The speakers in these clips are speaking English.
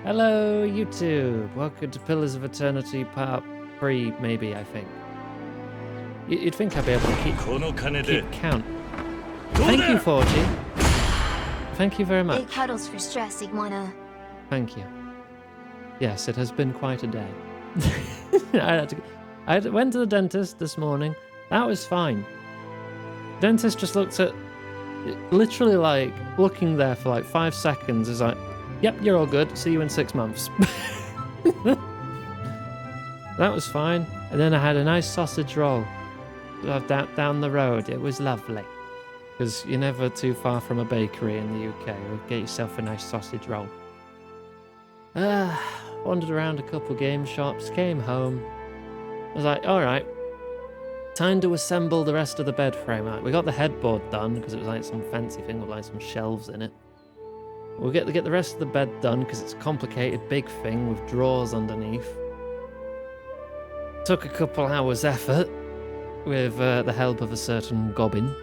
Hello, YouTube. Welcome to Pillars of Eternity Part 3, maybe, I think. You'd think I'd be able to keep count. Thank you, 40. Thank you very much. Big huddles for stress, Iguana. Thank you. Yes, it has been quite a day. I went to the dentist this morning. That was fine. Dentist just looked at... Literally, like, looking there for like 5 seconds is like... Yep, you're all good. See you in 6 months. That was fine. And then I had a nice sausage roll down the road. It was lovely. Because you're never too far from a bakery in the UK. You'll get yourself a nice sausage roll. Wandered around a couple game shops. Came home. I was like, alright. Time to assemble the rest of the bed frame. We got the headboard done because it was like some fancy thing with like some shelves in it. We'll get the rest of the bed done because it's a complicated big thing with drawers underneath. Took a couple hours effort with the help of a certain goblin.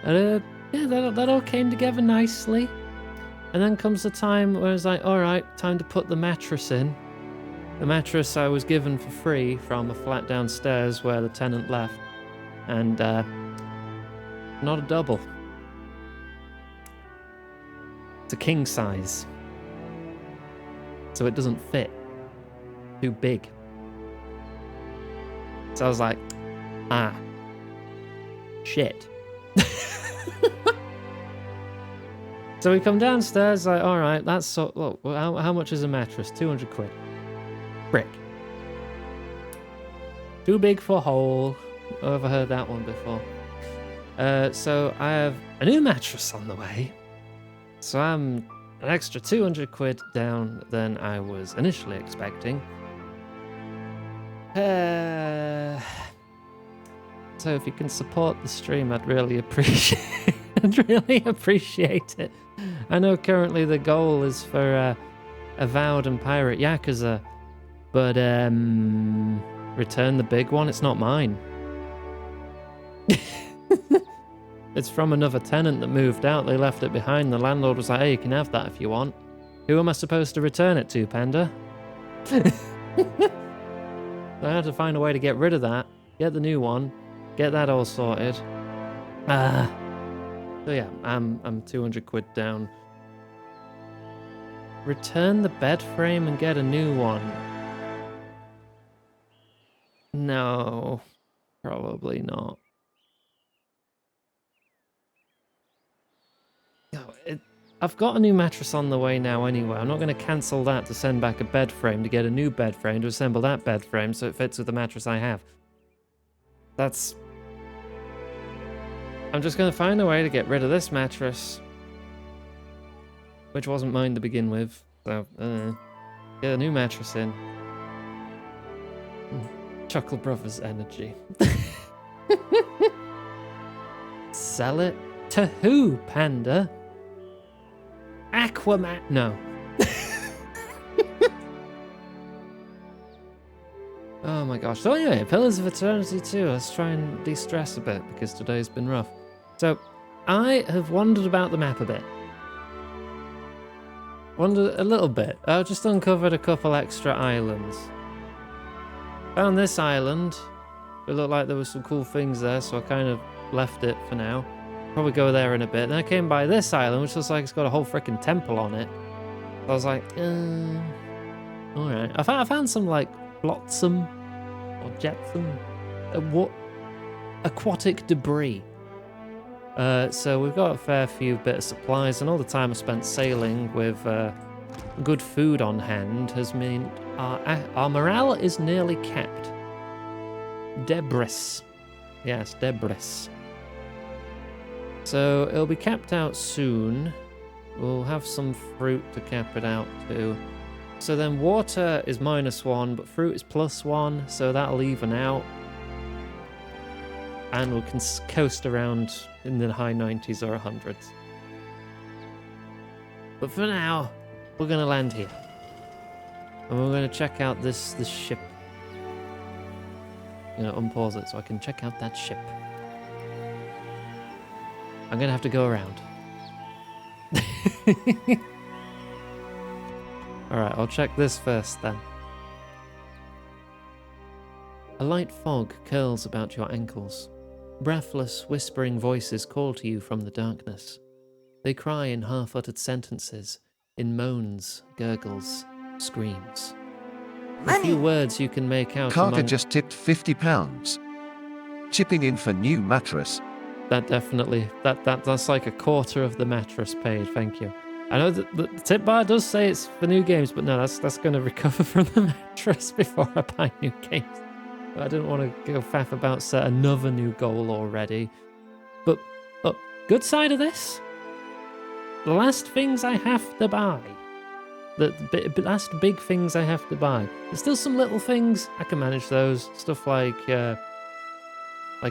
And yeah, that all came together nicely. And then comes the time where I was like, alright, time to put the mattress in. The mattress I was given for free from a flat downstairs where the tenant left. And not a double. It's a king size. So it doesn't fit. Too big. So I was like, shit. So we come downstairs, like, alright, that's so... Look, how much is a mattress? 200 quid. Brick. Too big for hole. I've never heard that one before. So I have a new mattress on the way. So I'm an extra 200 quid down than I was initially expecting. So if you can support the stream, I'd really appreciate it. I know currently the goal is for Avowed and Pirate Yakuza, but return the big one. It's not mine. It's from another tenant that moved out. They left it behind. The landlord was like, hey, you can have that if you want. Who am I supposed to return it to, Panda? I had to find a way to get rid of that. Get the new one. Get that all sorted. So yeah, I'm 200 quid down. Return the bed frame and get a new one. No, probably not. I've got a new mattress on the way now anyway. I'm not going to cancel that to send back a bed frame to get a new bed frame to assemble that bed frame so it fits with the mattress I have. I'm just going to find a way to get rid of this mattress, which wasn't mine to begin with. So, get a new mattress in. Chuckle Brothers energy. Sell it to who, Panda? Aquaman? No. Oh my gosh. So anyway, Pillars of Eternity 2. Let's try and de-stress a bit because today's been rough. So, I have wandered about the map a bit. Wandered a little bit. I've just uncovered a couple extra islands. Found this island. It looked like there were some cool things there, so I kind of left it for now. Probably go there in a bit. Then I came by this island, which looks like it's got a whole freaking temple on it. So I was like, alright. I found some, like, flotsam or jetsam. Aquatic debris. So we've got a fair few bit of supplies, and all the time I spent sailing with good food on hand has meant our morale is nearly capped. Debris. Yes, debris. So it'll be capped out soon. We'll have some fruit to cap it out too. So then water is -1, but fruit is +1, so that'll even out. And we can coast around in the high 90s or 100s. But for now, we're going to land here. And we're going to check out this ship. I'm going to unpause it so I can check out that ship. I'm going to have to go around. Alright, I'll check this first then. A light fog curls about your ankles. Breathless, whispering voices call to you from the darkness. They cry in half-uttered sentences, in moans, gurgles, screams. A few words you can make out Carter among... just tipped £50. Chipping in for new mattress. That definitely, that's like a quarter of the mattress paid, thank you. I know that the tip bar does say it's for new games, but no, that's going to recover from the mattress before I buy new games. I didn't want to go faff about set another new goal already. But good side of this, the last things I have to buy, the last big things I have to buy. There's still some little things, I can manage those. Stuff like a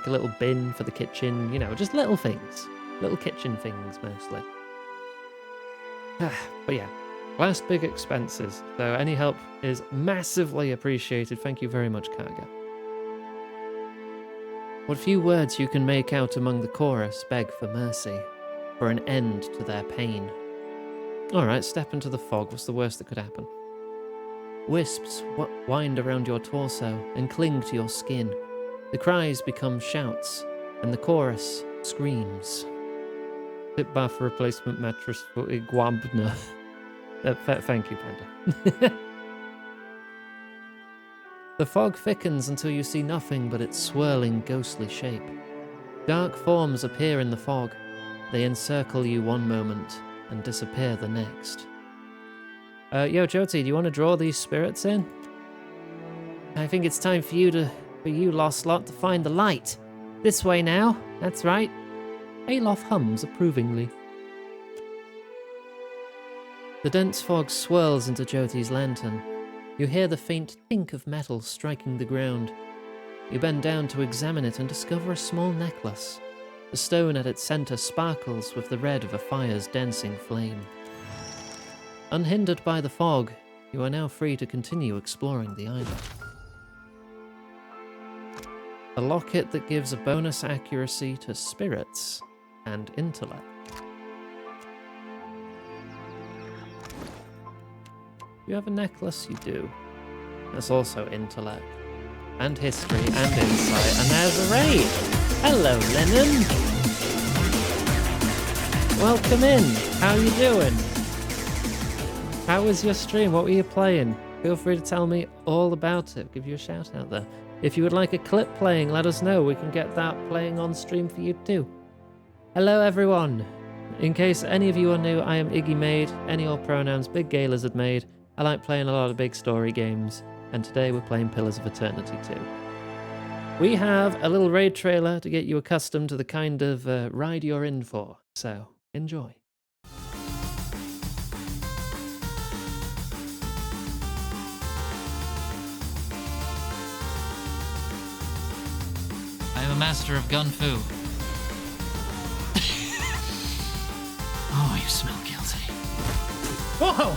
little bin for the kitchen, you know, just little things. Little kitchen things, mostly. But yeah, last big expenses. So any help is massively appreciated. Thank you very much, Karga. What few words you can make out among the chorus beg for mercy, for an end to their pain. Alright, step into the fog. What's the worst that could happen? Wisps wind around your torso and cling to your skin. The cries become shouts, and the chorus screams. Tip bar for replacement mattress for Iguabna. Thank you, Panda. The fog thickens until you see nothing but its swirling, ghostly shape. Dark forms appear in the fog. They encircle you one moment and disappear the next. Yo, Jyoti, do you want to draw these spirits in? I think it's time for you, lost lot, to find the light. This way now. That's right. Alof hums approvingly. The dense fog swirls into Jyoti's lantern. You hear the faint tink of metal striking the ground. You bend down to examine it and discover a small necklace. The stone at its center sparkles with the red of a fire's dancing flame. Unhindered by the fog, you are now free to continue exploring the island. A locket that gives a bonus accuracy to spirits and intellect. You have a necklace? You do. There's also intellect, and history, and insight, and there's a raid! Hello, Lennon! Welcome in! How you doing? How was your stream? What were you playing? Feel free to tell me all about it. Give you a shout out there. If you would like a clip playing, let us know. We can get that playing on stream for you too. Hello, everyone! In case any of you are new, I am Iggy Maid, any all pronouns, Big Gay Lizard Maid. I like playing a lot of big story games, and today we're playing Pillars of Eternity 2. We have a little raid trailer to get you accustomed to the kind of ride you're in for, so enjoy. I am a master of gun fu. Oh, you smell guilty. Whoa!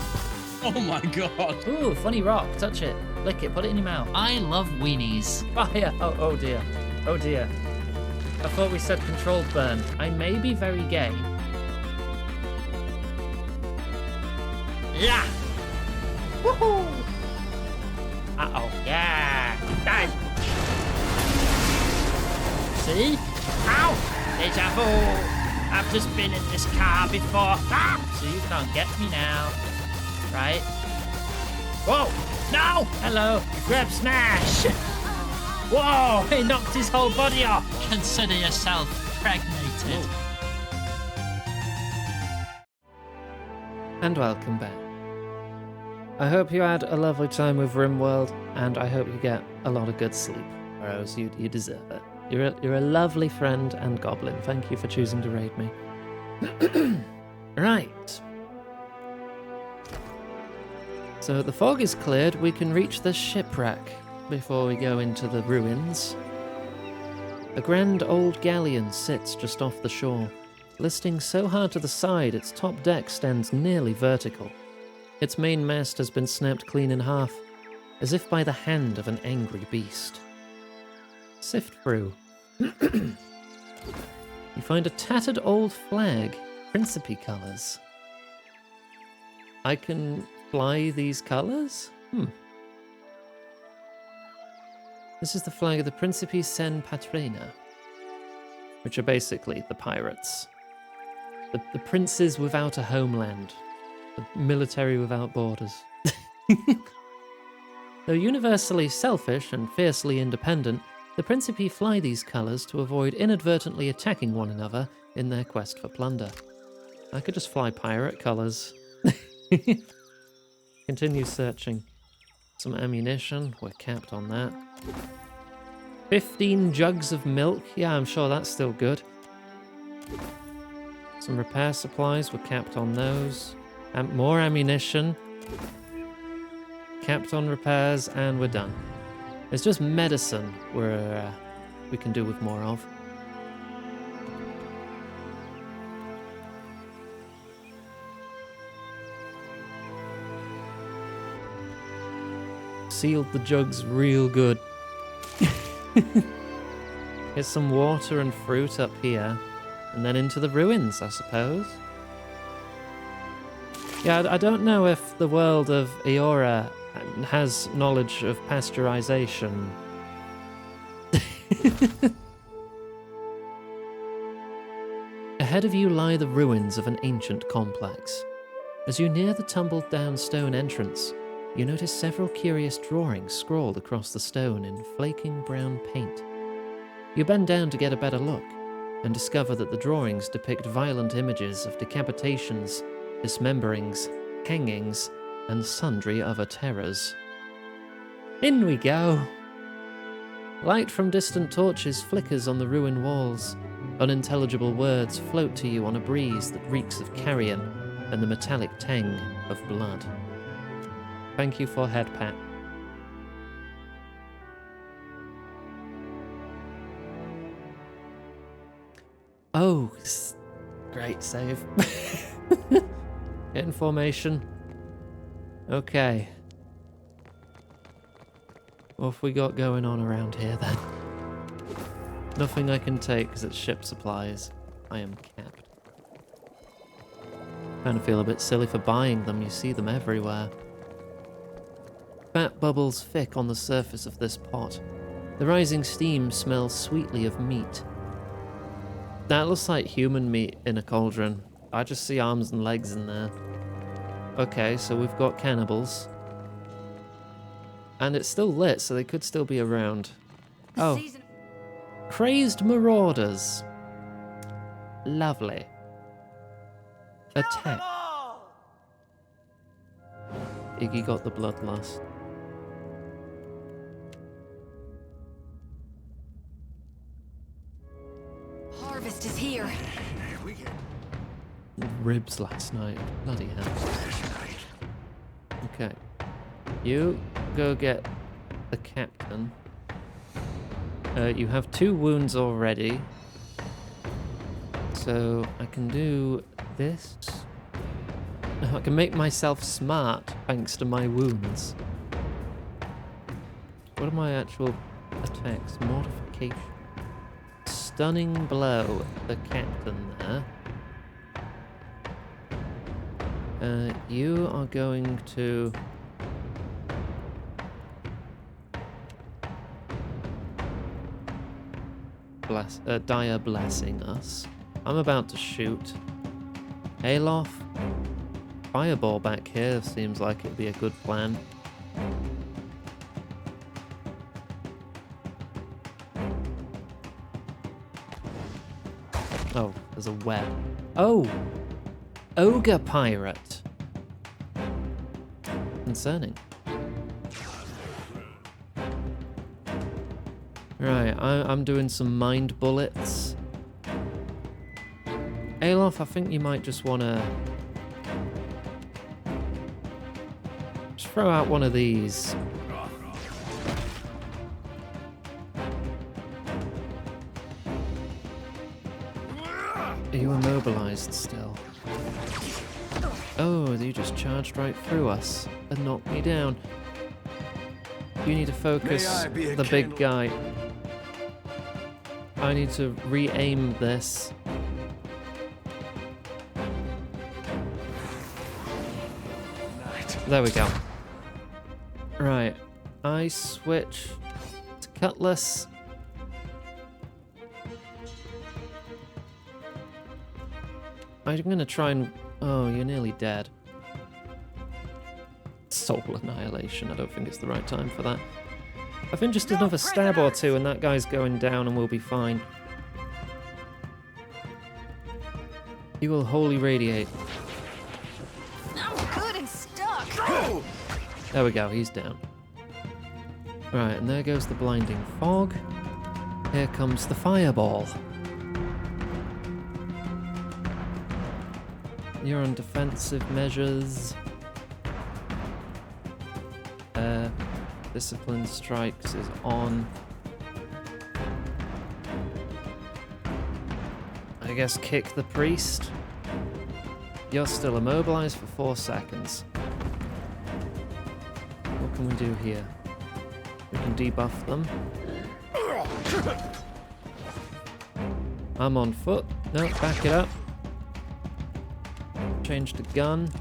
Oh my god. Ooh, funny rock. Touch it. Lick it. Put it in your mouth. I love weenies. Fire. Oh dear. Oh dear. I thought we said controlled burn. I may be very gay. Yeah. Woohoo. Uh-oh. Yeah. Die. See? Ow. Deja vu. I've just been in this car before. Ah! So you can't get me now. Right? Whoa! No! Hello! Grab smash! Whoa! He knocked his whole body off! Consider yourself pregnated. And welcome back. I hope you had a lovely time with RimWorld, and I hope you get a lot of good sleep, or else you deserve it. You're a lovely friend and goblin. Thank you for choosing to raid me. Right. So the fog is cleared, we can reach the shipwreck before we go into the ruins. A grand old galleon sits just off the shore, listing so hard to the side its top deck stands nearly vertical. Its main mast has been snapped clean in half, as if by the hand of an angry beast. Sift through. You find a tattered old flag, Principe colours. I can fly these colors? This is the flag of the Principi Sen Patrina, which are basically the pirates. The princes without a homeland. The military without borders. Though universally selfish and fiercely independent, the Principi fly these colours to avoid inadvertently attacking one another in their quest for plunder. I could just fly pirate colours. Continue searching. Some ammunition, we're capped on that. 15 jugs of milk, yeah, I'm sure that's still good. Some repair supplies, we're capped on those. And more ammunition. Capped on repairs, and we're done. It's just medicine we can do with more of. Sealed the jugs real good. Get some water and fruit up here, and then into the ruins, I suppose. Yeah, I don't know if the world of Eora has knowledge of pasteurization. Ahead of you lie the ruins of an ancient complex. As you near the tumbled down stone entrance, you notice several curious drawings scrawled across the stone in flaking brown paint. You bend down to get a better look, and discover that the drawings depict violent images of decapitations, dismemberings, hangings, and sundry other terrors. In we go! Light from distant torches flickers on the ruined walls. Unintelligible words float to you on a breeze that reeks of carrion and the metallic tang of blood. Thank you for head pat. Oh, great save. Get in formation. Okay. What have we got going on around here then? Nothing I can take because it's ship supplies. I am capped. Kind of feel a bit silly for buying them. You see them everywhere. Fat bubbles thick on the surface of this pot. The rising steam smells sweetly of meat. That looks like human meat in a cauldron. I just see arms and legs in there. Okay, so we've got cannibals. And it's still lit, so they could still be around. Oh. Crazed marauders. Lovely. Attack. Iggy got the bloodlust. Harvest is here. Ribs last night. Bloody hell. Okay. You go get the captain. You have 2 wounds already. So I can do this. I can make myself smart thanks to my wounds. What are my actual attacks? Mortification. Stunning blow. The captain there. You are going to... dire blessing us. I'm about to shoot. Alof. Fireball back here seems like it'd be a good plan. Oh, there's a web. Oh! Ogre pirate. Concerning. Right, I'm doing some mind bullets. Alof, I think you might just want to... just throw out one of these. Are you immobilized still? Oh, you just charged right through us and knocked me down. You need to focus the big guy. I need to re-aim this. Shit. There we go. Right. I switch to cutlass. I'm going to try and... Oh, you're nearly dead. Soul annihilation. I don't think it's the right time for that. I think just another stab or two and that guy's going down and we'll be fine. He will wholly radiate. I'm good and stuck. There we go, he's down. Right, and there goes the blinding fog. Here comes the fireball. You're on defensive measures. Discipline strikes is on. I guess kick the priest. You're still immobilized for 4 seconds. What can we do here? We can debuff them. I'm on foot. No, back it up. Change to gun.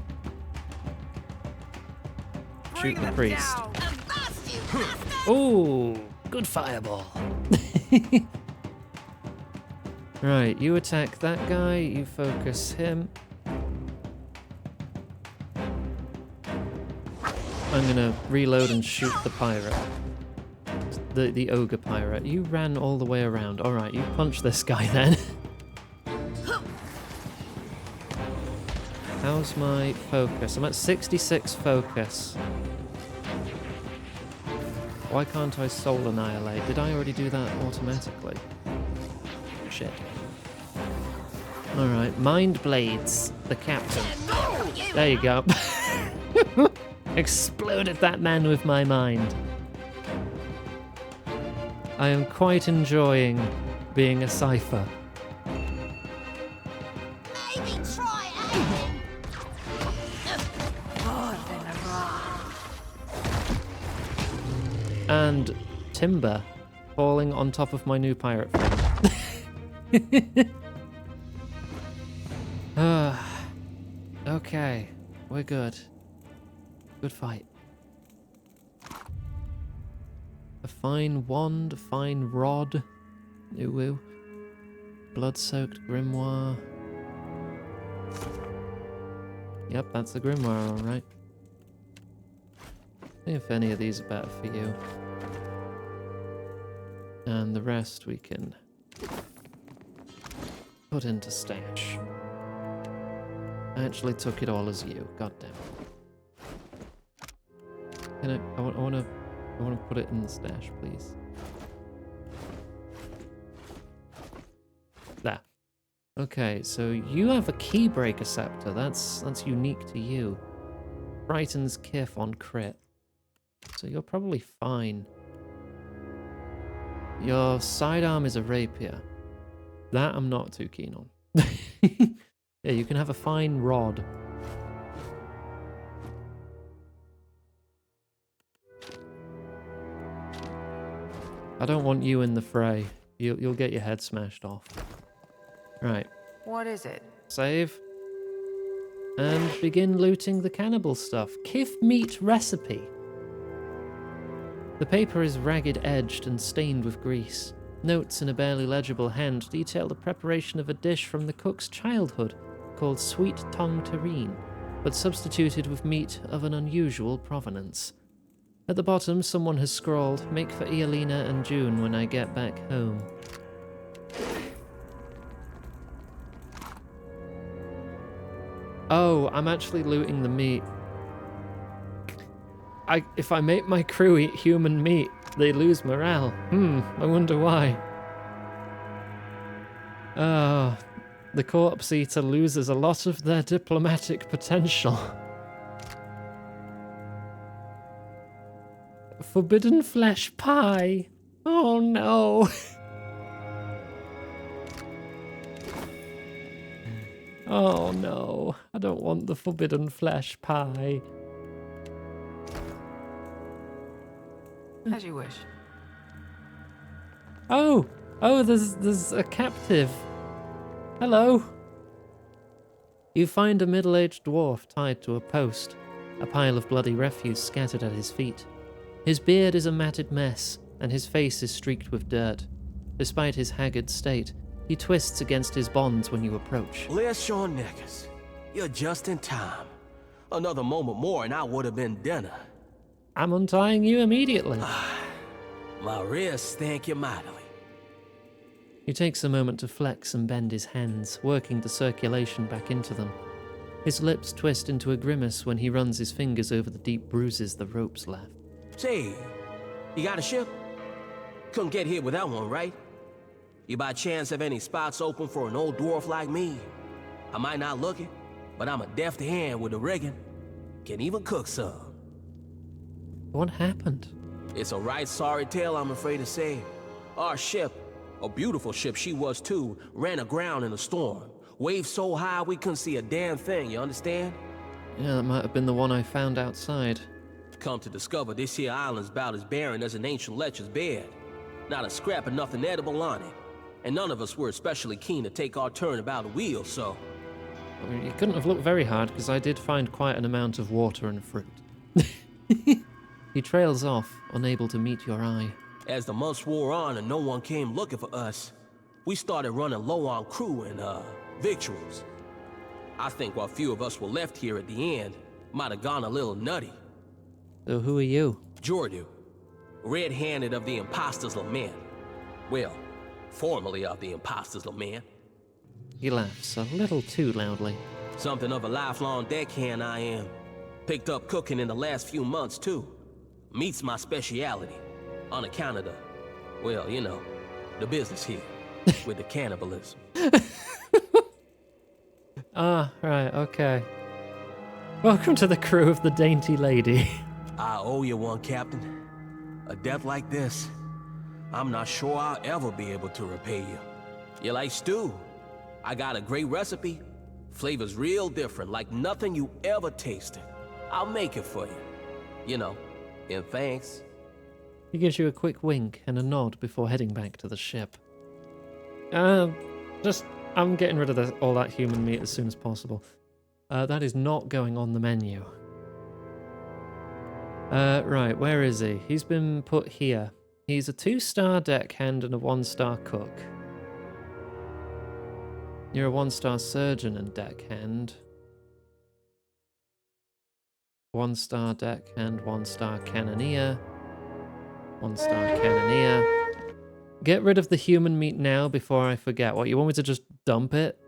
Shoot the priest. Oh, good fireball. Right, you attack that guy, you focus him. I'm gonna reload and shoot the pirate. The ogre pirate. You ran all the way around. Alright, you punch this guy then. How's my focus? I'm at 66 focus. Why can't I soul annihilate? Did I already do that automatically? Shit. Alright, Mind Blades, the captain. There you go. Exploded that man with my mind. I am quite enjoying being a cipher. Maybe try aiming. And timber falling on top of my new pirate friend. Okay, we're good. Good fight. A fine wand, a fine rod. Ooh. Blood-soaked grimoire. Yep, that's the grimoire, alright. See if any of these are better for you. And the rest we can put into stash. I actually took it all as you. God damn it. Can I want to put it in the stash, please. There. Okay, so you have a Keybreaker Scepter. That's unique to you. Frightens Kif on crit. So you're probably fine. Your sidearm is a rapier. That I'm not too keen on. Yeah, you can have a fine rod. I don't want you in the fray. You'll get your head smashed off. Right. What is it? Save. And begin looting the cannibal stuff. Kif meat recipe. The paper is ragged-edged and stained with grease. Notes in a barely legible hand detail the preparation of a dish from the cook's childhood called sweet tongue terrine, but substituted with meat of an unusual provenance. At the bottom, someone has scrawled, "Make for Eolina and June when I get back home." Oh, I'm actually looting the meat. If I make my crew eat human meat, they lose morale. I wonder why. The corpse eater loses a lot of their diplomatic potential. Forbidden flesh pie. Oh no. Oh no. I don't want the forbidden flesh pie. As you wish. Oh, there's a captive. Hello. You find a middle-aged dwarf tied to a post. a pile of bloody refuse scattered at his feet. His beard is a matted mess, and his face is streaked with dirt. Despite his haggard state, he twists against his bonds when you approach. Bless your knickers. You're just in time. Another moment more and I would have been dinner. I'm untying you immediately. My wrists thank you mightily. He takes a moment to flex and bend his hands, working the circulation back into them. His lips twist into a grimace when he runs his fingers over the deep bruises the ropes left. Say, you got a ship? Couldn't get here without one, right? You by chance have any spots open for an old dwarf like me? I might not look it, but I'm a deft hand with the rigging. Can even cook some. What happened? It's a right sorry tale, I'm afraid to say. Our ship, a beautiful ship she was too, ran aground in a storm. Waves so high we couldn't see a damn thing, you understand? Yeah, that might have been the one I found outside. Come to discover this here island's about as barren as an ancient lecher's bed. Not a scrap of nothing edible on it. And none of us were especially keen to take our turn about the wheel, so... I mean, you couldn't have looked very hard, because I did find quite an amount of water and fruit. He trails off, unable to meet your eye. As the months wore on and no one came looking for us, we started running low on crew and, victuals. I think what few of us were left here at the end might have gone a little nutty. So who are you? Jordu, red-handed of the Imposter's Lament. Well, formerly of the Imposter's Lament. He laughs a little too loudly. Something of a lifelong deckhand I am. Picked up cooking in the last few months, too. Meat's my speciality, on account of the, well, you know, the business here, with the cannibalism. Ah, right, okay. Welcome to the crew of the Dainty Lady. I owe you one, Captain. A death like this, I'm not sure I'll ever be able to repay you. You like stew? I got a great recipe. Flavor's real different, like nothing you ever tasted. I'll make it for you. You know, in thanks. He gives you a quick wink and a nod before heading back to the ship. I'm getting rid of all that human meat as soon as possible. That is not going on the menu. Right, where is he? He's been put here. He's a 2-star deckhand and a 1-star cook. You're a 1-star surgeon and deckhand. 1-star deckhand, 1-star cannoneer. 1-star cannoneer. Get rid of the human meat now before I forget. What, you want me to just dump it?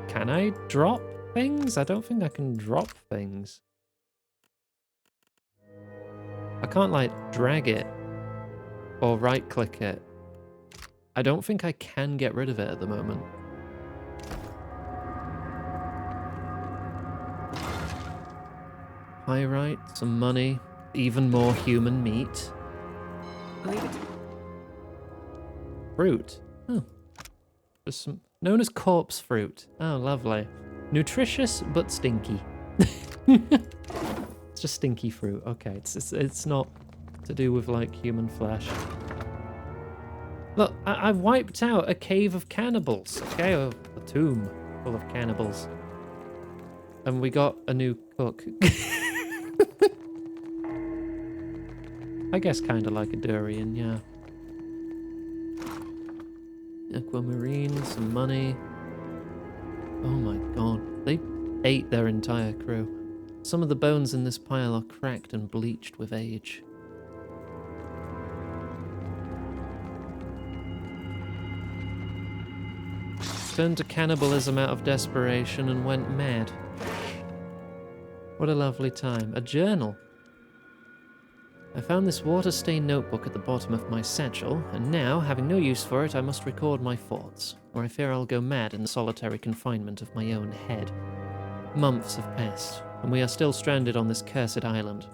Can I drop things? I don't think I can drop things. I can't, like, drag it or right-click it. I don't think I can get rid of it at the moment. Pyrite, some money, even more human meat. Leave it. Fruit. Oh. Just some, known as corpse fruit. Oh, lovely. Nutritious, but stinky. It's just stinky fruit. Okay, it's not to do with, like, human flesh. Look, I've wiped out a cave of cannibals. Okay, a tomb full of cannibals. And we got a new cook. I guess kind of like a durian, yeah. Aquamarine, some money. Oh my god, they ate their entire crew. Some of the bones in this pile are cracked and bleached with age. Turned to cannibalism out of desperation and went mad. What a lovely time. A journal. I found this water-stained notebook at the bottom of my satchel, and now, having no use for it, I must record my thoughts, or I fear I'll go mad in the solitary confinement of my own head. Months have passed, and we are still stranded on this cursed island.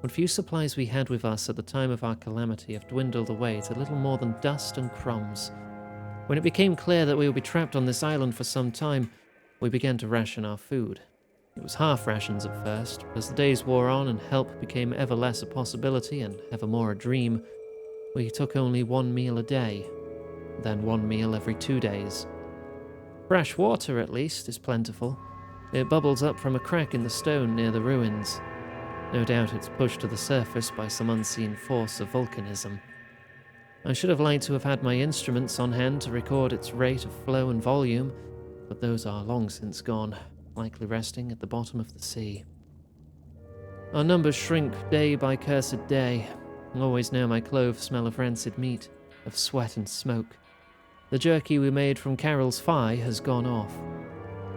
What few supplies we had with us at the time of our calamity have dwindled away to little more than dust and crumbs. When it became clear that we would be trapped on this island for some time, we began to ration our food. It was half rations at first, but as the days wore on and help became ever less a possibility and ever more a dream, We took only 1 meal a day, then 1 meal every 2 days. Fresh water, at least, is plentiful. It bubbles up from a crack in the stone near the ruins. No doubt it's pushed to the surface by some unseen force of volcanism. I should have liked to have had my instruments on hand to record its rate of flow and volume, but those are long since gone, likely resting at the bottom of the sea. Our numbers shrink day by cursed day. Always know my clothes smell of rancid meat, of sweat and smoke. The jerky we made from Carol's thigh has gone off.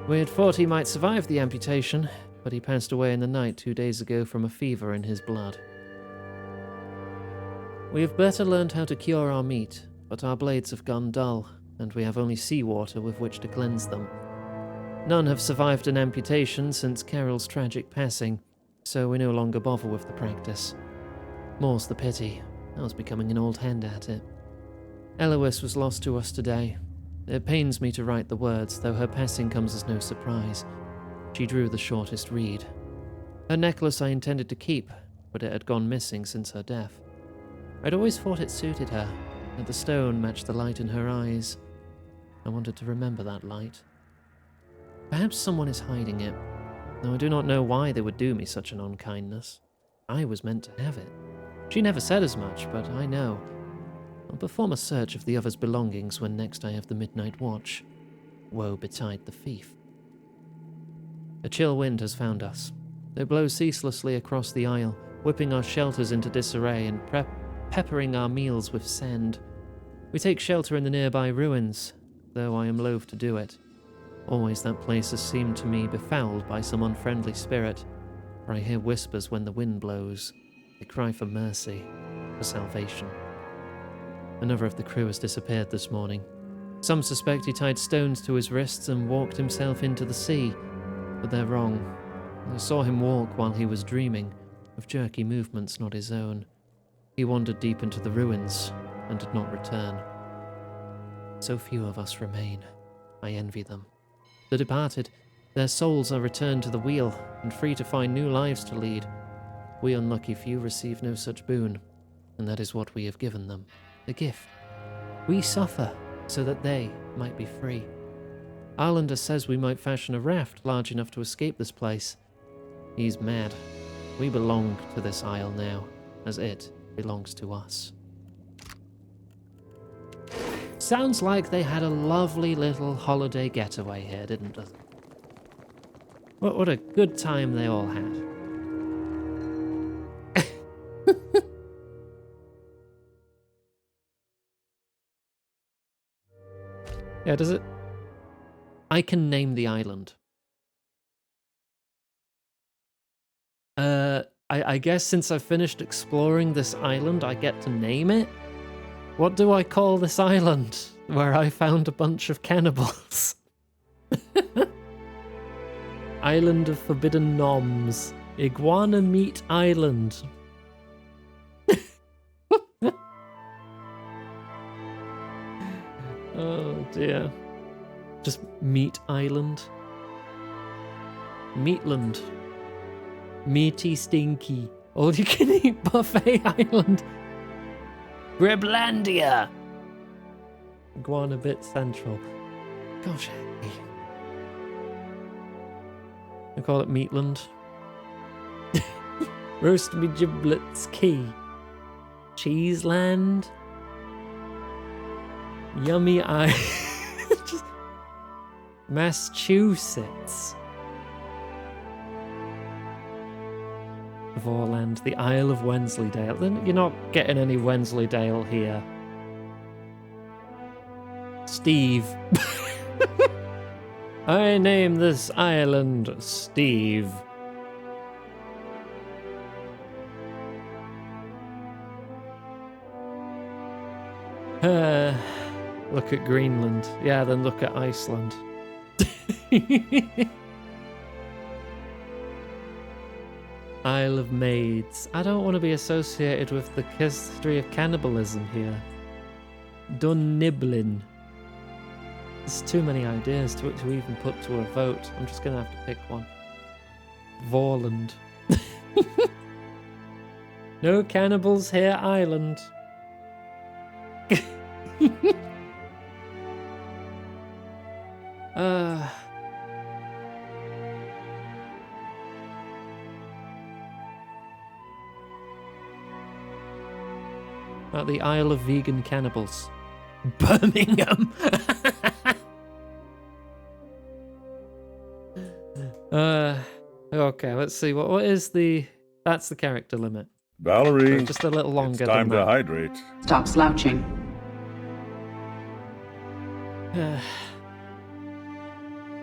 We had thought he might survive the amputation, but he passed away in the night 2 days ago from a fever in his blood. We have better learned how to cure our meat, but our blades have gone dull, and we have only seawater with which to cleanse them. None have survived an amputation since Carol's tragic passing, so we no longer bother with the practice. More's the pity. I was becoming an old hand at it. Eloise was lost to us today. It pains me to write the words, though her passing comes as no surprise. She drew the shortest reed. Her necklace I intended to keep, but it had gone missing since her death. I'd always thought it suited her, that the stone matched the light in her eyes. I wanted to remember that light. Perhaps someone is hiding it, though I do not know why they would do me such an unkindness. I was meant to have it. She never said as much, but I know. I'll perform a search of the other's belongings when next I have the midnight watch. Woe betide the thief. A chill wind has found us. It blows ceaselessly across the isle, whipping our shelters into disarray and peppering our meals with sand. We take shelter in the nearby ruins, though I am loath to do it. Always that place has seemed to me befouled by some unfriendly spirit, for I hear whispers when the wind blows. They cry for mercy, for salvation. Another of the crew has disappeared this morning. Some suspect he tied stones to his wrists and walked himself into the sea, but they're wrong. I saw him walk while he was dreaming, of jerky movements not his own. He wandered deep into the ruins and did not return. So few of us remain. I envy them. The departed, their souls are returned to the wheel and free to find new lives to lead. We unlucky few receive no such boon, and that is what we have given them, a gift. We suffer so that they might be free. Arlander says we might fashion a raft large enough to escape this place. He's mad. We belong to this isle now, as it belongs to us. Sounds like they had a lovely little holiday getaway here, didn't it? What a good time they all had. Yeah, does it? I can name the island. I guess since I've finished exploring this island, I get to name it? What do I call this island where I found a bunch of cannibals? Island of Forbidden Noms. Iguana Meat Island. Oh dear. Just Meat Island. Meatland. Meaty Stinky. All you can eat buffet island. Greblandia. Iguana Bit Central. Gosh, I call it Meatland. Roast me giblets key. Cheeseland. Yummy eye. Massachusetts. Vorland, the Isle of Wensleydale. Then you're not getting any Wensleydale here. Steve. I name this island Steve. Look at Greenland. Yeah, then look at Iceland. Isle of Maids. I don't want to be associated with the history of cannibalism here. Dunniblin. There's too many ideas to even put to a vote. I'm just going to have to pick one. Vorland. No cannibals here, island. about the Isle of Vegan Cannibals? Birmingham! Okay, let's see. What is the... That's the character limit. Valerie, So just a little longer it's time than to that. hydrate. Stop slouching.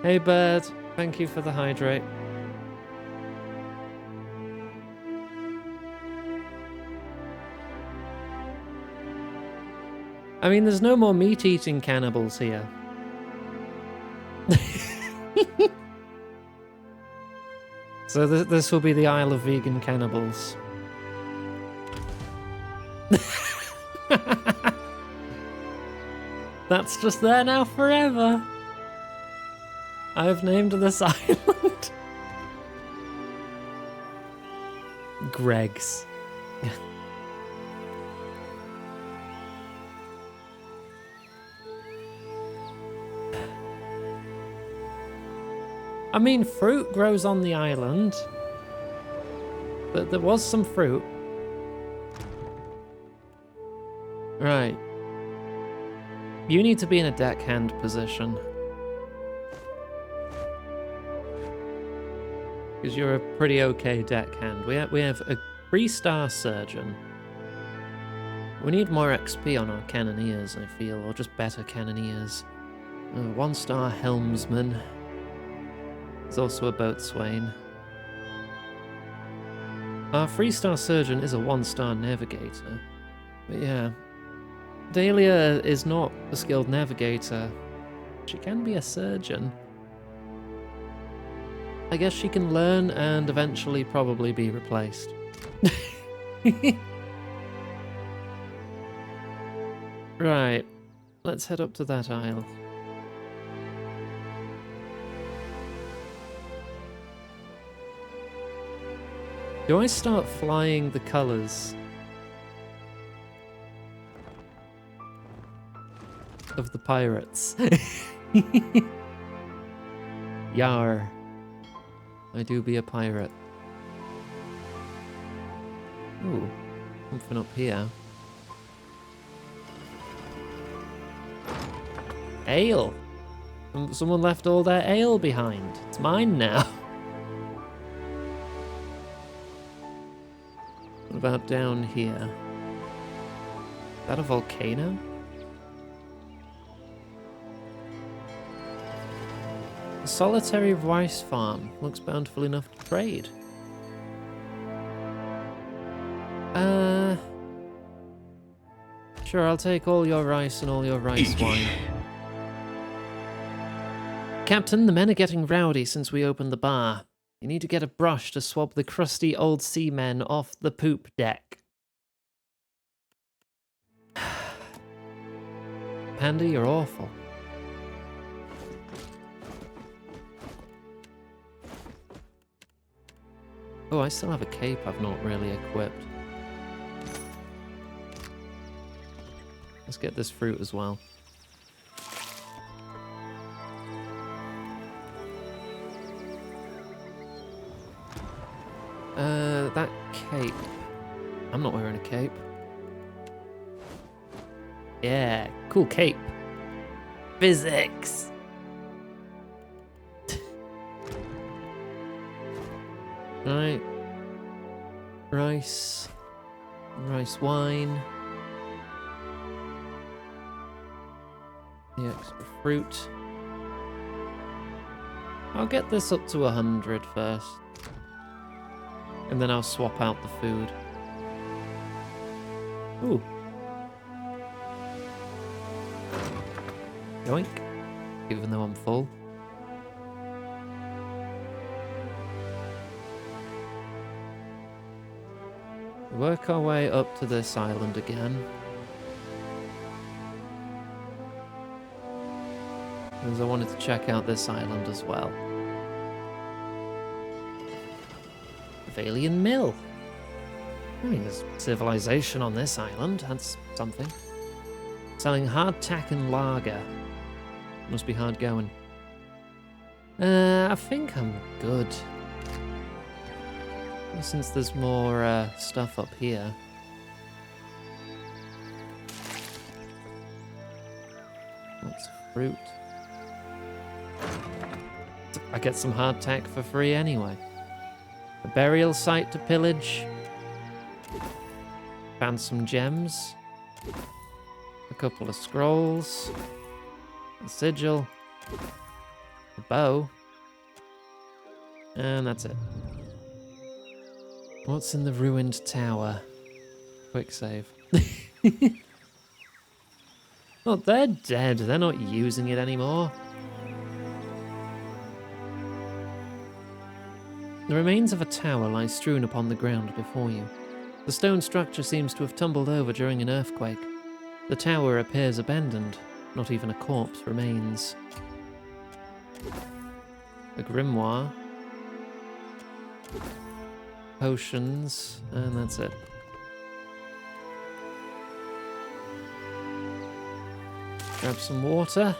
Hey, bird. Thank you for the hydrate. I mean, there's no more meat-eating cannibals here. So this will be the Isle of Vegan Cannibals. That's just there now forever. I've named this island. Greg's. I mean, fruit grows on the island. But there was some fruit. Right. You need to be in a deckhand position. Because you're a pretty okay deckhand. We have a 3-star surgeon. We need more XP on our cannoneers, I feel, or just better cannoneers. A 1-star helmsman. There's also a boatswain. Our 3-star surgeon is a 1-star navigator. But yeah, Dahlia is not a skilled navigator. She can be a surgeon. I guess she can learn and eventually probably be replaced. Right, let's head up to that isle. Do I start flying the colours of the pirates? Yar. I do be a pirate. Ooh, something up here. Ale! Someone left all their ale behind. It's mine now. What about down here? Is that a volcano? A solitary rice farm looks bountiful enough to trade. Sure, I'll take all your rice and all your rice wine. Captain, the men are getting rowdy since we opened the bar. You need to get a brush to swab the crusty old seamen off the poop deck. Panda, you're awful. Oh, I still have a cape I've not really equipped. Let's get this fruit as well. That cape. I'm not wearing a cape. Yeah, cool cape. Physics. Right. Rice. Rice wine. The extra fruit. I'll get this up to 100 first. And then I'll swap out the food. Ooh. Yoink. Even though I'm full. Work our way up to this island again. Because I wanted to check out this island as well. Valian Mill. I mean, there's civilization on this island. That's something. Selling hardtack and lager. Must be hard going. I think I'm good. Since there's more stuff up here. Lots of fruit. I get some hardtack for free anyway. A burial site to pillage. Found some gems. A couple of scrolls. A sigil. A bow. And that's it. What's in the ruined tower? Quick save. Oh, they're dead. They're not using it anymore. The remains of a tower lie strewn upon the ground before you. The stone structure seems to have tumbled over during an earthquake. The tower appears abandoned. Not even a corpse remains. A grimoire. Potions. And that's it. Grab some water.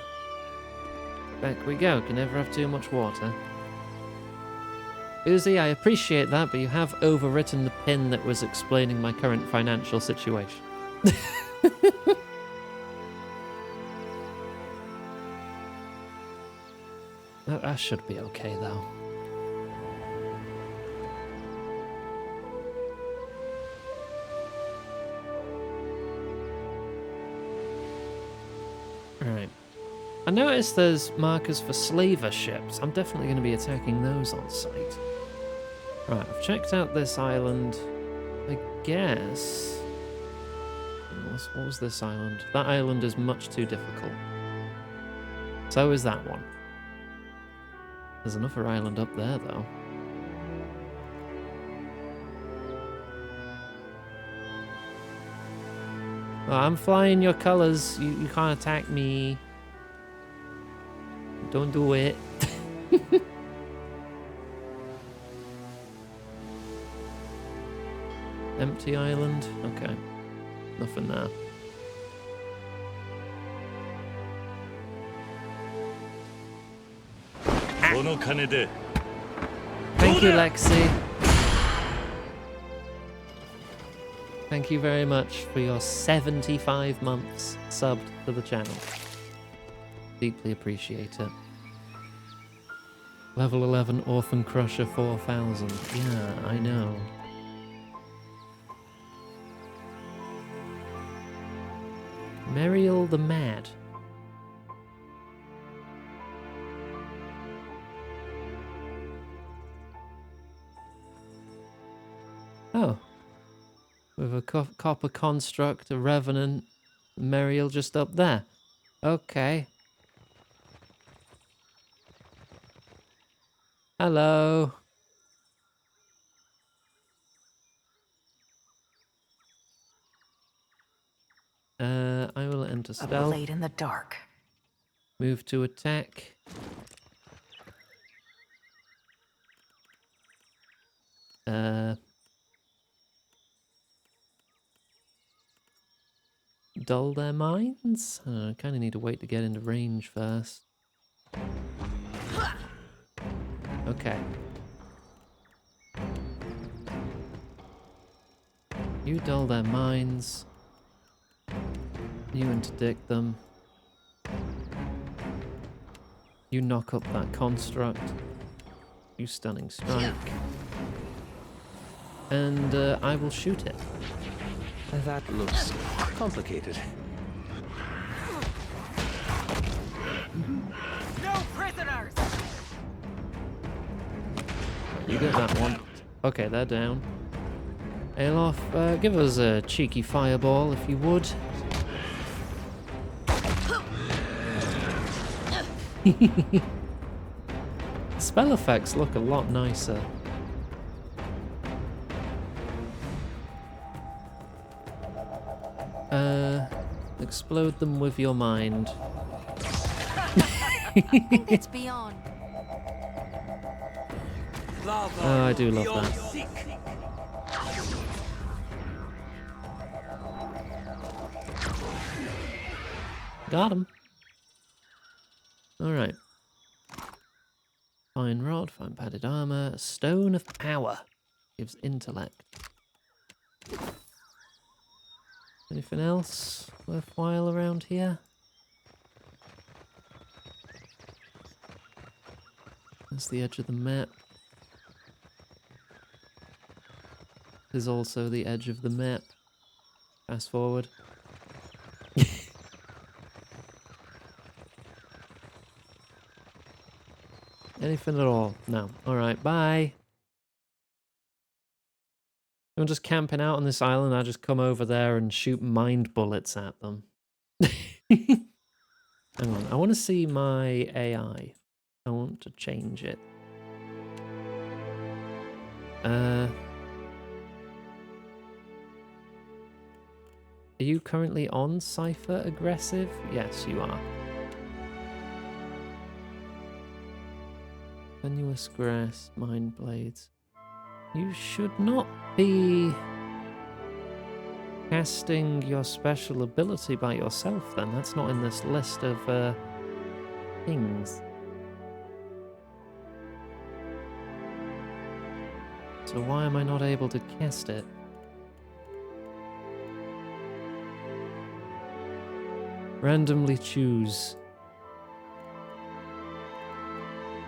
Back we go. Can never have too much water. Uzi, I appreciate that, but you have overwritten the pin that was explaining my current financial situation. That should be okay, though. Right. I noticed there's markers for slaver ships. I'm definitely going to be attacking those on sight. Right, I've checked out this island. I guess... What was this island? That island is much too difficult. So is that one. There's another island up there, though. Oh, I'm flying your colors. You can't attack me. Don't do it. Empty island? Okay. Nothing there. Thank you, Lexi. Thank you very much for your 75 months subbed to the channel. Deeply appreciate it. Level 11 Orphan Crusher 4000. Yeah, I know. Meriel the Mad. Oh. With a copper construct, a revenant, Meriel just up there. Okay. Hello. I will enter A stealth. blade in the dark. Move to attack. Dull their minds? I kind of need to wait to get into range first. Okay. You dull their minds. You interdict them. You knock up that construct. You stunning strike. And I will shoot it. That looks complicated. No prisoners! You get that one. Okay, they're down. Alof, give us a cheeky fireball if you would. Spell effects look a lot nicer. Explode them with your mind. It's beyond. Oh, I do love that. Got him. Alright. Fine rod, fine padded armor, a stone of power. Gives intellect. Anything else worthwhile around here? That's the edge of the map. There's also the edge of the map. Fast forward. Anything at all? No. Alright, bye. I'm just camping out on this island. I just come over there and shoot mind bullets at them. Hang on. I want to see my AI. I want to change it. Are you currently on Cypher Aggressive? Yes, you are. Tenuous grass, mind blades. You should not be casting your special ability by yourself then. That's not in this list of things. So why am I not able to cast it? Randomly choose.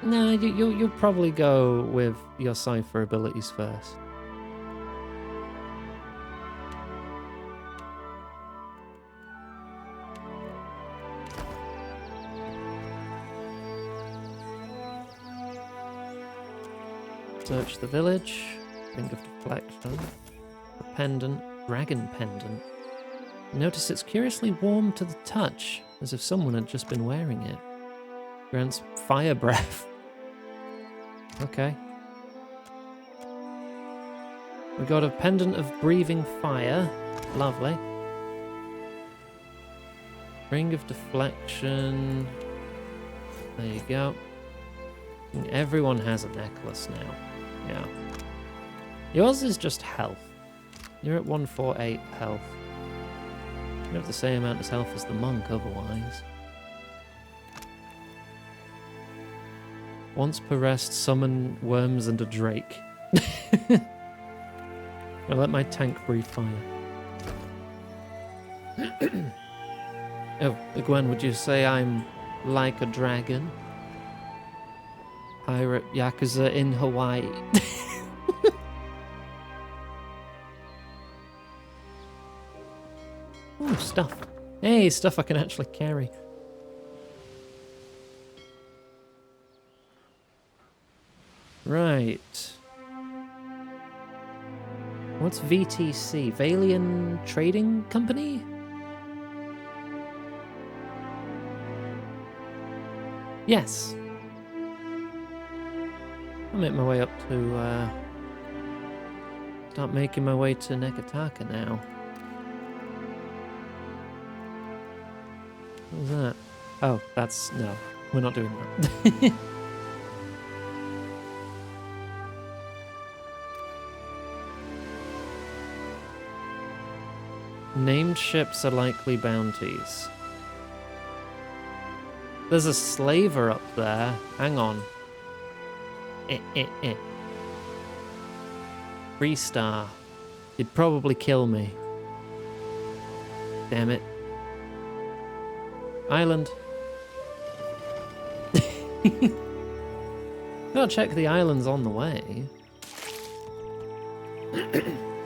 No, you'll probably go with your Cypher abilities first. Search the village. Ring of deflection. A pendant. Dragon pendant. Notice it's curiously warm to the touch, as if someone had just been wearing it. Grants fire breath. Okay. We got a pendant of breathing fire. Lovely. Ring of deflection. There you go. And everyone has a necklace now. Yeah. Yours is just health. You're at 148 health. You have the same amount of health as the monk otherwise. Once per rest, summon worms and a drake. I'll let my tank breathe fire. Oh, Gwen, would you say I'm like a dragon? Pirate Yakuza in Hawaii. Ooh, stuff. Hey, stuff I can actually carry. Right. What's VTC? Valian Trading Company? Yes. I'll make my way up to, start making my way to Nekataka now. What was that? Oh, that's... no. We're not doing that. Named ships are likely bounties. There's a slaver up there. Hang on. Freestar. He'd probably kill me. Damn it. Island. Gotta check the islands on the way.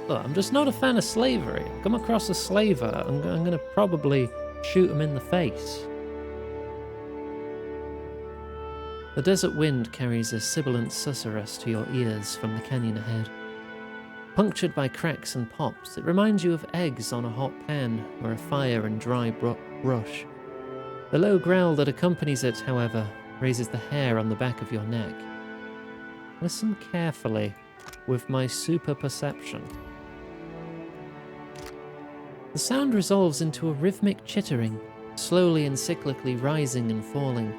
Look, I'm just not a fan of slavery. Come across a slaver, I'm gonna probably shoot him in the face. The desert wind carries a sibilant susurrus to your ears from the canyon ahead. Punctured by cracks and pops, it reminds you of eggs on a hot pan or a fire and dry brush. The low growl that accompanies it, however, raises the hair on the back of your neck. Listen carefully with my super perception. The sound resolves into a rhythmic chittering, slowly and cyclically rising and falling.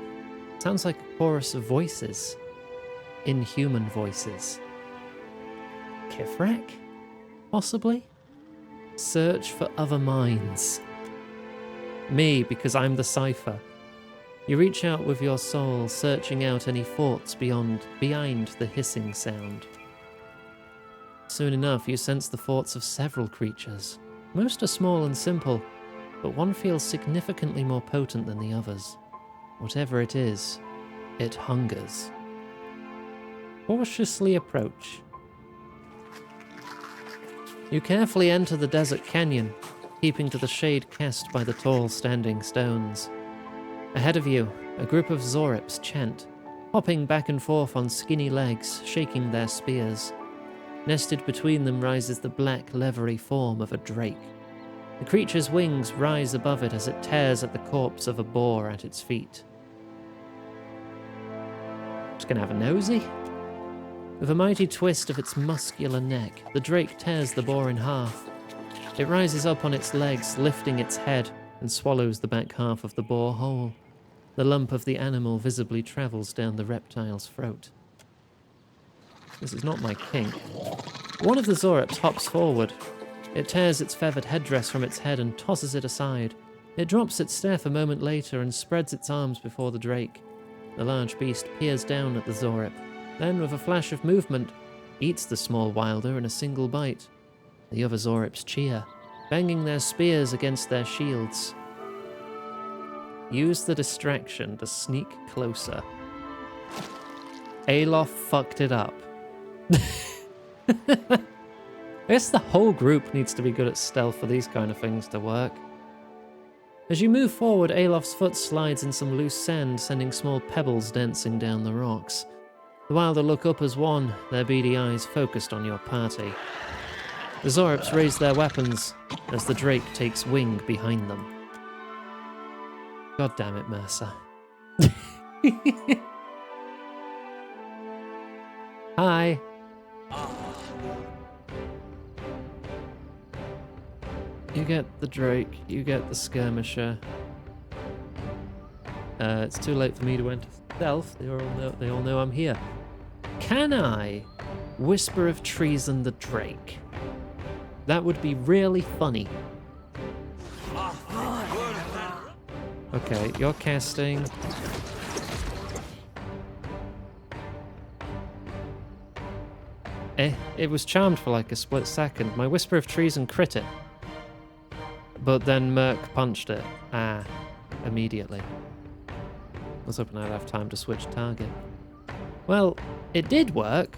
It sounds like a chorus of voices. Inhuman voices. Kifrak? Possibly? Search for other minds. Me, because I'm the Cypher. You reach out with your soul, searching out any thoughts behind the hissing sound. Soon enough, you sense the thoughts of several creatures. Most are small and simple, but one feels significantly more potent than the others. Whatever it is, it hungers. cautiously approach. You carefully enter the desert canyon, keeping to the shade cast by the tall standing stones. Ahead of you, a group of Zorips chant, hopping back and forth on skinny legs, shaking their spears. Nested between them rises the black, leathery form of a drake. The creature's wings rise above it as it tears at the corpse of a boar at its feet. Just gonna have a nosy? With a mighty twist of its muscular neck, the drake tears the boar in half. It rises up on its legs, lifting its head, and swallows the back half of the boar whole. The lump of the animal visibly travels down the reptile's throat. This is not my kink. One of the Zorips hops forward. It tears its feathered headdress from its head and tosses it aside. It drops its staff a moment later and spreads its arms before the drake. The large beast peers down at the Zorip, then with a flash of movement, eats the small wilder in a single bite. The other Zorips cheer, banging their spears against their shields. Use the distraction to sneak closer. Alof fucked it up. I guess the whole group needs to be good at stealth for these kind of things to work. As you move forward, Alof's foot slides in some loose sand, sending small pebbles dancing down the rocks. The Wilder look up as one, their beady eyes focused on your party. The Zorips raise their weapons as the drake takes wing behind them. God damn it, Mercer. Hi. You get the drake, you get the skirmisher. It's too late for me to enter stealth. They all know I'm here. Can I whisper of treason the drake? That would be really funny. Okay, you're casting. It was charmed for like a split second. My whisper of treason crit it. But then Merc punched it. Immediately. I was hoping I'd have time to switch target. Well, it did work.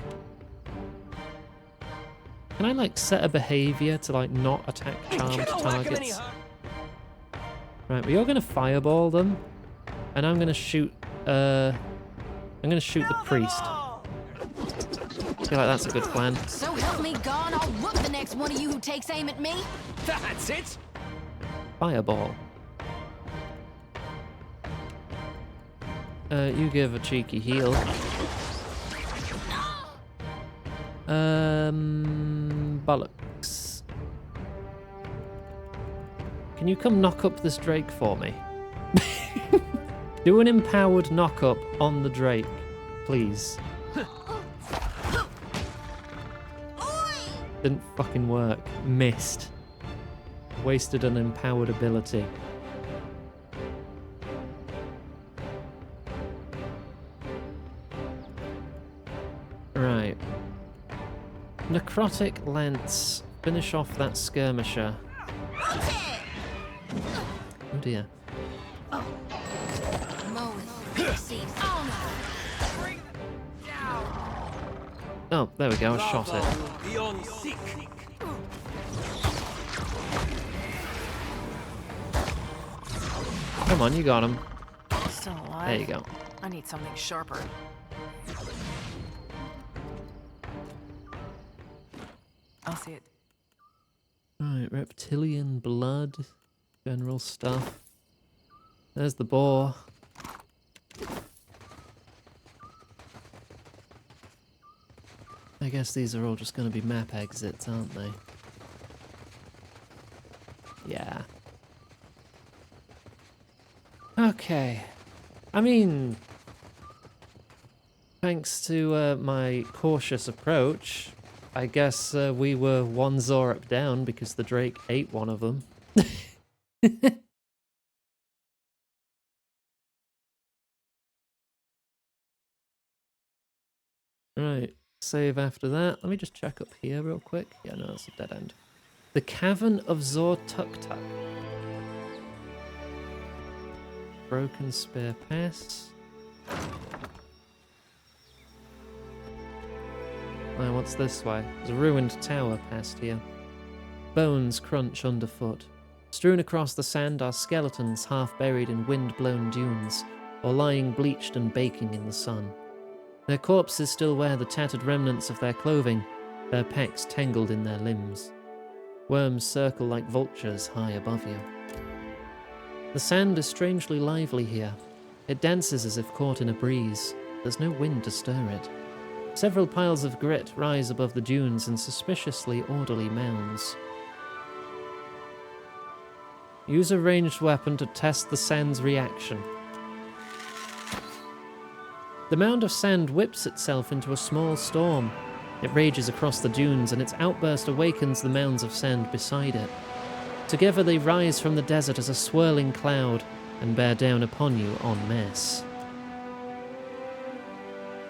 Can I like set a behavior to like not attack charmed targets? Right, well you're gonna fireball them, and I'm gonna shoot the priest. I feel like that's a good plan. So help me God, I'll whoop the next one of you who takes aim at me. That's it. Fireball. You give a cheeky heal. Bollocks. Can you come knock up this drake for me? Do an empowered knock up on the drake, please. Didn't fucking work. Missed. Wasted an empowered ability. Right. Necrotic Lance. Finish off that skirmisher. Oh dear. Oh, there we go, I shot it. Come on, you got him. Still alive. There you go. I need something sharper. I'll see it. Right, reptilian blood, general stuff. There's the boar. I guess these are all just going to be map exits, aren't they? Yeah. Okay. I mean, thanks to my cautious approach, I guess we were one Zorip down because the Drake ate one of them. Right, save after that. Let me just check up here real quick. Yeah, no, that's a dead end. The Cavern of Zor Tuk Tuk. Broken Spear Pass. Now what's this way? There's a ruined tower past here. Bones crunch underfoot. Strewn across the sand are skeletons half buried in wind-blown dunes, or lying bleached and baking in the sun. Their corpses still wear the tattered remnants of their clothing, their pecs tangled in their limbs. Worms circle like vultures high above you. The sand is strangely lively here. It dances as if caught in a breeze. There's no wind to stir it. Several piles of grit rise above the dunes in suspiciously orderly mounds. Use a ranged weapon to test the sand's reaction. The mound of sand whips itself into a small storm. It rages across the dunes, and its outburst awakens the mounds of sand beside it. Together they rise from the desert as a swirling cloud and bear down upon you en masse.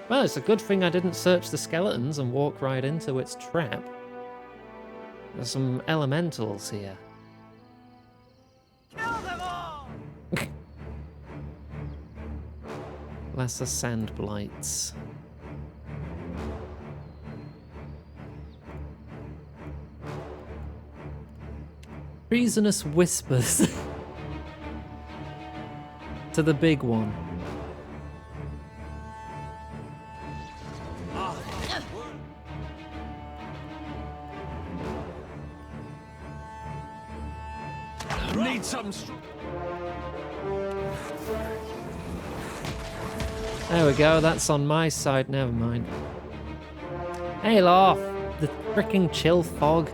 Well, it's a good thing I didn't search the skeletons and walk right into its trap. There's some elementals here. Kill them all! Lesser sand blights. Treasonous whispers to the big one. Need something. There we go, that's on my side, never mind. Hail off, the fricking chill fog.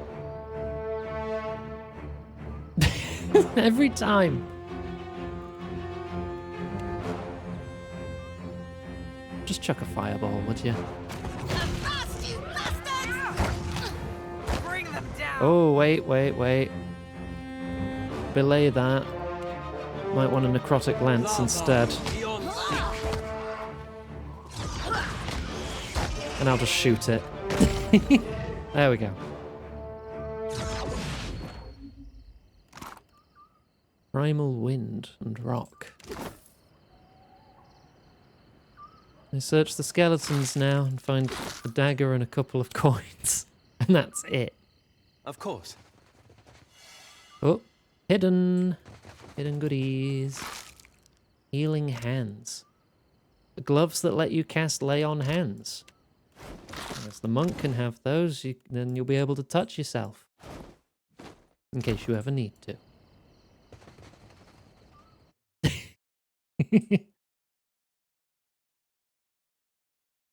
Every time. Just chuck a fireball, would you? Avast, you bastards! Bring them down! Oh, wait. Belay that. Might want a necrotic lance instead. And I'll just shoot it. There we go. Primal wind and rock. I search the skeletons now and find a dagger and a couple of coins. And that's it. Of course. Oh, hidden. Hidden goodies. Healing hands. The gloves that let you cast lay on hands. As the monk can have those, then you'll be able to touch yourself. In case you ever need to.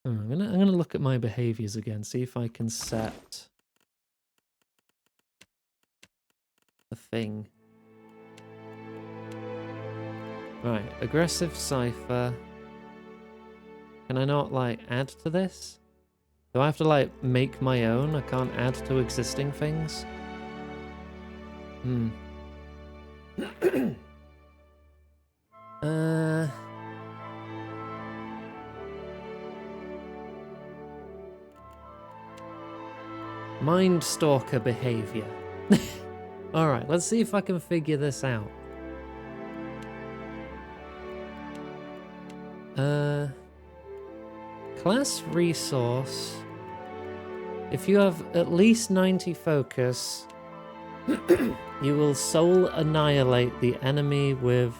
I'm gonna look at my behaviors again, see if I can set a thing. Right, aggressive cipher. Can I not, like, add to this? Do I have to, like, make my own? I can't add to existing things? Mindstalker behavior. Alright, let's see if I can figure this out. Class resource. If you have at least 90 focus, you will soul annihilate the enemy with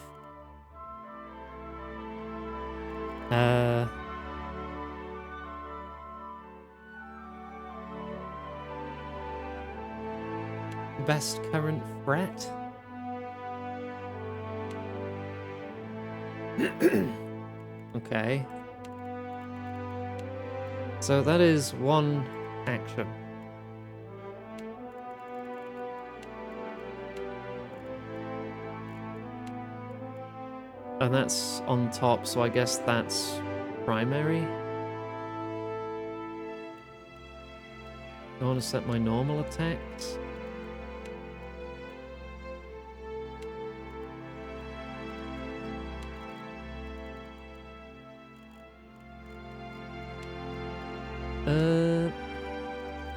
best current threat. Okay. So that is one action. And that's on top, so I guess that's primary. I want to set my normal attacks.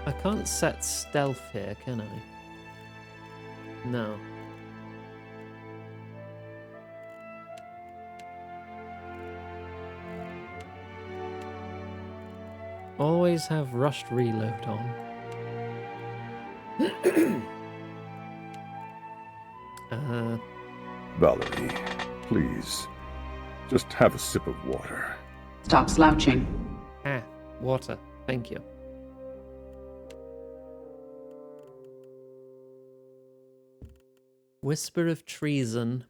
I can't set stealth here, can I? No. Always have rushed reload on. Valerie, please. Just have a sip of water. Stop slouching. Water. Thank you. Whisper of treason.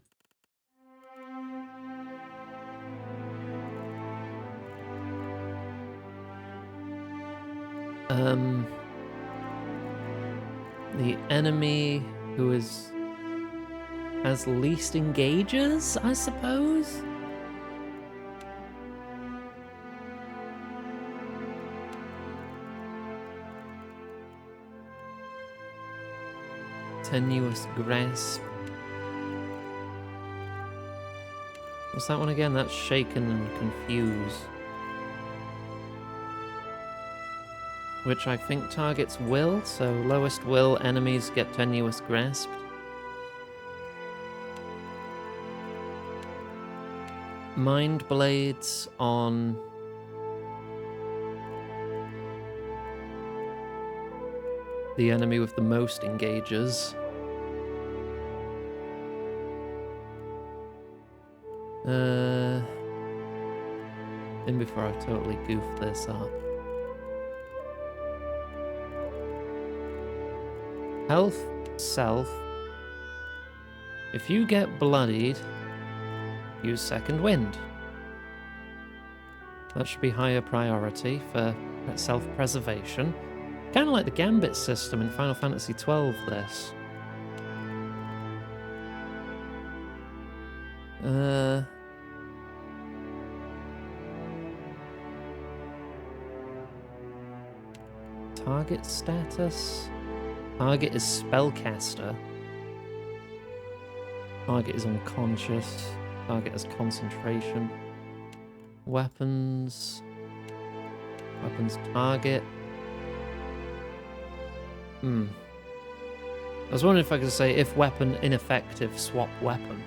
The enemy who is as least engages, I suppose? Tenuous grasp. What's that one again? That's shaken and confuse. Which I think targets will, so lowest will enemies get tenuous grasped. Mind blades on the enemy with the most engages. In before I totally goof this up. Health, self. If you get bloodied, use second wind. That should be higher priority for self-preservation. Kind of like the Gambit system in Final Fantasy XII, this. Target status? Target is spellcaster. Target is unconscious. Target has concentration. Weapons. Weapons target. I was wondering if I could say if weapon ineffective, swap weapon.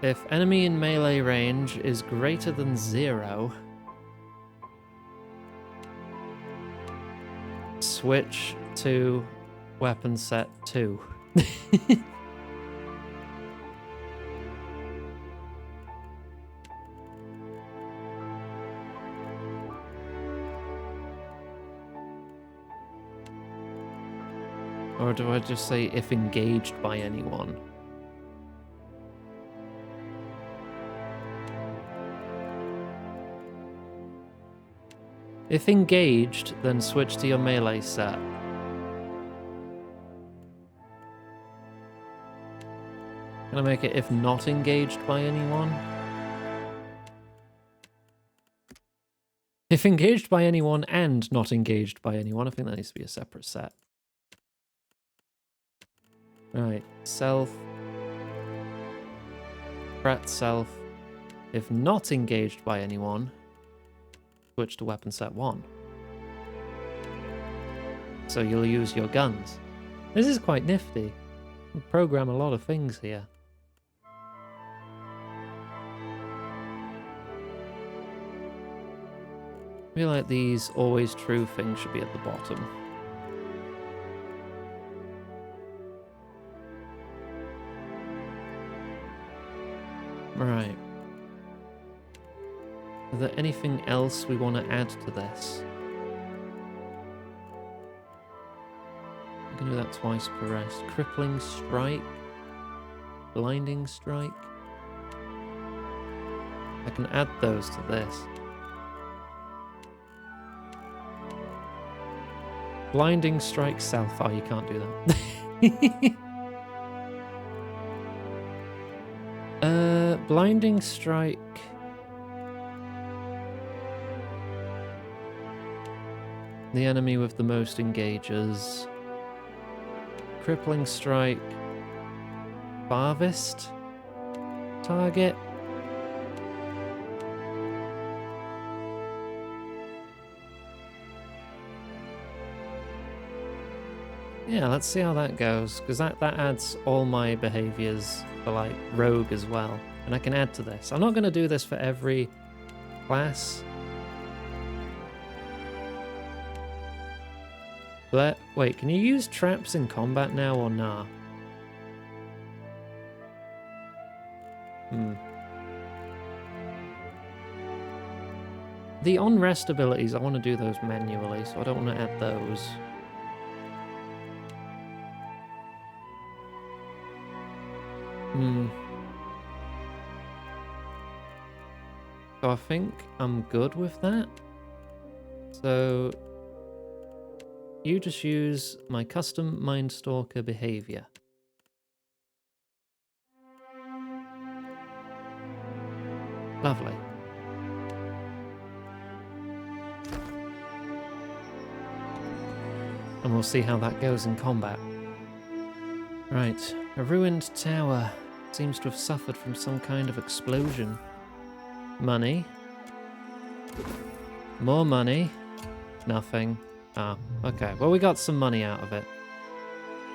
If enemy in melee range is greater than 0, switch to weapon set 2. Or do I just say if engaged by anyone? If engaged, then switch to your melee set. Can I make it if not engaged by anyone? If engaged by anyone and not engaged by anyone, I think that needs to be a separate set. Right, self. Threat self. If not engaged by anyone, switch to weapon set 1. So you'll use your guns. This is quite nifty. You program a lot of things here. I feel like these always true things should be at the bottom. Right. Is there anything else we want to add to this? I can do that twice per rest. Crippling strike. Blinding strike. I can add those to this. Blinding strike self. Oh, you can't do that. Blinding strike. The enemy with the most engages. Crippling strike. Farthest target. Yeah, let's see how that goes, because that adds all my behaviors for, like, rogue as well. And I can add to this. I'm not going to do this for every class. But, wait, can you use traps in combat now or nah? The on-rest abilities, I want to do those manually, so I don't want to add those. So I think I'm good with that. So you just use my custom Mindstalker behavior. Lovely. And we'll see how that goes in combat. Right, a ruined tower. Seems to have suffered from some kind of explosion. Money. More money. Nothing. Ah, okay. Well, we got some money out of it.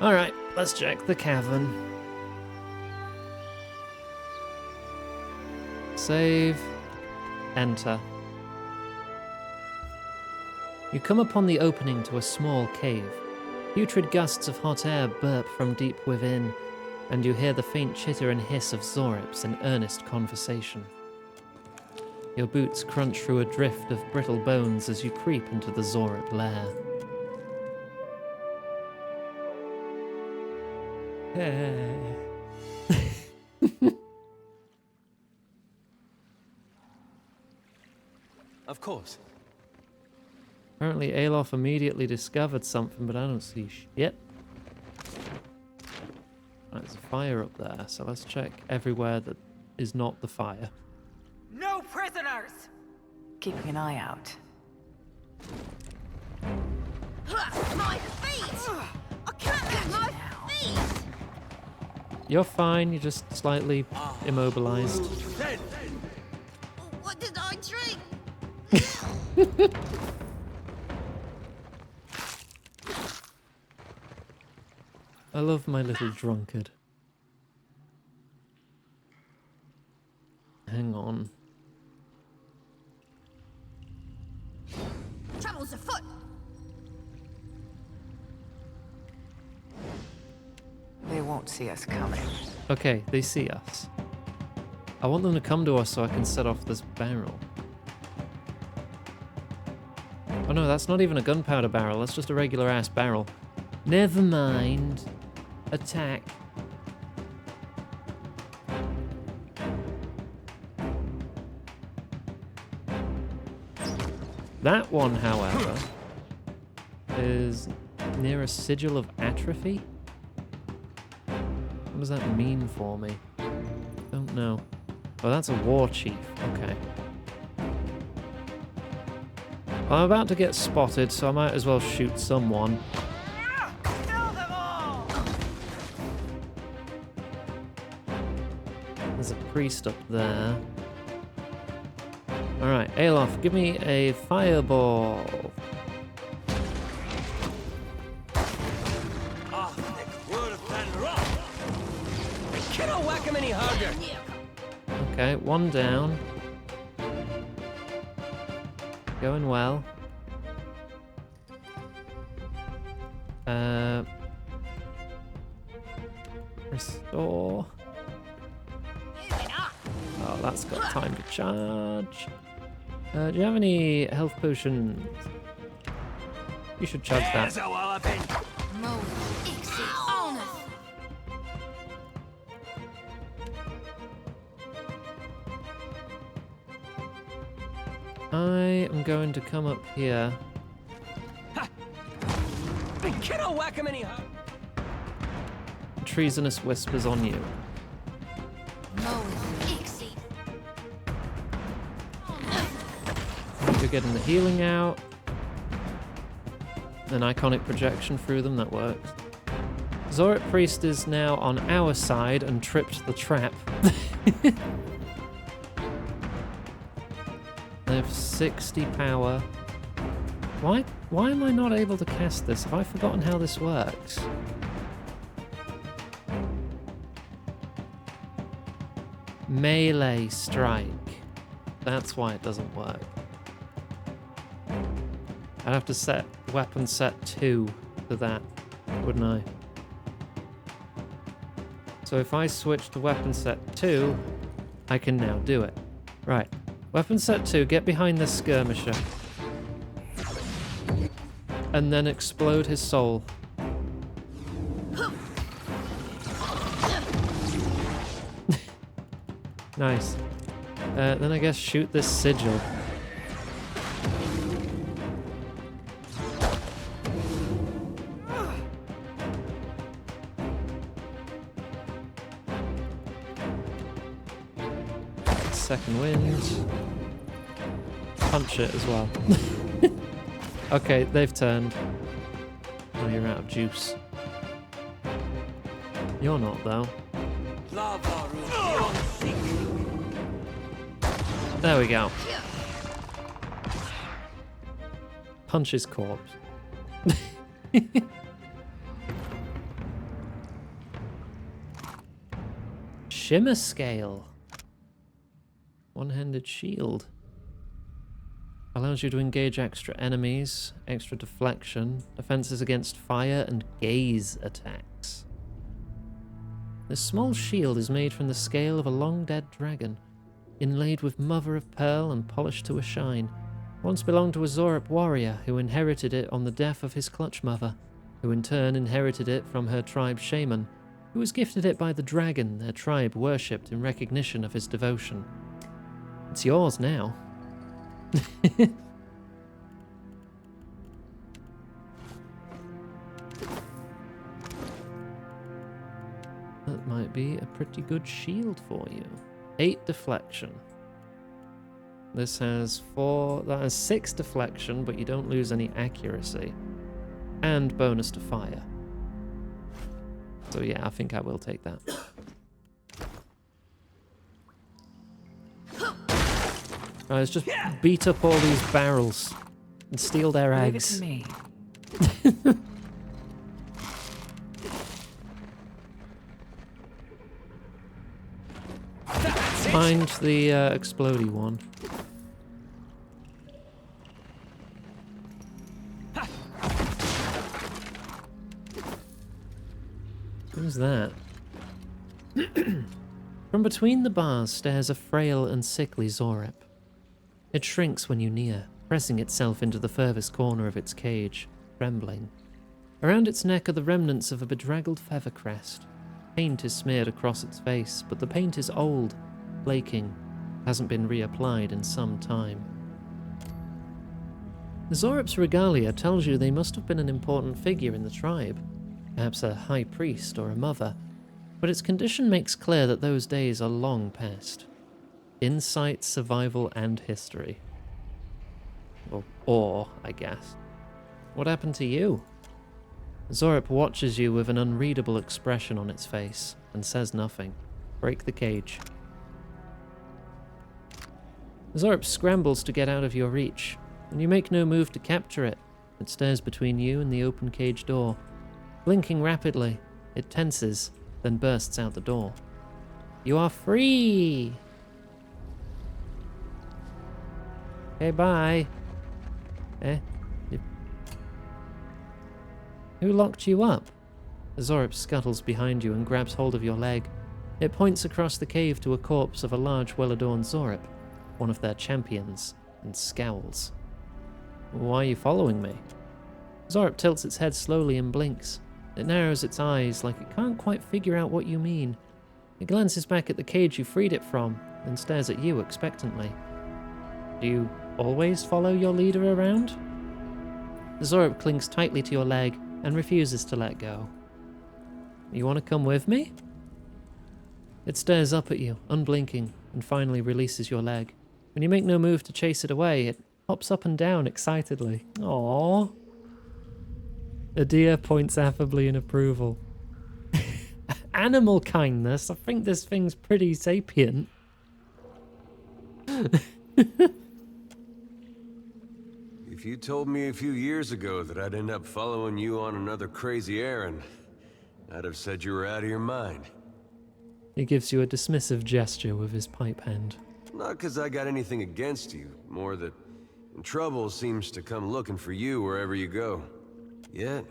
Alright, let's check the cavern. Save. Enter. You come upon the opening to a small cave. Putrid gusts of hot air burp from deep within, and you hear the faint chitter and hiss of Zorips in earnest conversation. Your boots crunch through a drift of brittle bones as you creep into the Zorip lair. Of course. Apparently Alof immediately discovered something, but I don't see shit. Right, there's a fire up there, so let's check everywhere that is not the fire. No prisoners! Keeping an eye out. My feet! I can't get my feet! You're fine, you're just slightly immobilized. What did I drink? I love my little drunkard. Hang on. Trouble's afoot! They won't see us coming. Okay, they see us. I want them to come to us so I can set off this barrel. Oh no, that's not even a gunpowder barrel, that's just a regular ass barrel. Never mind. Attack. That one, however, is near a sigil of atrophy. What does that mean for me? Don't know. Oh, that's a war chief. Okay. Well, I'm about to get spotted, so I might as well shoot someone. Kill them all! There's a priest up there. Alright, Alof, give me a fireball. Can't whack him any harder. Okay, one down. Going well. Restore. Oh, that's got time to charge. Do you have any health potions? You should chug that. Mo, Ixie, honest! I am going to come up here. Can't whack him any harder. Treasonous whispers on you. Mo, Ixie. You're getting the healing out. An iconic projection through them, that works. Zorit Priest is now on our side and tripped the trap. They have 60 power. Why am I not able to cast this? Have I forgotten how this works? Melee strike. That's why it doesn't work. I'd have to set weapon set 2 to that, wouldn't I? So if I switch to weapon set 2, I can now do it. Right. Weapon set 2, get behind this skirmisher. And then explode his soul. Nice. Then I guess shoot this sigil. Second wind. Punch it as well. Okay, they've turned. Oh, you're out of juice. You're not, though. There we go. Punch his corpse. Shimmer scale. One-handed shield. Allows you to engage extra enemies, extra deflection, defenses against fire, and gaze attacks. This small shield is made from the scale of a long-dead dragon, inlaid with mother of pearl and polished to a shine. Once belonged to a Zorip warrior who inherited it on the death of his clutch mother, who in turn inherited it from her tribe shaman, who was gifted it by the dragon their tribe worshipped in recognition of his devotion. It's yours now. That might be a pretty good shield for you. 8 deflection. This has 4, that has 6 deflection, but you don't lose any accuracy. And bonus to fire. So yeah, I think I will take that. Right, let's just beat up all these barrels and steal their eggs. Leave it to me. Find the explodey one. Who's that? From between the bars stares a frail and sickly Zorip. It shrinks when you near, pressing itself into the furthest corner of its cage, trembling. Around its neck are the remnants of a bedraggled feather crest. Paint is smeared across its face, but the paint is old, flaking, hasn't been reapplied in some time. The Zorip's regalia tells you they must have been an important figure in the tribe, perhaps a high priest or a mother, but its condition makes clear that those days are long past. Insight, survival, and history. Or, I guess. What happened to you? Zorip watches you with an unreadable expression on its face and says nothing. Break the cage. Zorip scrambles to get out of your reach, and you make no move to capture it. It stares between you and the open cage door. Blinking rapidly, it tenses, then bursts out the door. You are free! Okay, bye. Who locked you up? Zorip scuttles behind you and grabs hold of your leg. It points across the cave to a corpse of a large, well-adorned Zorip, one of their champions, and scowls. Why are you following me? Zorip tilts its head slowly and blinks. It narrows its eyes like it can't quite figure out what you mean. It glances back at the cage you freed it from, and stares at you expectantly. Do you always follow your leader around? The Zorip clings tightly to your leg and refuses to let go. You want to come with me? It stares up at you, unblinking, and finally releases your leg. When you make no move to chase it away, it hops up and down excitedly. Aww. A deer points affably in approval. Animal kindness? I think this thing's pretty sapient. If you told me a few years ago that I'd end up following you on another crazy errand, I'd have said you were out of your mind. He gives you a dismissive gesture with his pipe hand. Not because I got anything against you, more that trouble seems to come looking for you wherever you go. Yet,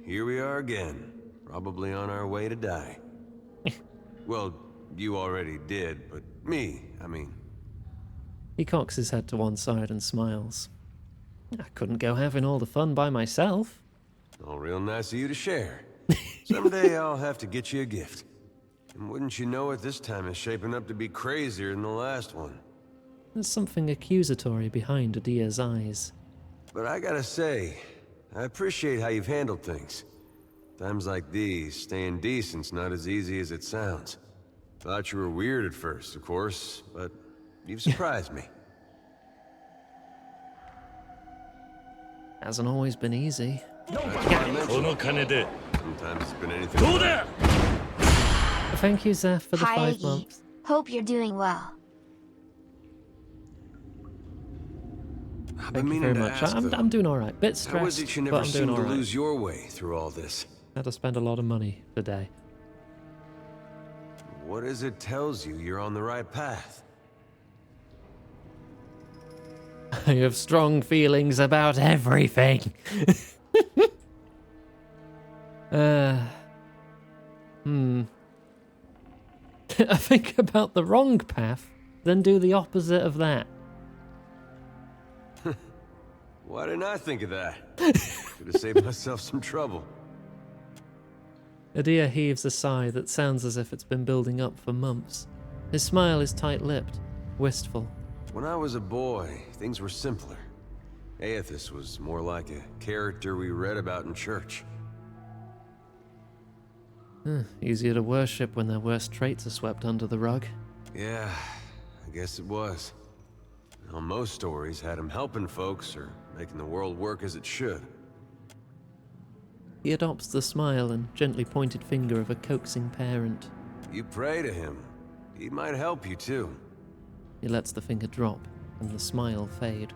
here we are again, probably on our way to die. Well, you already did, but me, I mean. He cocks his head to one side and smiles. I couldn't go having all the fun by myself. All real nice of you to share. Someday I'll have to get you a gift. And wouldn't you know it, this time is shaping up to be crazier than the last one. There's something accusatory behind Adia's eyes. But I gotta say, I appreciate how you've handled things. Times like these, staying decent's not as easy as it sounds. Thought you were weird at first, of course, but you've surprised me. Hasn't always been easy. Sometimes it's been anything. Thank you, Zeph, for the Hi, 5 Iggy. months. Hope you're doing well. I've Thank been you meaning very to much. ask, I'm doing all right. Bit how is stressed, it you but never I'm seem doing to all right. lose your way through all this? Had to spend a lot of money today. What is it tells you you're on the right path? I have strong feelings about everything. I think about the wrong path, then do the opposite of that. Why didn't I think of that? Could have saved myself some trouble. Adia heaves a sigh that sounds as if it's been building up for months. His smile is tight-lipped, wistful. When I was a boy, things were simpler. Aethys was more like a character we read about in church. Easier to worship when their worst traits are swept under the rug. Yeah, I guess it was. Well, most stories had him helping folks or making the world work as it should. He adopts the smile and gently pointed finger of a coaxing parent. You pray to him. He might help you too. He lets the finger drop and the smile fade.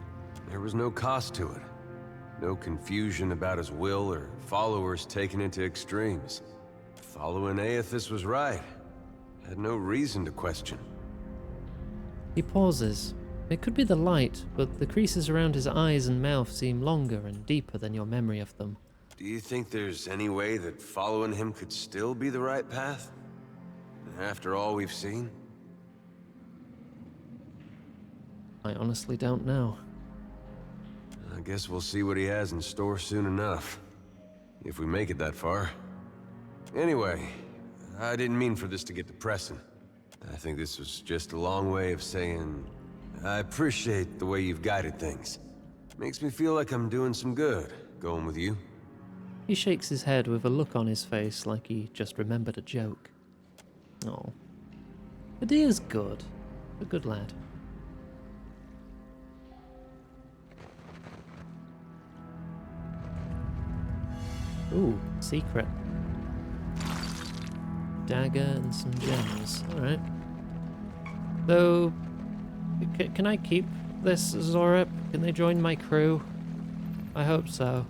There was no cost to it. No confusion about his will or followers taken into extremes. Following Aethys was right. Had no reason to question. He pauses. It could be the light, but the creases around his eyes and mouth seem longer and deeper than your memory of them. Do you think there's any way that following him could still be the right path? After all we've seen? I honestly don't know. I guess we'll see what he has in store soon enough. If we make it that far. Anyway, I didn't mean for this to get depressing. I think this was just a long way of saying, I appreciate the way you've guided things. Makes me feel like I'm doing some good, going with you. He shakes his head with a look on his face like he just remembered a joke. Oh. Adia's good. A good lad. Ooh, secret. Dagger and some gems. Alright. So, can I keep this Zorip? Can they join my crew? I hope so.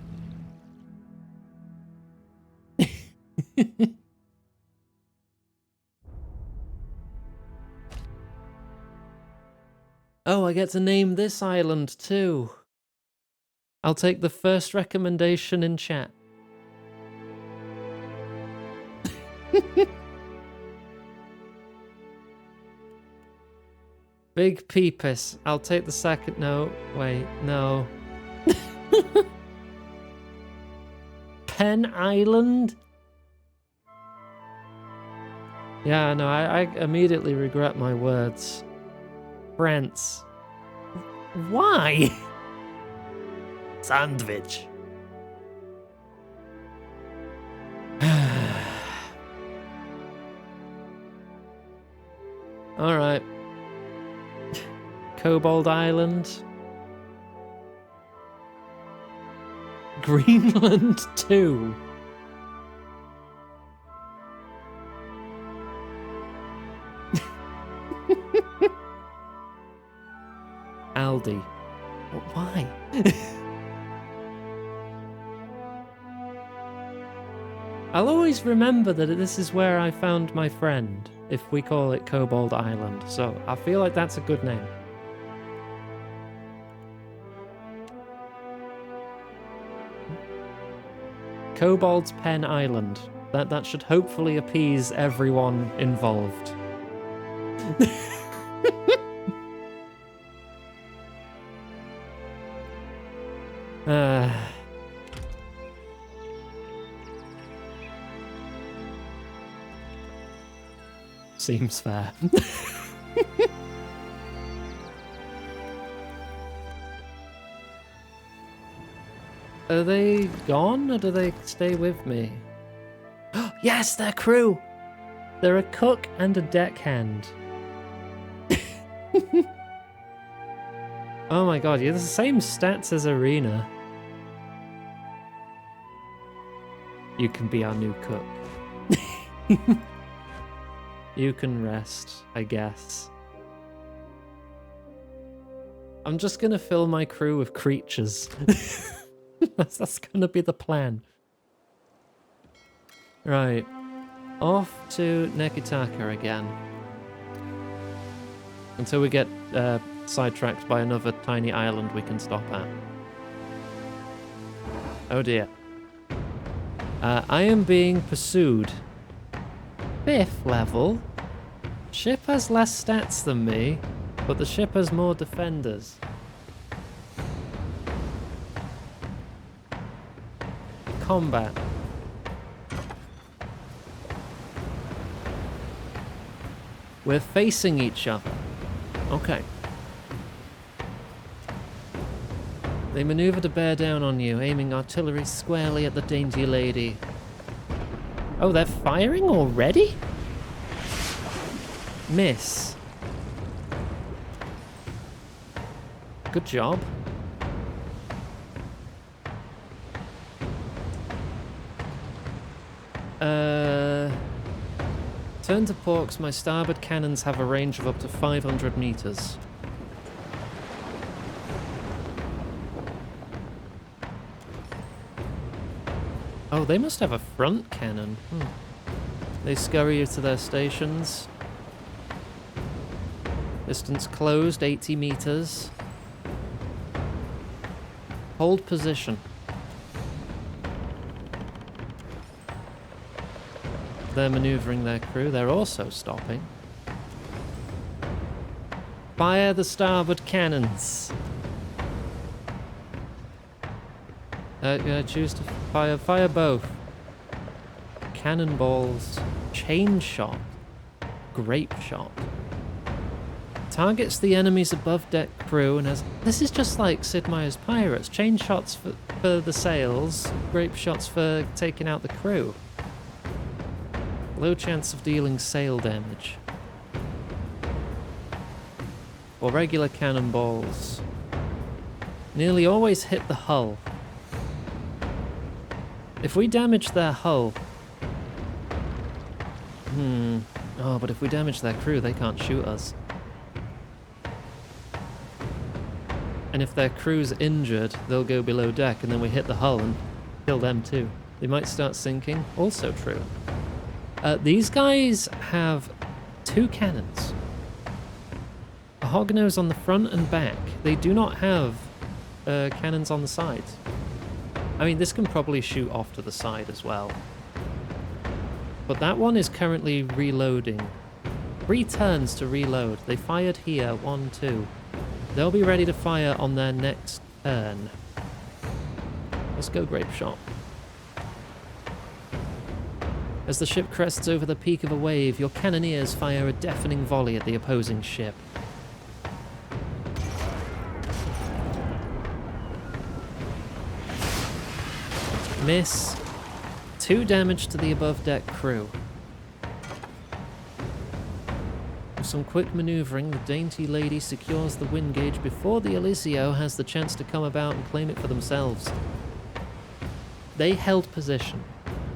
Oh, I get to name this island too. I'll take the first recommendation in chat. Big Peepus. I'll take the second. No, wait, no. Pen Island? Yeah, no, I immediately regret my words. France. Why? Sandwich. Alright. Kobold Island. Greenland 2. Aldi. Why? I'll always remember that this is where I found my friend. if we call it Kobold Island. So I feel like that's a good name. Kobold's Pen Island. That should hopefully appease everyone involved. Seems fair. Are they gone, or do they stay with me? Yes, they're crew! They're a cook and a deckhand. Oh my god, you're the same stats as Arena. You can be our new cook. You can rest, I guess. I'm just gonna fill my crew with creatures. That's gonna be the plan. Right. Off to Nekitaka again. Until we get sidetracked by another tiny island we can stop at. Oh dear. I am being pursued. 5th level? Ship has less stats than me, but the ship has more defenders. Combat. We're facing each other. Okay. They maneuver to bear down on you, aiming artillery squarely at the dainty lady. Oh, they're firing already? Miss. Good job. Turn to porks. My starboard cannons have a range of up to 500 meters. Oh, they must have a front cannon. They scurry to their stations. Distance closed, 80 meters. Hold position. They're maneuvering their crew. They're also stopping. Fire the starboard cannons. Choose to fire both. Cannonballs. Chain shot. Grape shot. Targets the enemy's above deck crew and has... This is just like Sid Meier's Pirates. Chain shots for the sails. Grape shots for taking out the crew. Low chance of dealing sail damage. Or regular cannonballs. Nearly always hit the hull. If we damage their hull... Oh, but if we damage their crew, they can't shoot us. And if their crew's injured, they'll go below deck, and then we hit the hull and kill them too. They might start sinking. Also true. These guys have 2 cannons. A hognose on the front and back. They do not have cannons on the sides. I mean, this can probably shoot off to the side as well. But that one is currently reloading. 3 turns to reload. They fired here, 1, 2. They'll be ready to fire on their next turn. Let's go grape shot. As the ship crests over the peak of a wave, your cannoneers fire a deafening volley at the opposing ship. Miss. 2 damage to the above deck crew. With some quick maneuvering, the dainty lady secures the wind gauge before the Eliseo has the chance to come about and claim it for themselves. They held position.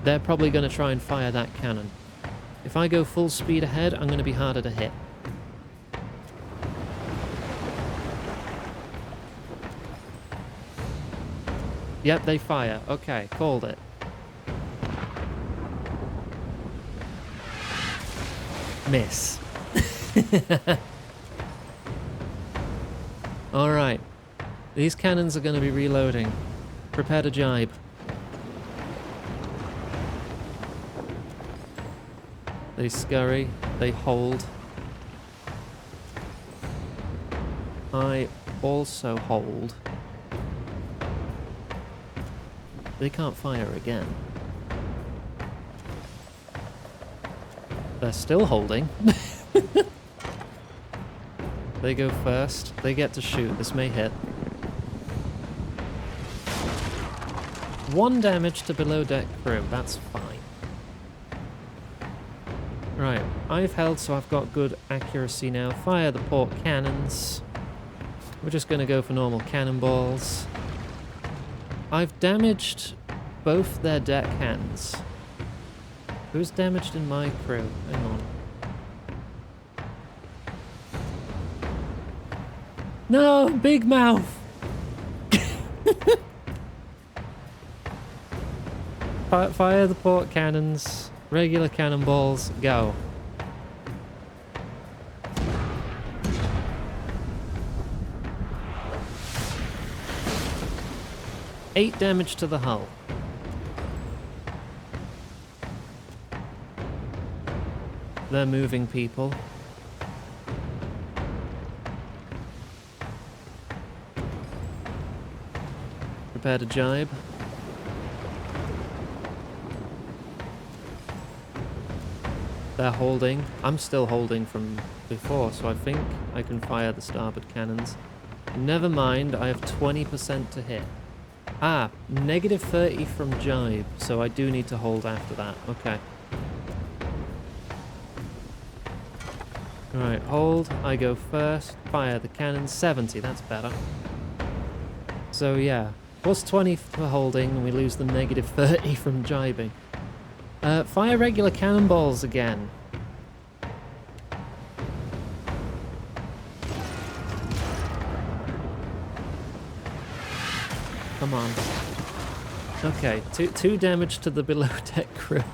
They're probably going to try and fire that cannon. If I go full speed ahead, I'm going to be harder to hit. Yep, they fire. Okay, called Miss. Alright. These cannons are going to be reloading. Prepare to jibe. They scurry. They hold. I also hold. They can't fire again. They're still holding. They go first. They get to shoot. This may hit. 1 damage to below deck crew. That's fine. Right. I've held, so I've got good accuracy now. Fire the port cannons. We're just going to go for normal cannonballs. I've damaged both their deck hands. Who's damaged in my crew? Hang on. No, big mouth. Fire the port cannons. Regular cannonballs. Go. Eight damage to the hull. They're moving people. Prepare to jibe. They're holding. I'm still holding from before, so I think I can fire the starboard cannons. Never mind, I have 20% to hit. Ah, negative 30 from jibe, so I do need to hold after that. Okay. Alright, hold. I go first. Fire the cannon. 70, that's better. So yeah, plus 20 for holding, and we lose the negative 30 from jibing. Fire regular cannonballs again. Come on. Okay, two damage to the below deck crew.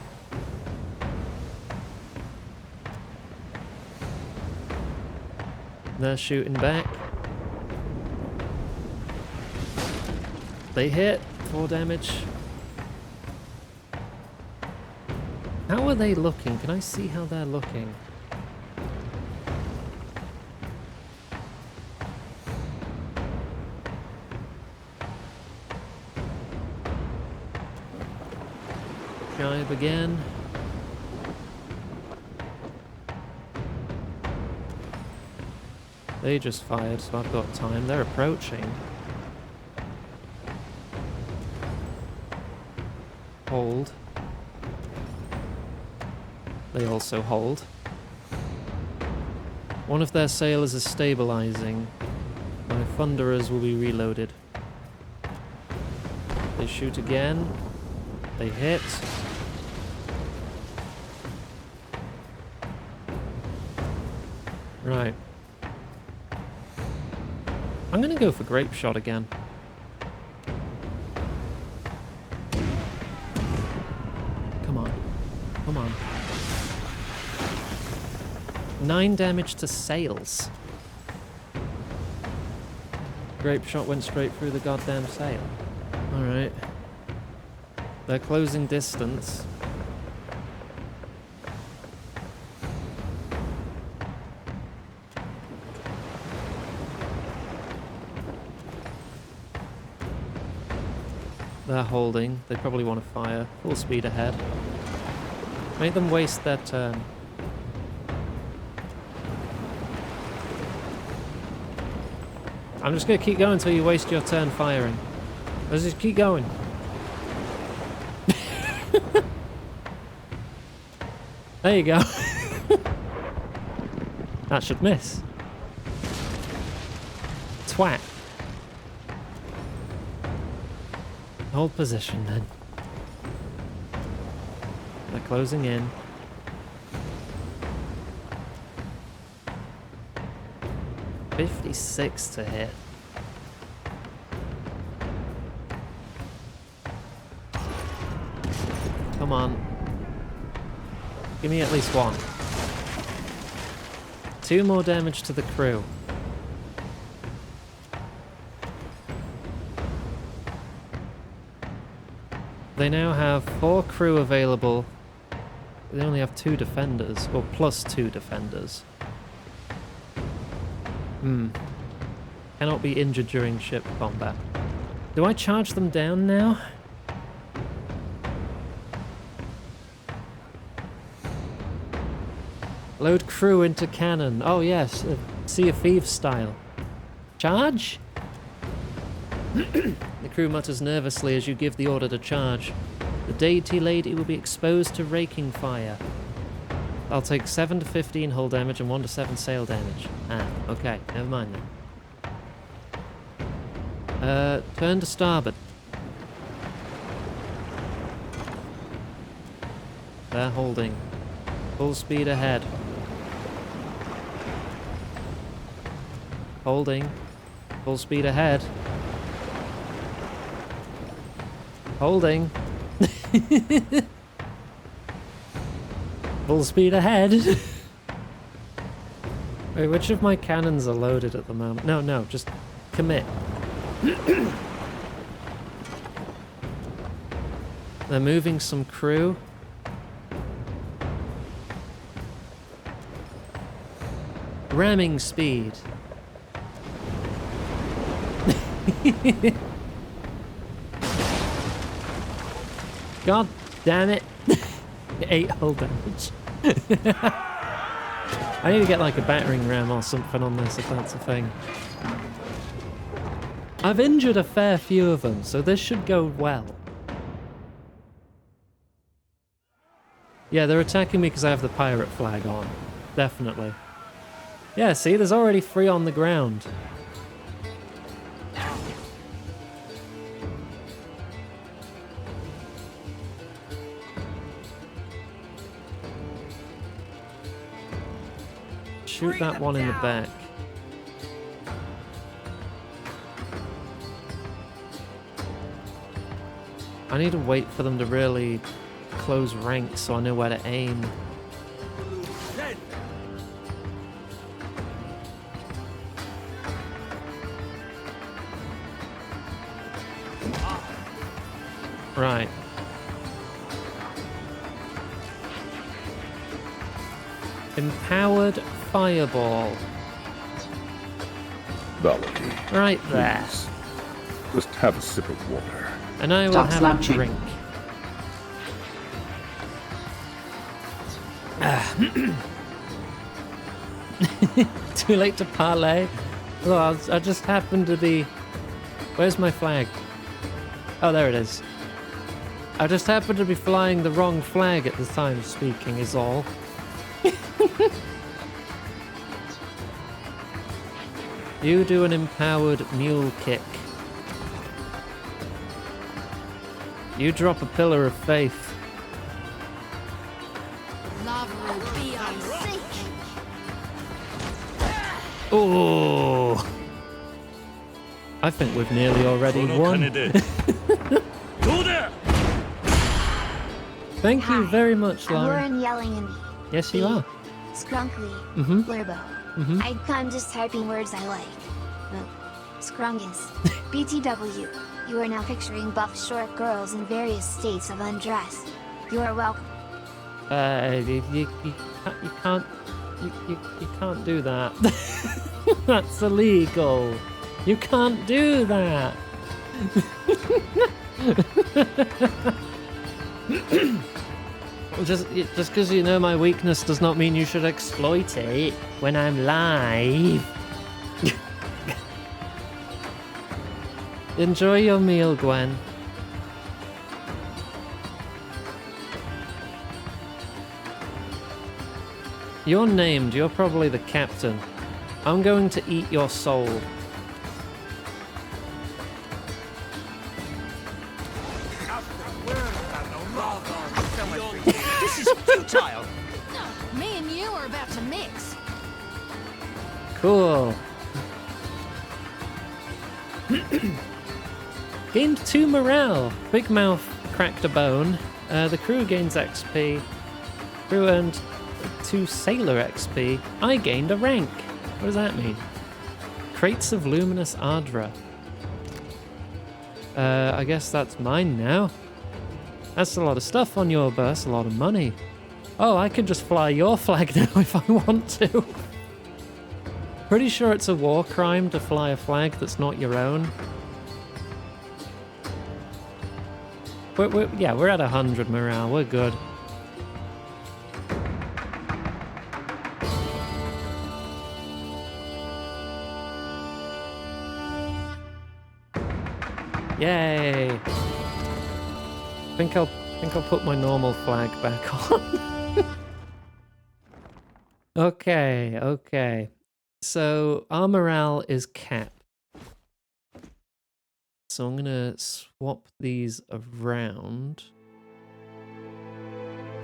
They're shooting back. They hit. 4 damage. How are they looking? Can I see how they're looking? Jibe again. They just fired, so I've got time. They're approaching. Hold. They also hold. One of their sailors is stabilizing. My thunderers will be reloaded. They shoot again. They hit. Right. I'm gonna go for grape shot again. Come on. Come on. 9 damage to sails. Grape shot went straight through the goddamn sail. Alright. They're closing distance. They're holding. They probably want to fire. Full speed ahead. Make them waste their turn. I'm just going to keep going until you waste your turn firing. Let's just keep going. There you go. That should miss. Twat. Hold position then. They're closing in. $56 to hit. Come on. Give me at least one. 2 more damage to the crew. They now have 4 crew available. They only have 2 defenders, or plus 2 defenders. Cannot be injured during ship combat. Do I charge them down now? Load crew into cannon. Oh yes, Sea of Thieves style. Charge? The crew mutters nervously as you give the order to charge. The deity lady will be exposed to raking fire. I'll take 7 to 15 hull damage and 1 to 7 sail damage. Ah, okay, never mind then. Turn to starboard. They're holding. Full speed ahead. Holding. Full speed ahead. Holding. Full speed ahead. Wait, which of my cannons are loaded at the moment? No, just commit. They're moving some crew. Ramming speed. God damn it. 8 hull damage. I need to get like a battering ram or something on this if that's a thing. I've injured a fair few of them, so this should go well. Yeah, they're attacking me because I have the pirate flag on. Definitely. Yeah, see, there's already 3 on the ground. Shoot that one in the back. I need to wait for them to really close ranks so I know where to aim. Right. Empowered fireball. Valaki. Right there. Please. Just have a sip of water. And I will Stop have slouching. a drink. Too late to parlay. Well, I just happened to be... Where's my flag? Oh, there it is. I just happened to be flying the wrong flag at the time of speaking is all. You do an empowered mule kick. You drop a pillar of faith. Lava will be on sink. Oh! I think we've nearly already won. Thank you very much, Laura. Lauren yelling at me. Yes, you are. Skrunkly. Mhm. Blurbo. Mhm. I'm just typing words I like. Scrungus. BTW. You are now picturing buff short girls in various states of undress. You are welcome. You can't do that. That's illegal. You can't do that. Just because you know my weakness does not mean you should exploit it when I'm live. Enjoy your meal, Gwen. You're named. You're probably the captain. I'm going to eat your soul. This is futile. Me and you are about to mix. Cool. Gained 2 morale. Big Mouth cracked a bone. The crew gains XP. Crew earned 22 sailor XP. I gained a rank. What does that mean? Crates of luminous ardra. I guess that's mine now. That's a lot of stuff on your bus, a lot of money. Oh, I can just fly your flag now if I want to. Pretty sure it's a war crime to fly a flag that's not your own. Yeah, we're at 100 morale. We're good. Yay! I think I'll put my normal flag back on. Okay. So our morale is capped. So I'm gonna swap these around.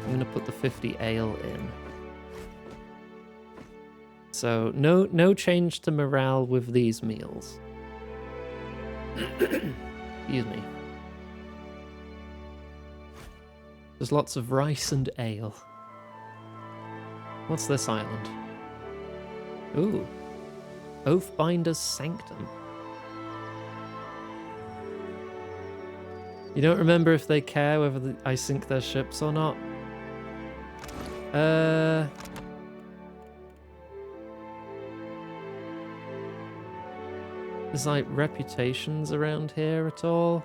I'm gonna put the 50 ale in. So no change to morale with these meals. Excuse me. There's lots of rice and ale. What's this island? Ooh. Oathbinder's Sanctum. You don't remember if they care whether I sink their ships or not? There's like reputations around here at all?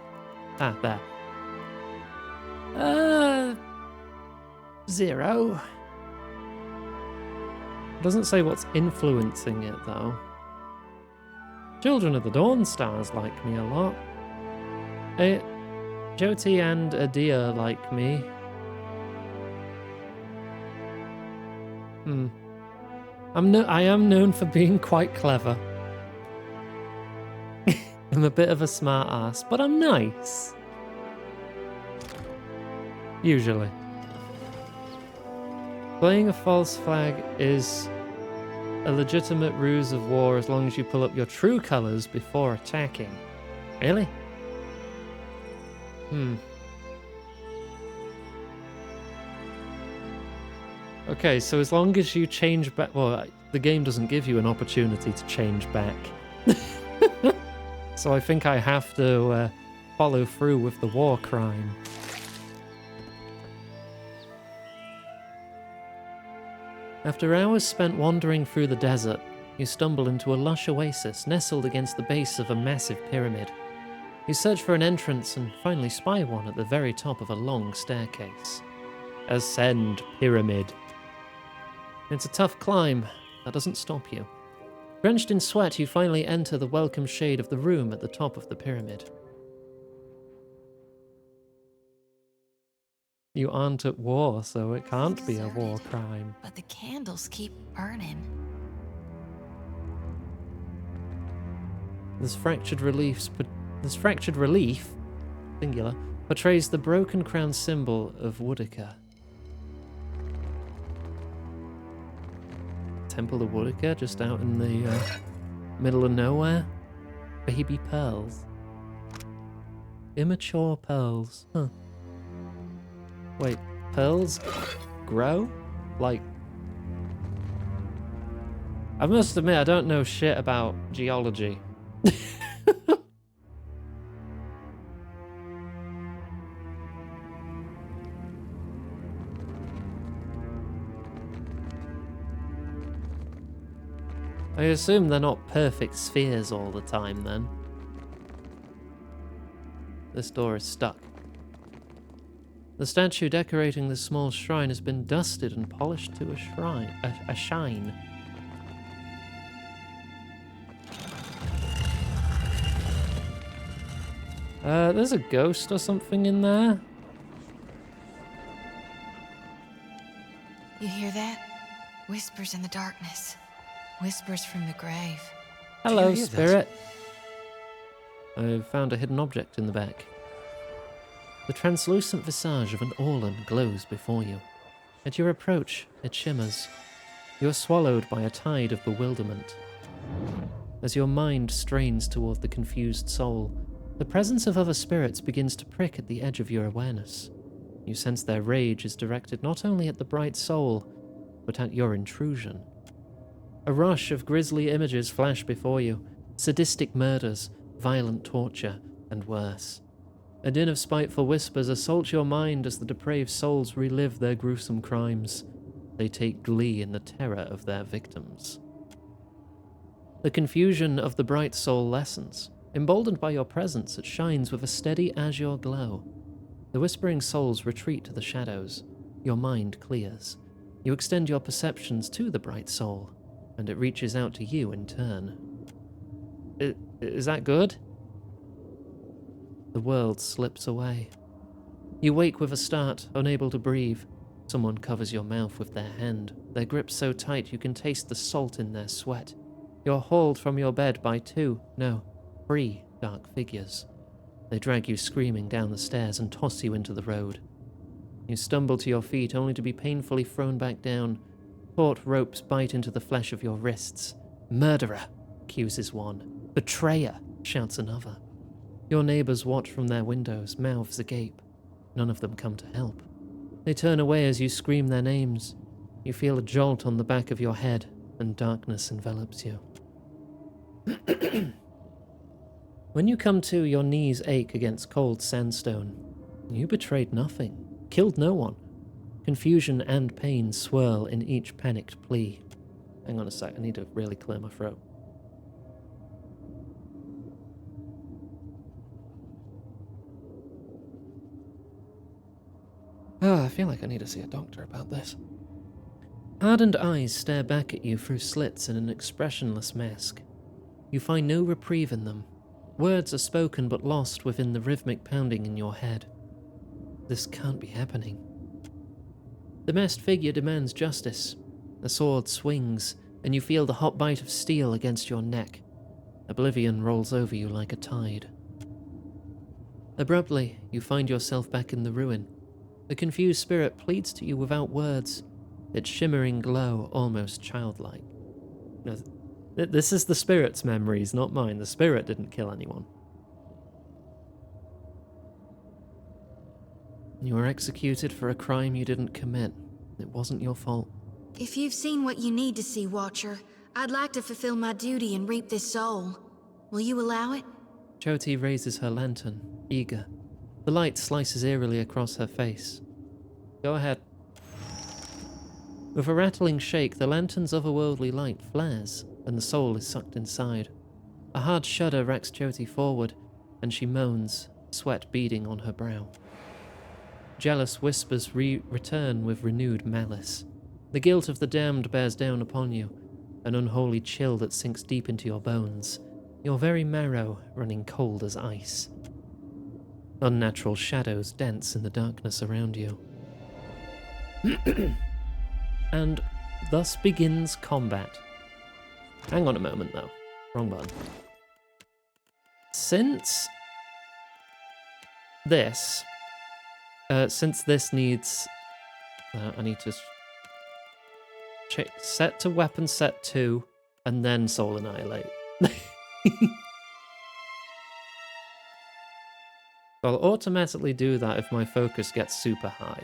Ah, there. 0. Doesn't say what's influencing it though. Children of the Dawn Stars like me a lot. Jyoti and Adia like me. I am known for being quite clever. I'm a bit of a smart ass, but I'm nice. Usually. Playing a false flag is a legitimate ruse of war as long as you pull up your true colours before attacking. Really? Okay, so as long as you change back... Well, the game doesn't give you an opportunity to change back. So I think I have to follow through with the war crime. After hours spent wandering through the desert, you stumble into a lush oasis nestled against the base of a massive pyramid. You search for an entrance and finally spy one at the very top of a long staircase. Ascend, pyramid. It's a tough climb. That doesn't stop you. Drenched in sweat, you finally enter the welcome shade of the room at the top of the pyramid. You aren't at war, so it can't be a war crime. But the candles keep burning. This fractured relief, singular, portrays the broken crown symbol of Woodica. Temple of Woodica, just out in the middle of nowhere. Baby pearls. Immature pearls. Huh. Wait, pearls grow? Like... I must admit, I don't know shit about geology. I assume they're not perfect spheres all the time, then. This door is stuck. The statue decorating this small shrine has been dusted and polished to a shine. There's a ghost or something in there. You hear that? Whispers in the darkness. Whispers from the grave. Hello, spirit. I've found a hidden object in the back. The translucent visage of an Orlan glows before you. At your approach, it shimmers. You are swallowed by a tide of bewilderment. As your mind strains toward the confused soul, the presence of other spirits begins to prick at the edge of your awareness. You sense their rage is directed not only at the bright soul, but at your intrusion. A rush of grisly images flash before you, sadistic murders, violent torture, and worse. A din of spiteful whispers assault your mind as the depraved souls relive their gruesome crimes. They take glee in the terror of their victims. The confusion of the bright soul lessens. Emboldened by your presence, it shines with a steady azure glow. The whispering souls retreat to the shadows. Your mind clears. You extend your perceptions to the bright soul, and it reaches out to you in turn. Is that good? The world slips away. You wake with a start, unable to breathe. Someone covers your mouth with their hand, their grip so tight you can taste the salt in their sweat. You're hauled from your bed by 3 dark figures. They drag you screaming down the stairs and toss you into the road. You stumble to your feet only to be painfully thrown back down. Taut ropes bite into the flesh of your wrists. Murderer, accuses one. Betrayer, shouts another. Your neighbors watch from their windows, mouths agape. None of them come to help. They turn away as you scream their names. You feel a jolt on the back of your head, and darkness envelops you. When you come to, your knees ache against cold sandstone. You betrayed nothing, killed no one. Confusion and pain swirl in each panicked plea. Hang on a sec, I need to really clear my throat. Oh, I feel like I need to see a doctor about this. Hardened eyes stare back at you through slits in an expressionless mask. You find no reprieve in them. Words are spoken but lost within the rhythmic pounding in your head. This can't be happening. The masked figure demands justice. The sword swings, and you feel the hot bite of steel against your neck. Oblivion rolls over you like a tide. Abruptly, you find yourself back in the ruin. The confused spirit pleads to you without words, its shimmering glow almost childlike. No, this is the spirit's memories, not mine. The spirit didn't kill anyone. You were executed for a crime you didn't commit. It wasn't your fault. If you've seen what you need to see, Watcher, I'd like to fulfill my duty and reap this soul. Will you allow it? Choti raises her lantern, eager. The light slices eerily across her face. Go ahead. With a rattling shake, the lantern's otherworldly light flares, and the soul is sucked inside. A hard shudder racks Choti forward, and she moans, sweat beading on her brow. Jealous whispers return with renewed malice. The guilt of the damned bears down upon you, an unholy chill that sinks deep into your bones, your very marrow running cold as ice. Unnatural shadows dance in the darkness around you. And thus begins combat. Hang on a moment, though. Wrong button. Since this needs... I need to... set to weapon set 2, and then Soul Annihilate. I'll automatically do that if my focus gets super high.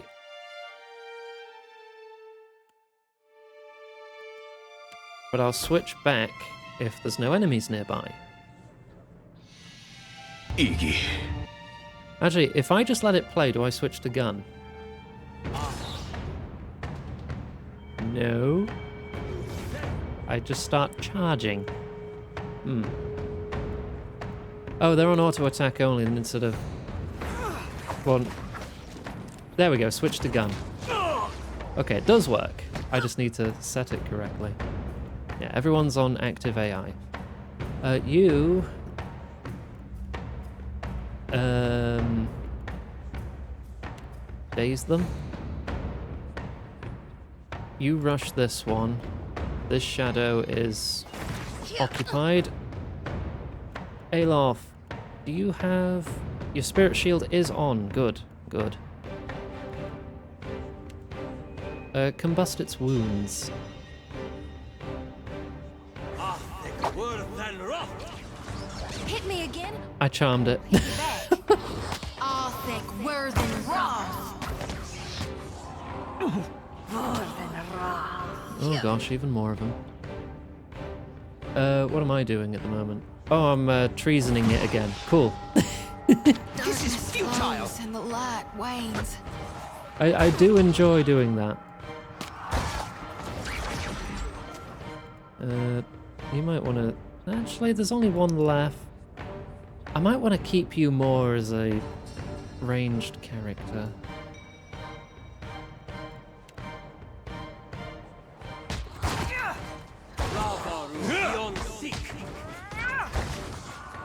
But I'll switch back if there's no enemies nearby. Iggy. Actually, if I just let it play, do I switch to gun? No. I just start charging. Oh, they're on auto attack only instead of... Well, there we go, switch to gun. Okay, it does work. I just need to set it correctly. Yeah, everyone's on active AI. You... Daze them. You rush this one. This shadow is occupied. Alof, do you have... Your spirit shield is on. Good, good. Combust its wounds. Hit me again? I charmed it. All thick, worth and raw. Oh gosh, even more of them. What am I doing at the moment? Oh, I'm treasoning it again. Cool. This is futile. And the light wanes. I do enjoy doing that. You might want to... Actually, there's only one left. I might want to keep you more as a ranged character.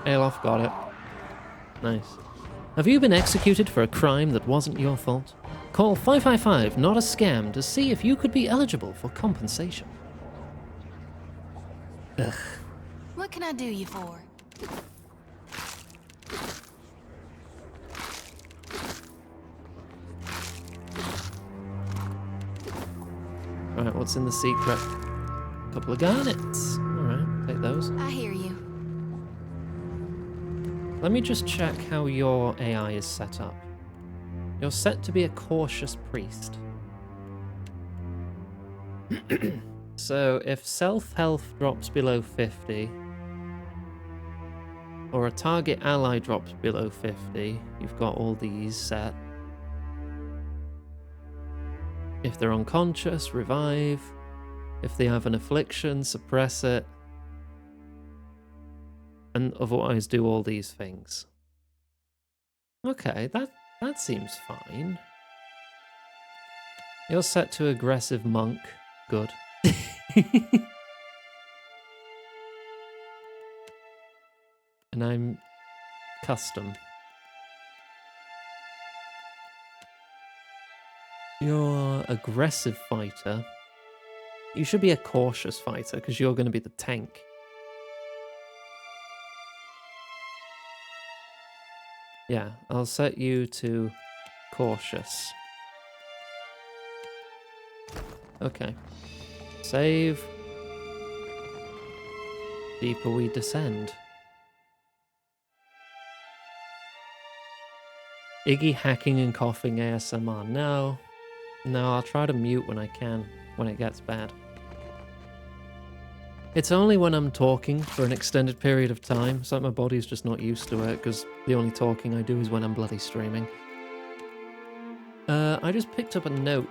Alof got it. Nice. Have you been executed for a crime that wasn't your fault? Call 555 Not a Scam to see if you could be eligible for compensation. Ugh. What can I do you for? Alright, what's in the secret? Couple of garnets. Alright, take those. I hear you. Let me just check how your AI is set up. You're set to be a cautious priest. So if self-health drops below 50, or a target ally drops below 50, you've got all these set. If they're unconscious, revive. If they have an affliction, suppress it. And otherwise do all these things. Okay, that seems fine. You're set to aggressive monk. Good. And I'm custom. You're aggressive fighter. You should be a cautious fighter because you're going to be the tank. Yeah, I'll set you to cautious. Okay. Save. Deeper we descend. Iggy hacking and coughing ASMR. No. No, I'll try to mute when I can, when it gets bad. It's only when I'm talking for an extended period of time. It's like my body's just not used to it, because the only talking I do is when I'm bloody streaming. I just picked up a note.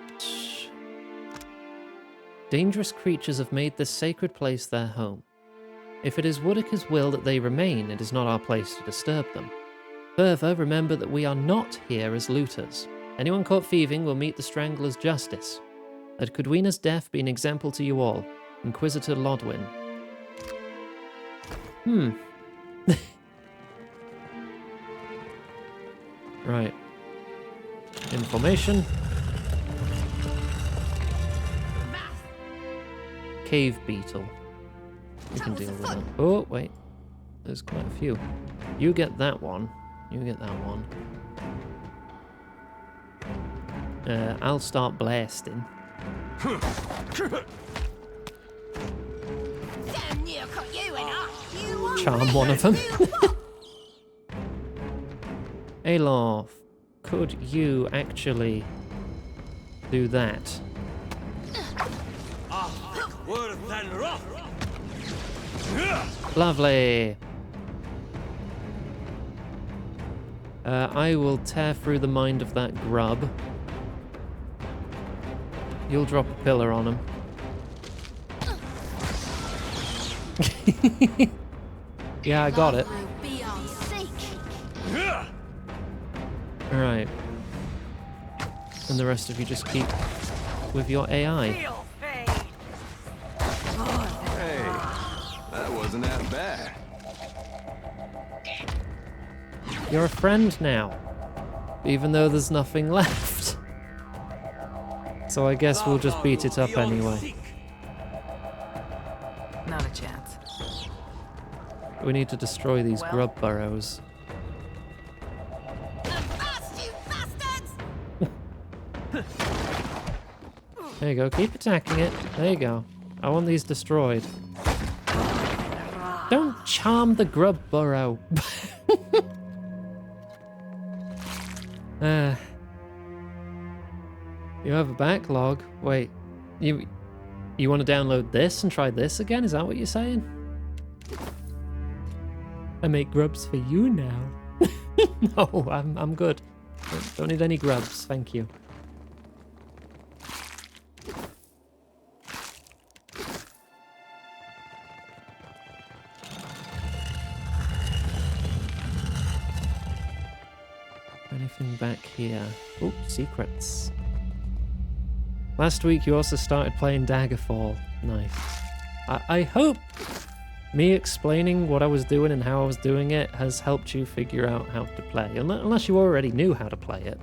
Dangerous creatures have made this sacred place their home. If it is Woodacre's will that they remain, it is not our place to disturb them. Further, remember that we are not here as looters. Anyone caught thieving will meet the Strangler's justice. Let Cadwina's death be an example to you all. Inquisitor Lodwin. Right. Information. Cave beetle. We can deal with that. Oh, wait. There's quite a few. You get that one. You get that one. I'll start blasting. Charm one of them. Alof, could you actually do that? Lovely. I will tear through the mind of that grub. You'll drop a pillar on him. Yeah, I got it. Alright. And the rest of you just keep with your AI. Hey, that wasn't that bad. You're a friend now. Even though there's nothing left. So I guess we'll just beat it up anyway. Not a chance. We need to destroy these grub burrows. There you go, keep attacking it. There you go. I want these destroyed. Don't charm the grub burrow. You have a backlog. Wait, you You want to download this and try this again? Is that what you're saying? I make grubs for you now. No, I'm good. Don't need any grubs, thank you. Anything back here? Oh, secrets. Last week you also started playing Daggerfall. Nice. I hope me explaining what I was doing and how I was doing it has helped you figure out how to play. Unless you already knew how to play it.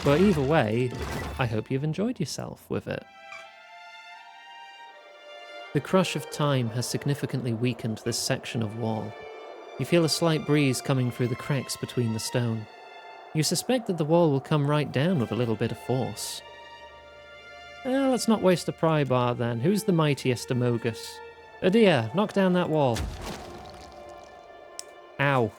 But either way, I hope you've enjoyed yourself with it. The crush of time has significantly weakened this section of wall. You feel a slight breeze coming through the cracks between the stone. You suspect that the wall will come right down with a little bit of force. Let's not waste a pry bar then. Who's the mightiest Amogus? Adia, knock down that wall. Ow.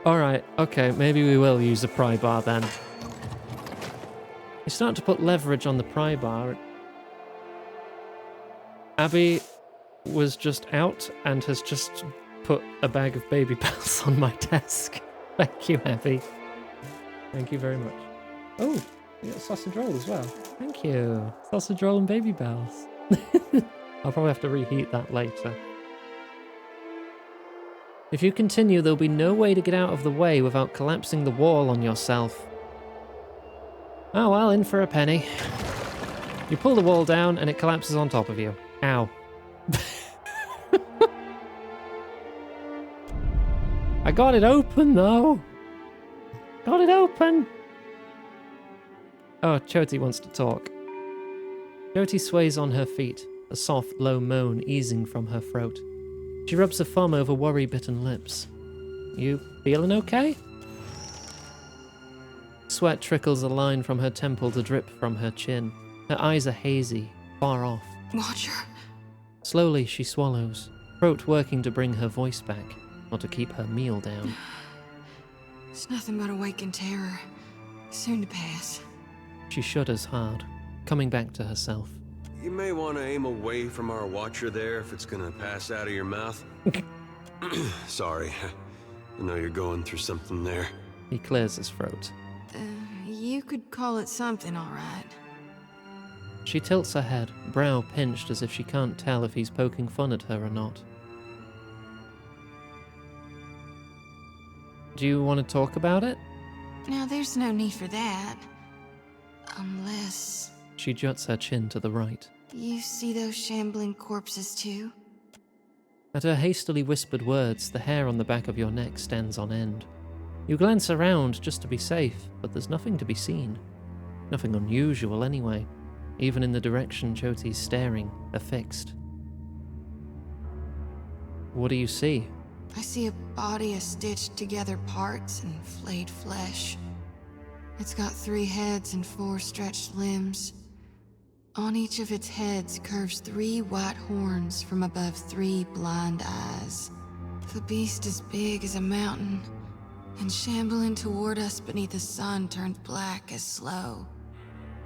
Alright, okay, maybe we will use a pry bar then. You start to put leverage on the pry bar. Abby was just out and has just put a bag of baby bells on my desk. Thank you, Abby. Thank you very much. Oh, we got a sausage roll as well. Thank you. Sausage roll and baby bells. I'll probably have to reheat that later. If you continue, there'll be no way to get out of the way without collapsing the wall on yourself. Oh well, in for a penny. You pull the wall down and it collapses on top of you. Ow. I got it open though. Got it open. Oh, Choti wants to talk. Choti sways on her feet, a soft, low moan easing from her throat. She rubs a thumb over worry-bitten lips. You feeling okay? Sweat trickles a line from her temple to drip from her chin. Her eyes are hazy, far off. Watcher. Slowly she swallows, throat working to bring her voice back, not to keep her meal down. It's nothing but awakened terror. Soon to pass. She shudders hard, coming back to herself. You may want to aim away from our watcher there if it's gonna pass out of your mouth. Sorry. I know you're going through something there. He clears his throat. You could call it something, all right. She tilts her head, brow pinched as if she can't tell if he's poking fun at her or not. Do you want to talk about it? Now, there's no need for that. Unless... She juts her chin to the right. You see those shambling corpses too? At her hastily whispered words, the hair on the back of your neck stands on end. You glance around just to be safe, but there's nothing to be seen. Nothing unusual anyway, even in the direction Choti's staring, affixed. What do you see? I see a body of stitched together parts and flayed flesh. It's got 3 heads and 4 stretched limbs. On each of its heads curves 3 white horns from above 3 blind eyes. The beast is big as a mountain, and shambling toward us beneath the sun turns black as slow.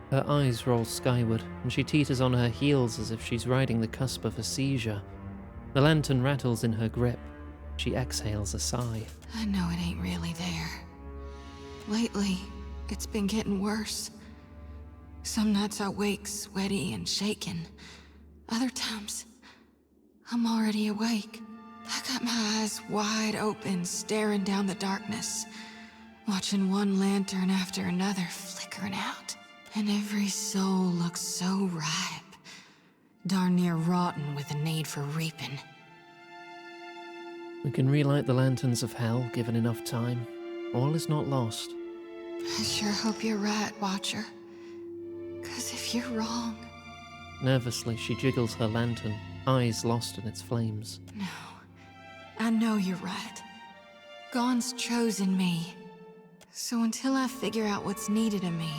Her eyes roll skyward, and she teeters on her heels as if she's riding the cusp of a seizure. The lantern rattles in her grip. She exhales a sigh. I know it ain't really there. Lately, it's been getting worse. Some nights I wake sweaty and shaking. Other times, I'm already awake. I got my eyes wide open, staring down the darkness, watching one lantern after another flickering out. And every soul looks so ripe, darn near rotten with the need for reaping. We can relight the lanterns of hell, given enough time. All is not lost. I sure hope you're right, Watcher. 'Cause if you're wrong... Nervously, she jiggles her lantern, eyes lost in its flames. No, I know you're right. Gon's chosen me. So until I figure out what's needed of me,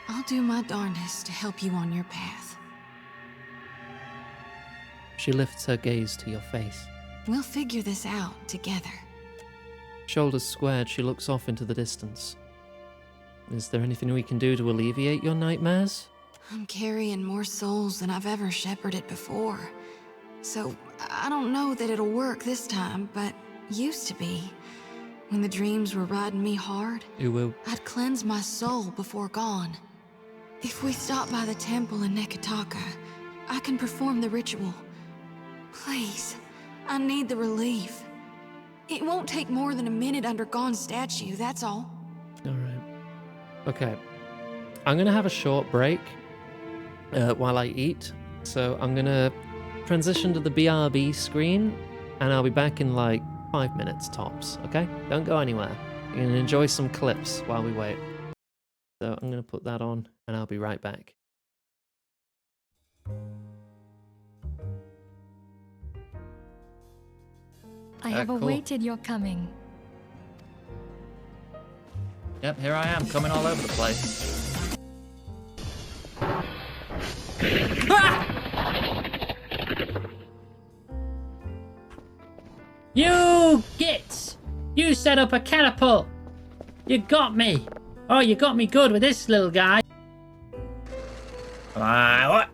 I'll do my darndest to help you on your path. She lifts her gaze to your face. We'll figure this out together. Shoulders squared, she looks off into the distance. Is there anything we can do to alleviate your nightmares? I'm carrying more souls than I've ever shepherded before. So, I don't know that it'll work this time, but used to be. When the dreams were riding me hard, I'd cleanse my soul before gone. If we stop by the temple in Nekataka, I can perform the ritual. Please, I need the relief. It won't take more than a minute under Gon's statue, that's all. Alright. Okay. I'm going to have a short break while I eat. So I'm going to transition to the BRB screen, and I'll be back in like 5 minutes tops, okay? Don't go anywhere. You can enjoy some clips while we wait. So I'm going to put that on, and I'll be right back. I have cool. awaited your coming. Yep, here I am, coming all over the place. You gits! You set up a catapult! You got me! Oh, you got me good with this little guy! What?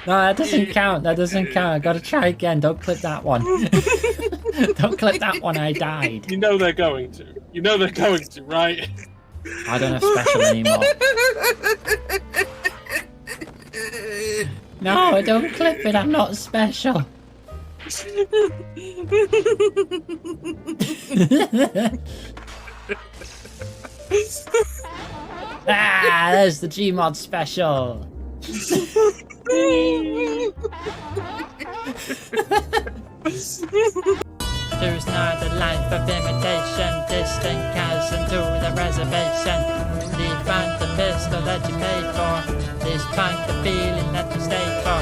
No, that doesn't count. That doesn't count. I gotta try again. Don't clip that one. Don't clip that one. I died. You know they're going to. You know they're going to, right? I don't have special anymore. No, don't clip it. I'm not special. Ah, there's the Gmod special. There's not a life of imitation, distant cousin to the reservation. Leave on the pistol that you paid for, this punk the feeling that you stayed for.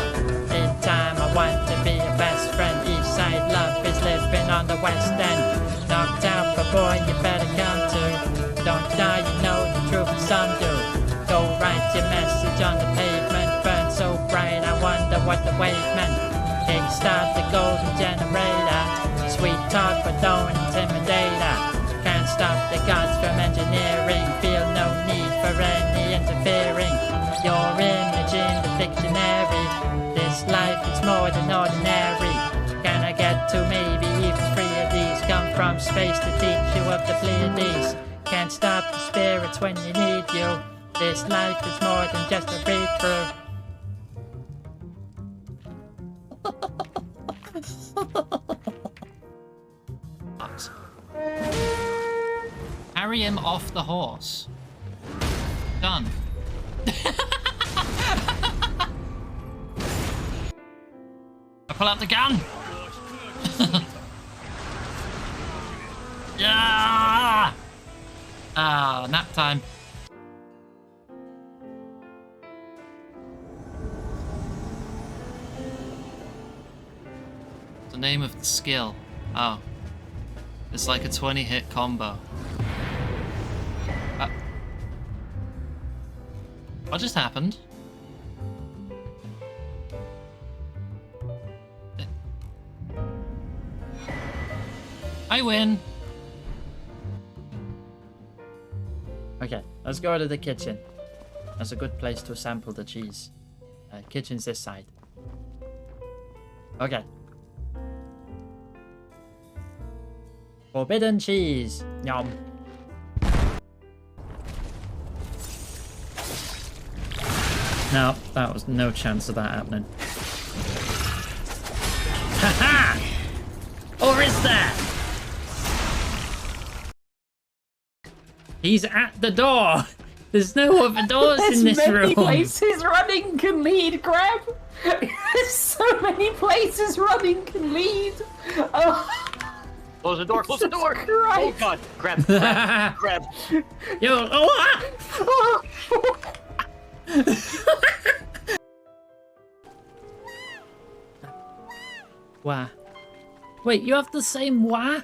In time I want to be your best friend, Eastside love is living on the west end. Knocked out, but boy you better come to. Don't die, you know the truth is undo. Go write your message on the pavement, burn so bright I wonder what the wave meant. Kickstart the golden generator, sweet talk but don't intimidate her. Can't stop the gods from engineering, feel no need for any interfering. Your image in the dictionary, this life is more than ordinary. Can I get to maybe even 3 of these? Come from space to teach you of the Pleiades. Can't stop the spirits when you need you. This life is more than just a read-through. Carry him off the horse. Done. I pull out the gun. Yeah! Ah, nap time. The name of the skill. Oh. It's like a 20-hit combo. What just happened? I win! Okay, let's go to the kitchen. That's a good place to sample the cheese. Kitchen's this side. Okay. Forbidden cheese. Yum. No, that was no chance of that happening. Haha! Or is there? He's at the door. There's no other doors in this room. There's many places running can lead, Grab. There's so many places running can lead. Oh. Close the door, close the door! Christ. Oh god, grab, grab, grab. Yo, oh, Wah. Wait, you have the same wah?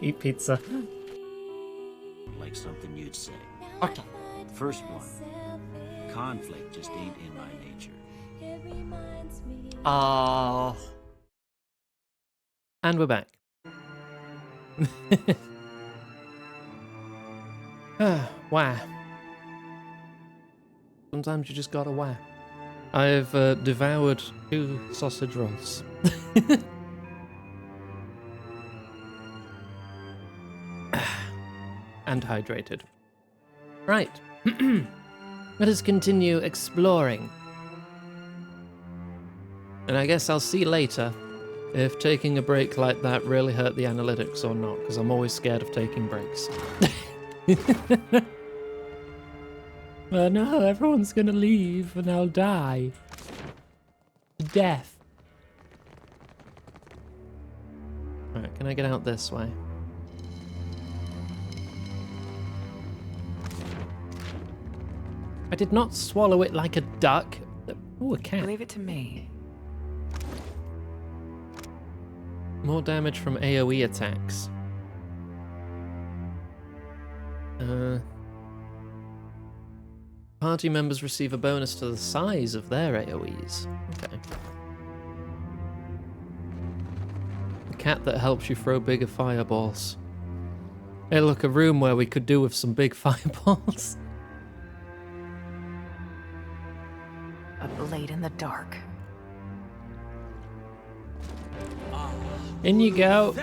Eat pizza. Like something you'd say. Okay. First one. Conflict just ain't in my nature. And we're back. Wow. Sometimes you just gotta wow. I've devoured 2 sausage rolls. And hydrated. Right. Let us continue exploring. And I guess I'll see later if taking a break like that really hurt the analytics or not, because I'm always scared of taking breaks. Oh no, everyone's gonna leave and I'll die. To death. Alright, can I get out this way? I did not swallow it like a duck. Oh, a cat. Leave it to me. More damage from AoE attacks. Party members receive a bonus to the size of their AoEs. Okay. A cat that helps you throw bigger fireballs. Hey, look, a room where we could do with some big fireballs. A blade in the dark. In you go.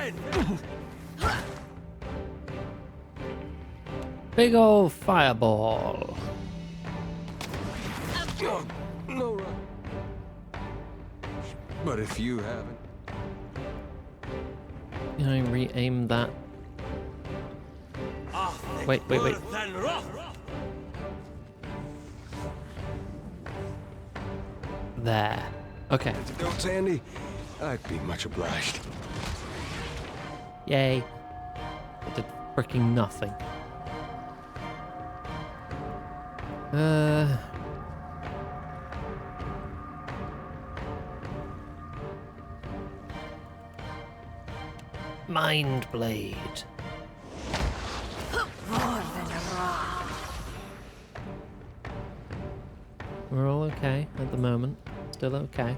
Big old fireball. No run. But if you haven't. Can I re-aim that? Wait. There. Okay. Go, Sandy. I'd be much obliged. Yay. I did freaking nothing. Mind Blade. We're all okay at the moment. Still okay.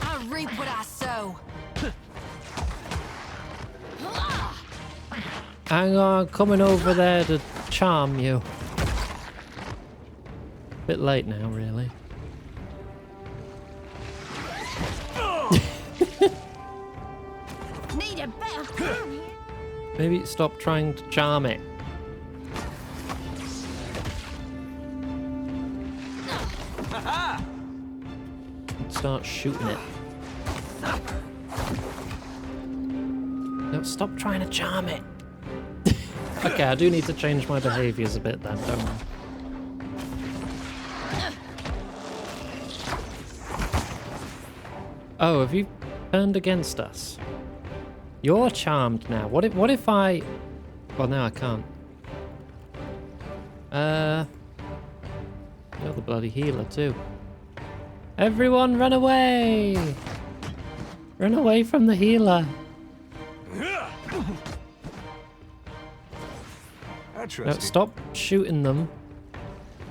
I reap what I sow. Hang on, coming over there to charm you. Bit late now, really. Need a better. Maybe stop trying to charm it. Start shooting it. No, stop trying to charm it. Okay, I do need to change my behaviors a bit then, don't I? Oh, have you turned against us? You're charmed now. What if I... Well, now I can't. You're the bloody healer too. Everyone run away! Run away from the healer. No, stop shooting them.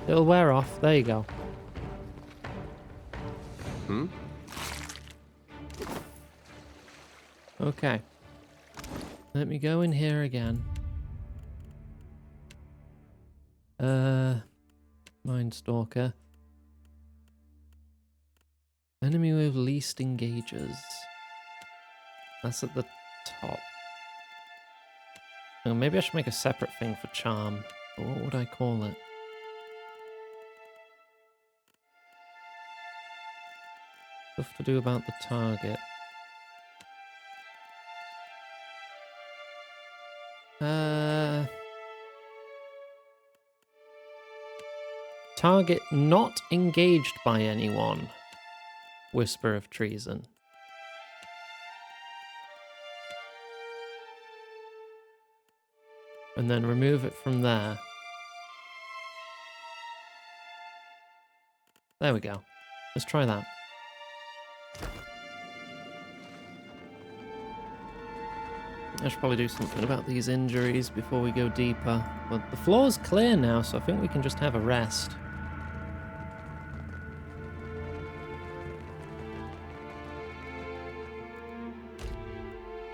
It'll wear off. There you go. Okay. Let me go in here again. Mindstalker. Enemy with least engagers. That's at the top. Oh, maybe I should make a separate thing for charm. But what would I call it? Stuff to do about the target. Target not engaged by anyone. Whisper of treason. And then remove it from there. There we go. Let's try that. I should probably do something about these injuries before we go deeper. But the floor's clear now, so I think we can just have a rest.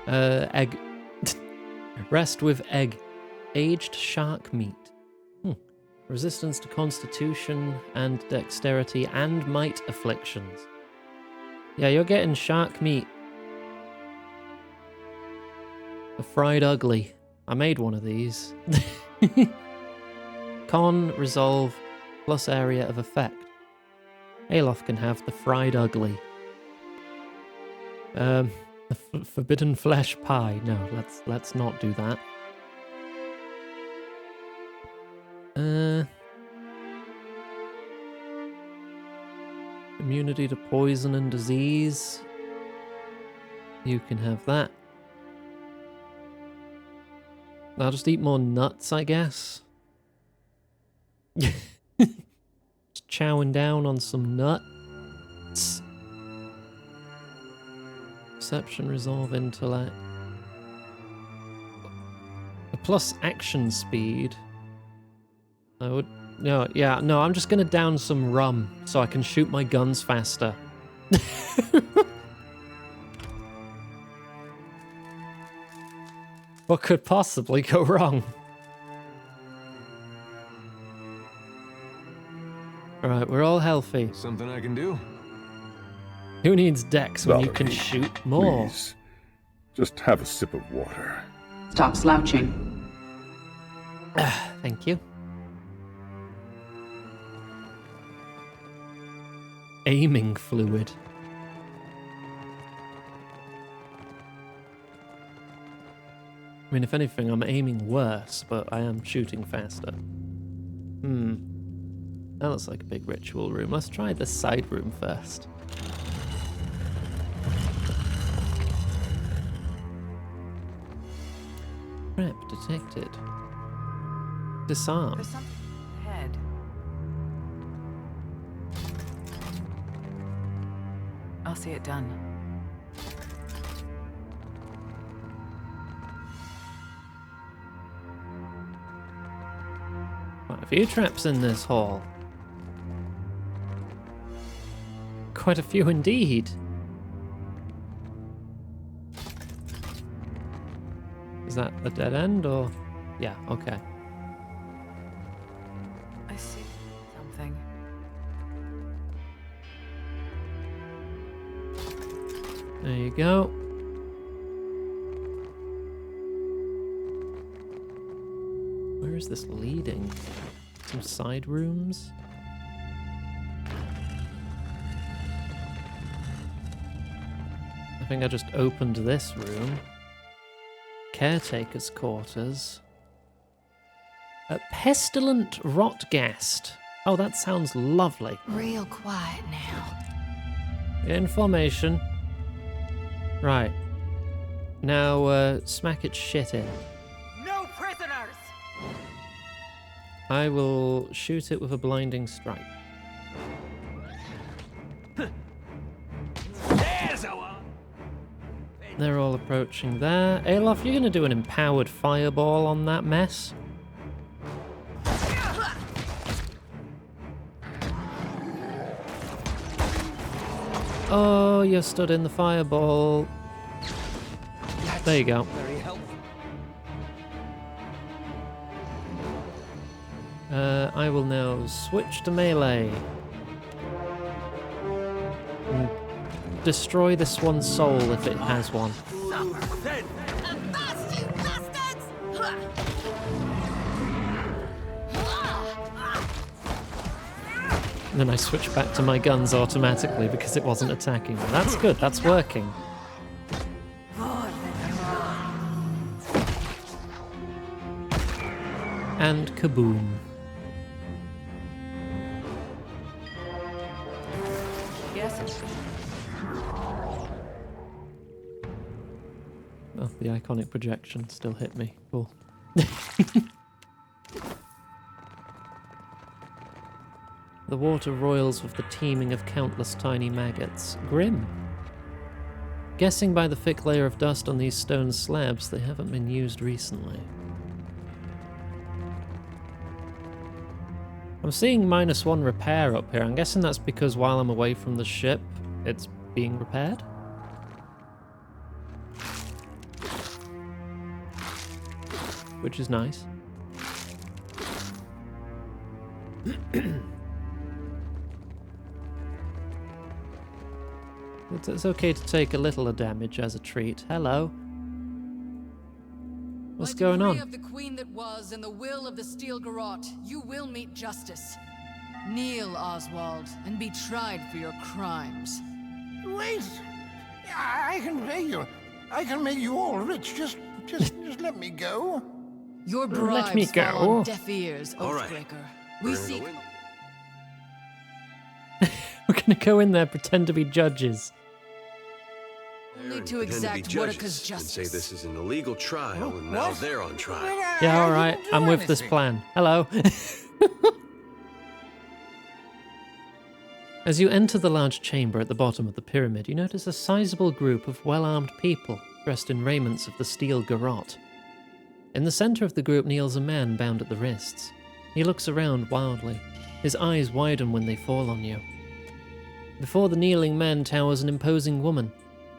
Egg. Rest with egg. Aged shark meat. Resistance to constitution and dexterity and might afflictions. Yeah, you're getting shark meat. A fried ugly. I made one of these. Con, resolve, plus area of effect. Alof can have the fried ugly. The forbidden flesh pie. No, let's not do that. Immunity to poison and disease. You can have that. I'll just eat more nuts, I guess. Just chowing down on some nuts. Perception, resolve, intellect. A plus action speed. I would... No, yeah, no, I'm just gonna down some rum so I can shoot my guns faster. What could possibly go wrong? Alright, we're all healthy. Something I can do? Who needs dex when you can Valerie, shoot more? Please, just have a sip of water. Stop slouching. Thank you. Aiming fluid. I mean, if anything, I'm aiming worse, but I am shooting faster. That looks like a big ritual room. Let's try the side room first. Trap detected. Disarm. There's something ahead. I'll see it done. Quite a few traps in this hall. Quite a few indeed. Is that a dead end or? Yeah, okay. I see something. There you go. Where is this leading? Some side rooms? I think I just opened this room. Caretaker's quarters. A pestilent rotgast. Oh, that sounds lovely. Real quiet now. Information. Right. Now, smack its shit in. No prisoners! I will shoot it with a blinding strike. There's a one! They're all approaching there. Alof, you're going to do an empowered fireball on that mess. Oh, you're stood in the fireball. There you go. Very helpful. I will now switch to melee. And destroy this one's soul if it has one. Avast, you bastards! And then I switch back to my guns automatically because it wasn't attacking me. That's good, that's working. And kaboom. Yes. Oh, the iconic projection still hit me. Cool. The water roils with the teeming of countless tiny maggots. Grim. Guessing by the thick layer of dust on these stone slabs, they haven't been used recently. I'm seeing -1 repair up here. I'm guessing that's because while I'm away from the ship, it's being repaired. Which is nice. It's okay to take a little damage as a treat. Hello. What's going on? By decree of the queen that was and the will of the Steel Garrote, you will meet justice. Kneel, Oswald, and be tried for your crimes. Wait! I can pay you. I can make you all rich. Just let me go. Your Let me bribes go. fall on deaf ears, All right. Oathbreaker. We seek... We're gonna go in there, pretend to be judges. Only to Pretend be exact judges Wodaka's and justice. say this is an illegal trial, and now they're on trial. Yeah, alright. I'm with this plan. Hello. As you enter the large chamber at the bottom of the pyramid, you notice a sizable group of well-armed people dressed in raiments of the Steel Garrote. In the center of the group kneels a man bound at the wrists. He looks around wildly. His eyes widen when they fall on you. Before the kneeling man towers an imposing woman,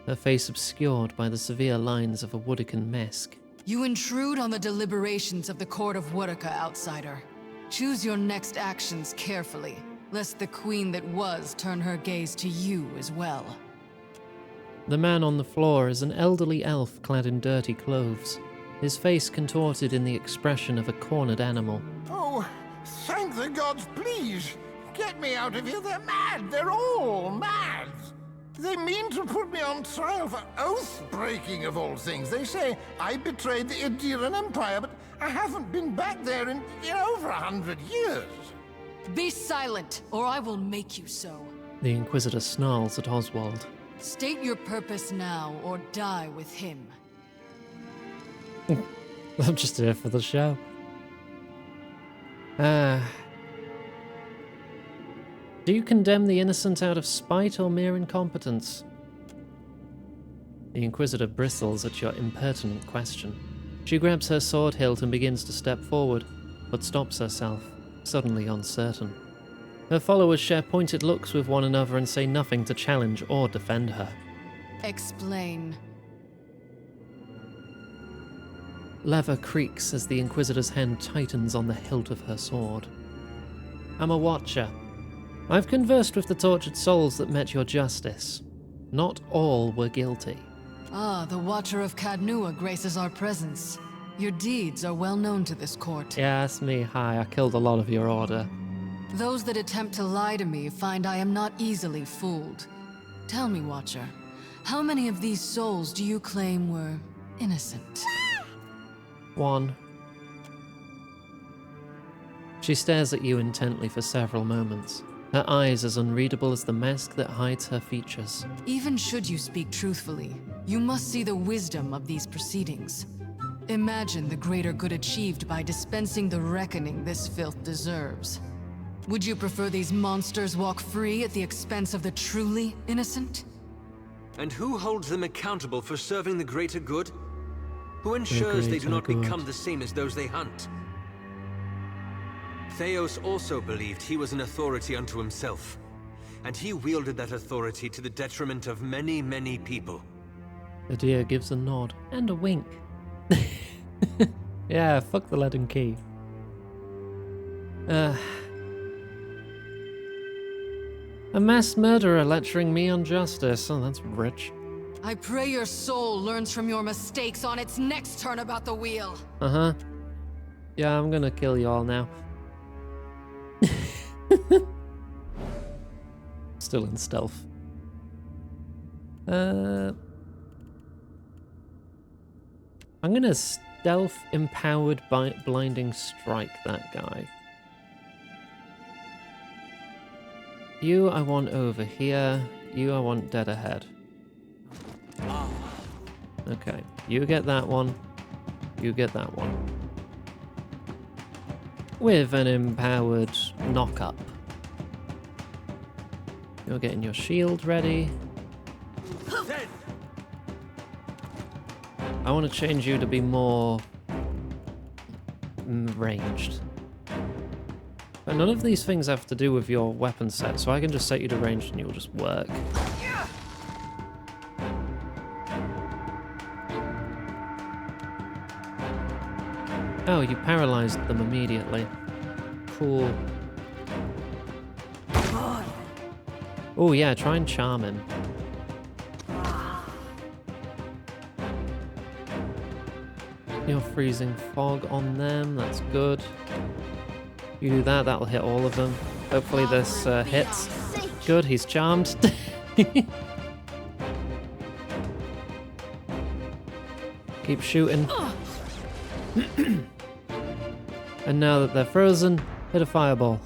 her face obscured by the severe lines of a Woodican mask. You intrude on the deliberations of the Court of Wodaka, outsider. Choose your next actions carefully, lest the queen that was turn her gaze to you as well. The man on the floor is an elderly elf clad in dirty clothes, his face contorted in the expression of a cornered animal. Oh, thank the gods, please! Get me out of here, they're mad! They're all mad! They mean to put me on trial for oath-breaking of all things. They say I betrayed the Idiran Empire, but I haven't been back there in over 100 years. Be silent, or I will make you so. The Inquisitor snarls at Oswald. State your purpose now, or die with him. I'm just here for the show. Do you condemn the innocent out of spite or mere incompetence? The Inquisitor bristles at your impertinent question. She grabs her sword hilt and begins to step forward, but stops herself, suddenly uncertain. Her followers share pointed looks with one another and say nothing to challenge or defend her. Explain. Leather creaks as the Inquisitor's hand tightens on the hilt of her sword. I'm a watcher. I've conversed with the tortured souls that met your justice. Not all were guilty. Ah, the Watcher of Cadnua graces our presence. Your deeds are well known to this court. Yeah, that's me. Hi, I killed a lot of your order. Those that attempt to lie to me find I am not easily fooled. Tell me, Watcher, how many of these souls do you claim were innocent? 1. She stares at you intently for several moments, her eyes as unreadable as the mask that hides her features. Even should you speak truthfully, you must see the wisdom of these proceedings. Imagine the greater good achieved by dispensing the reckoning this filth deserves. Would you prefer these monsters walk free at the expense of the truly innocent? And who holds them accountable for serving the greater good? Who ensures they do not become the same as those they hunt? Theos also believed he was an authority unto himself, and he wielded that authority to the detriment of many, many people. Adir gives a nod and a wink. Yeah, fuck the leaden key. A mass murderer lecturing me on justice. Oh, that's rich. I pray your soul learns from your mistakes on its next turn about the wheel. Uh-huh. Yeah, I'm gonna kill you all now. Still in stealth. I'm gonna stealth empowered by blinding strike that guy. You I want over here. You I want dead ahead. Okay, you get that one. You get that one. With an empowered knock-up. You're getting your shield ready. I want to change you to be more ranged. But none of these things have to do with your weapon set, so I can just set you to ranged and you'll just work. Oh, you paralyzed them immediately. Cool. Oh yeah, try and charm him. You're freezing fog on them, that's good. You do that, that'll hit all of them. Hopefully this hits. Good, he's charmed. Keep shooting. And now that they're frozen, hit a fireball.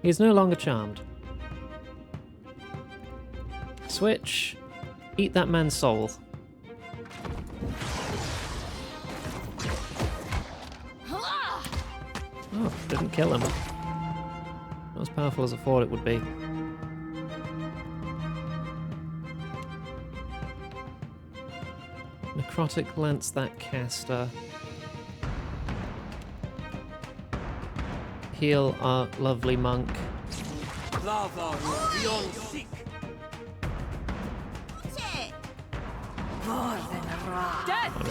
He's no longer charmed. Switch. Eat that man's soul. Oh, didn't kill him. Not as powerful as I thought it would be. Necrotic Lance that caster. Heal our lovely monk.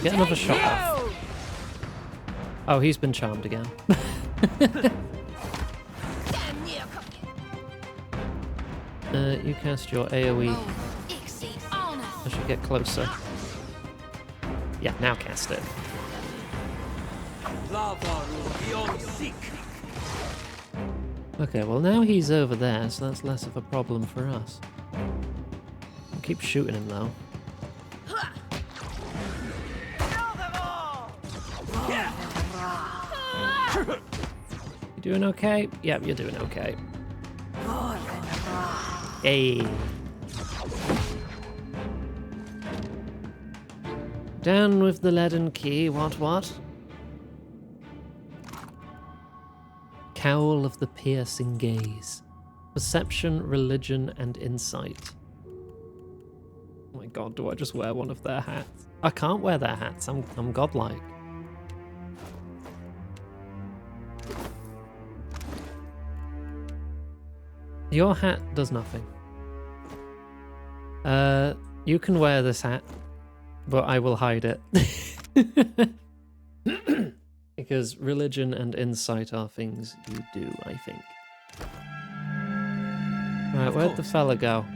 Get another shot off. Oh, he's been charmed again. You cast your AoE. I should get closer. Yeah, now cast it. Okay, well now he's over there, so that's less of a problem for us. I'll keep shooting him though. You doing okay? Yep, you're doing okay. Hey. Down with the leaden key, what? Cowl of the piercing gaze. Perception, religion, and insight. Oh my god, do I just wear one of their hats? I can't wear their hats, I'm godlike. Your hat does nothing. You can wear this hat, but I will hide it. Because religion and insight are things you do, I think. Right, where'd the fella go?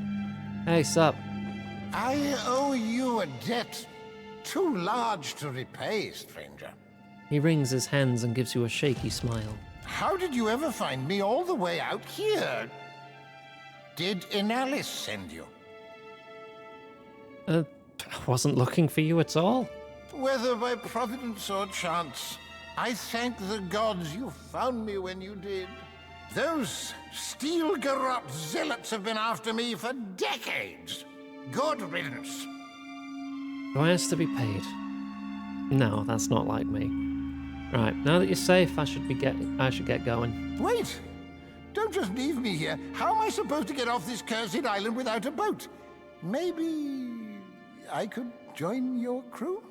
Hey, sup? I owe you a debt too large to repay, stranger. He wrings his hands and gives you a shaky smile. How did you ever find me all the way out here? Did Inalis send you? I wasn't looking for you at all. Whether by providence or chance, I thank the gods you found me when you did. Those steel-garrote zealots have been after me for decades. Good riddance. Do I ask to be paid? No, that's not like me. Right, now that you're safe, I should get going. Wait! Don't just leave me here. How am I supposed to get off this cursed island without a boat? Maybe I could join your crew?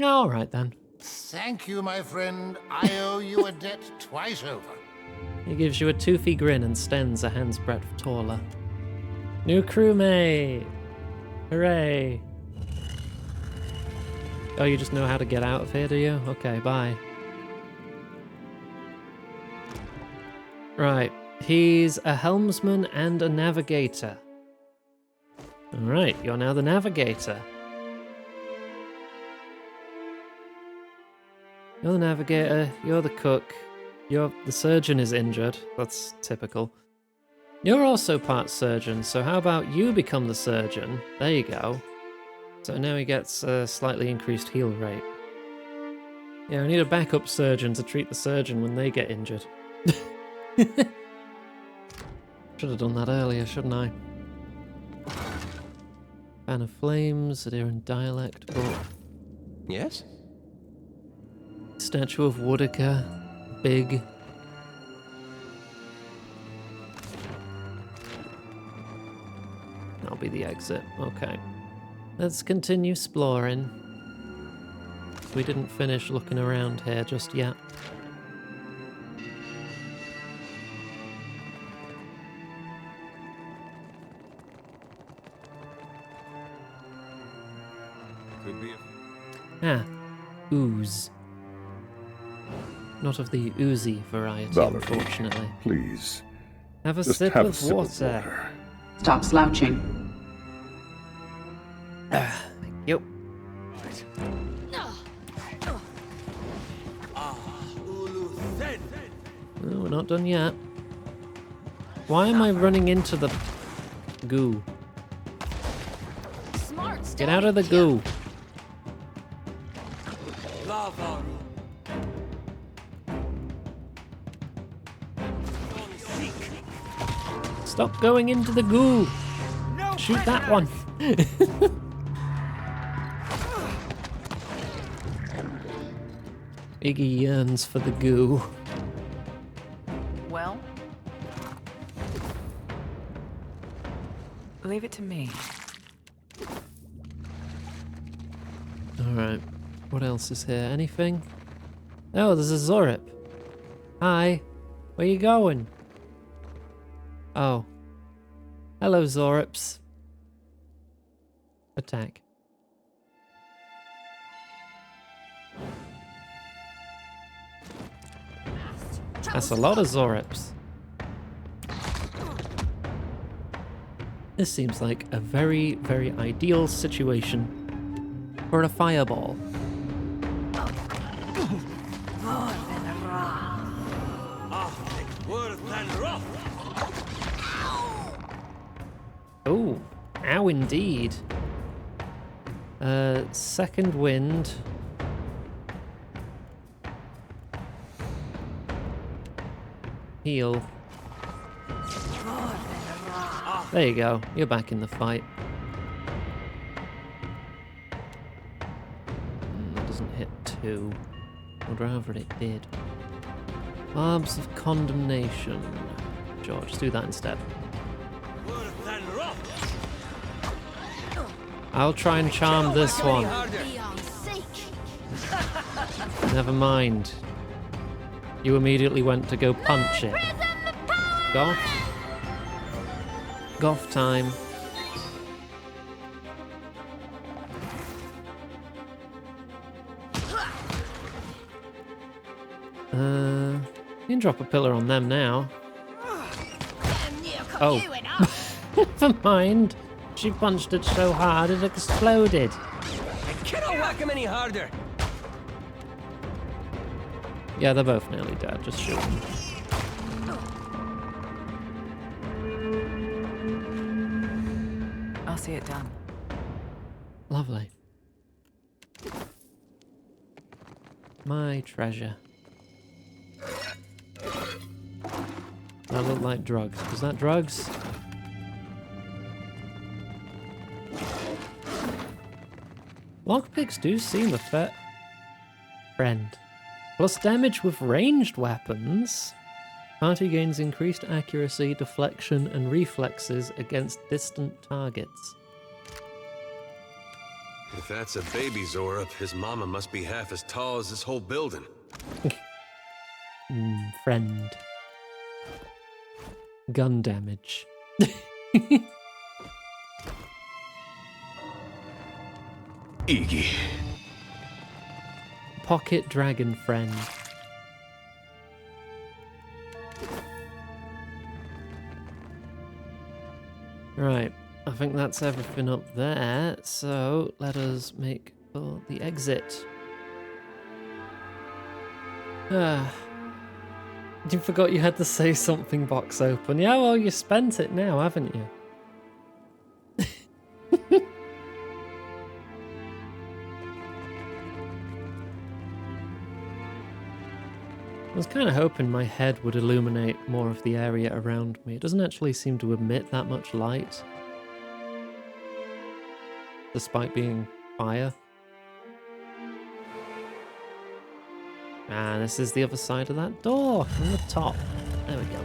All right then. Thank you, my friend. I owe you a debt twice over. He gives you a toothy grin and stands a hand's breadth taller. New crewmate! Hooray! Oh, you just know how to get out of here, do you? Okay, bye. Right, he's a helmsman and a navigator. Alright, you're now the navigator. You're the navigator, you're the cook, the surgeon is injured, that's typical. You're also part surgeon, so how about you become the surgeon? There you go. So now he gets a slightly increased heal rate. Yeah, I need a backup surgeon to treat the surgeon when they get injured. Should have done that earlier, shouldn't I? Fan of Flames, adherent dialect book. Yes? statue of Woodacre. Big. That'll be the exit. Okay. Let's continue exploring. We didn't finish looking around here just yet. Could be. Ah, ooze. Not of the oozy variety, Valerie, unfortunately. Please. Have a Just sip have a of sip of water. water. Stop slouching. Thank you. Oh, we're not done yet. Why am I running into the goo? Get out of the goo. Stop going into the goo. Shoot that one. Iggy yearns for the goo. Well, leave it to me. Alright, what else is here? Anything? Oh, there's a Zorip. Hi, where you going? Oh. Hello, Zorips. Attack. That's a lot of Zorips. This seems like a very, very ideal situation for a fireball. Oh, ow indeed. Second wind. Heal. There you go, you're back in the fight. That doesn't hit 2. I'd rather it did. Barbs of Condemnation. Sure, just do that instead. I'll try and charm this one. Never mind. You immediately went to go punch it. Goth? Goth time. You can drop a pillar on them now. Oh. Never mind. She punched it so hard it exploded. I cannot whack him any harder. Yeah, they're both nearly dead. Just shoot them. I'll see it done. Lovely. My treasure. That looked like drugs. Was that drugs? Lockpicks do seem a fair friend. Plus damage with ranged weapons. Party gains increased accuracy, deflection, and reflexes against distant targets. If that's a baby Zorip, his mama must be half as tall as this whole building. Friend. Gun damage. Iggy. Pocket dragon friend. Right, I think that's everything up there, so let us make for the exit. You forgot you had the say something box open. Yeah, well, you spent it now, haven't you? I was kind of hoping my head would illuminate more of the area around me. It doesn't actually seem to emit that much light, despite being fire. And this is the other side of that door, from the top. There we go.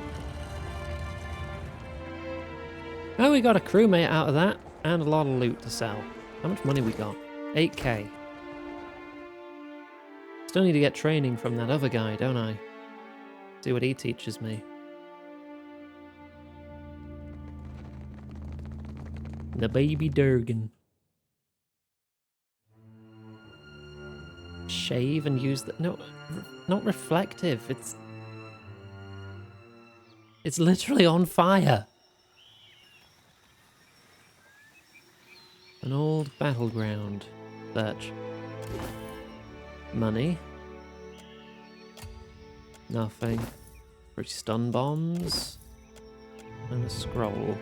Oh, we got a crewmate out of that, and a lot of loot to sell. How much money we got? 8k. Still need to get training from that other guy, don't I? See what he teaches me. The baby Durgan. Shave and use the... No, not reflective. It's literally on fire. An old battleground. Search. Money. Nothing. 3 stun bombs. And a scroll.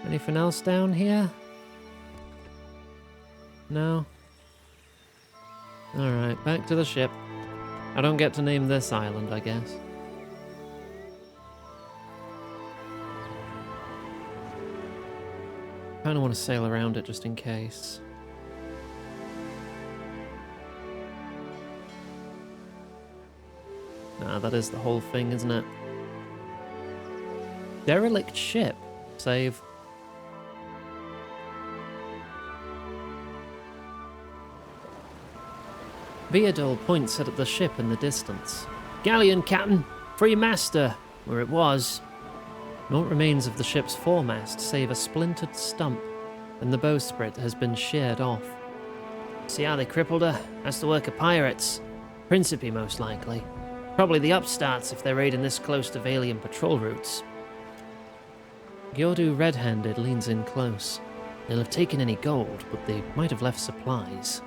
Anything else down here? No? Alright, back to the ship. I don't get to name this island, I guess. Kinda want to sail around it just in case. Nah, that is the whole thing, isn't it? Derelict ship. Save. Viadol points at the ship in the distance. Galleon, Captain! Free master! Where it was. Naught remains of the ship's foremast, save a splintered stump, and the bowsprit has been sheared off. See how they crippled her? That's the work of pirates. Principe, most likely. Probably the upstarts if they're raiding this close to Valian patrol routes. Gyordu red-handed leans in close. They'll have taken any gold, but they might have left supplies.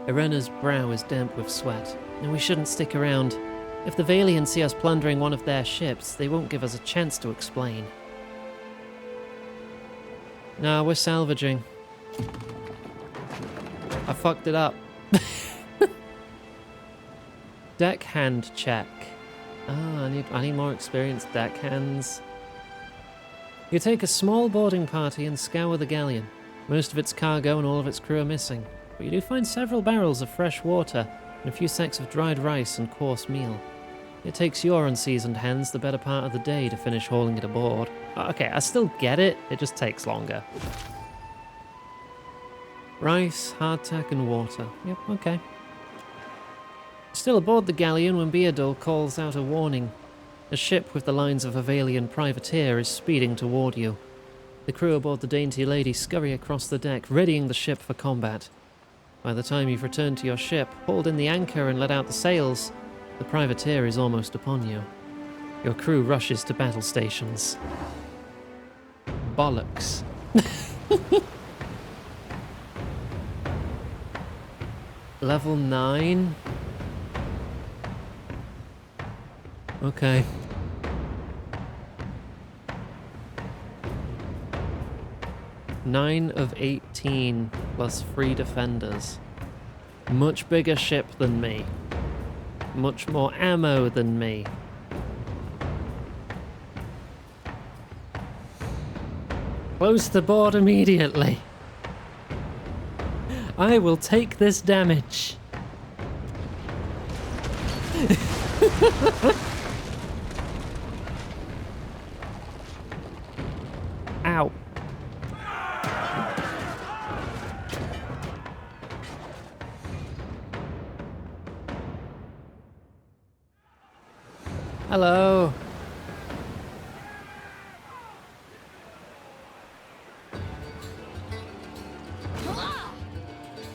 Irena's brow is damp with sweat, and we shouldn't stick around. If the Valians see us plundering one of their ships, they won't give us a chance to explain. Nah, we're salvaging. I fucked it up. Deckhand check. Ah, I need more experienced deckhands. You take a small boarding party and scour the galleon. Most of its cargo and all of its crew are missing, but you do find several barrels of fresh water and a few sacks of dried rice and coarse meal. It takes your unseasoned hands the better part of the day to finish hauling it aboard. Okay, I still get it, it just takes longer. Rice, hardtack and water. Yep, okay. Still aboard the galleon when Viadol calls out a warning. A ship with the lines of a Valian privateer is speeding toward you. The crew aboard the Dainty Lady scurry across the deck, readying the ship for combat. By the time you've returned to your ship, hauled in the anchor and let out the sails, the privateer is almost upon you. Your crew rushes to battle stations. Bollocks. Level 9? Okay. Nine of 18 plus 3 defenders. Much bigger ship than me. Much more ammo than me. Close the board immediately. I will take this damage. Ow. Hello.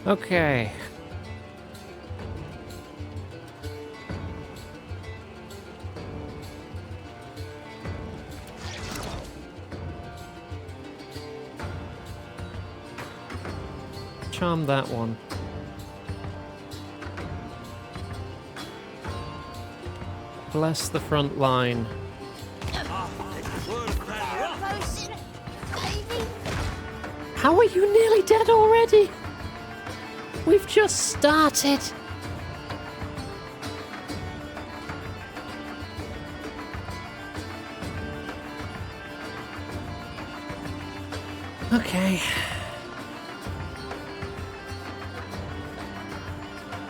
Okay. Charm that one. Bless the front line. How are you nearly dead already? We've just started. Okay.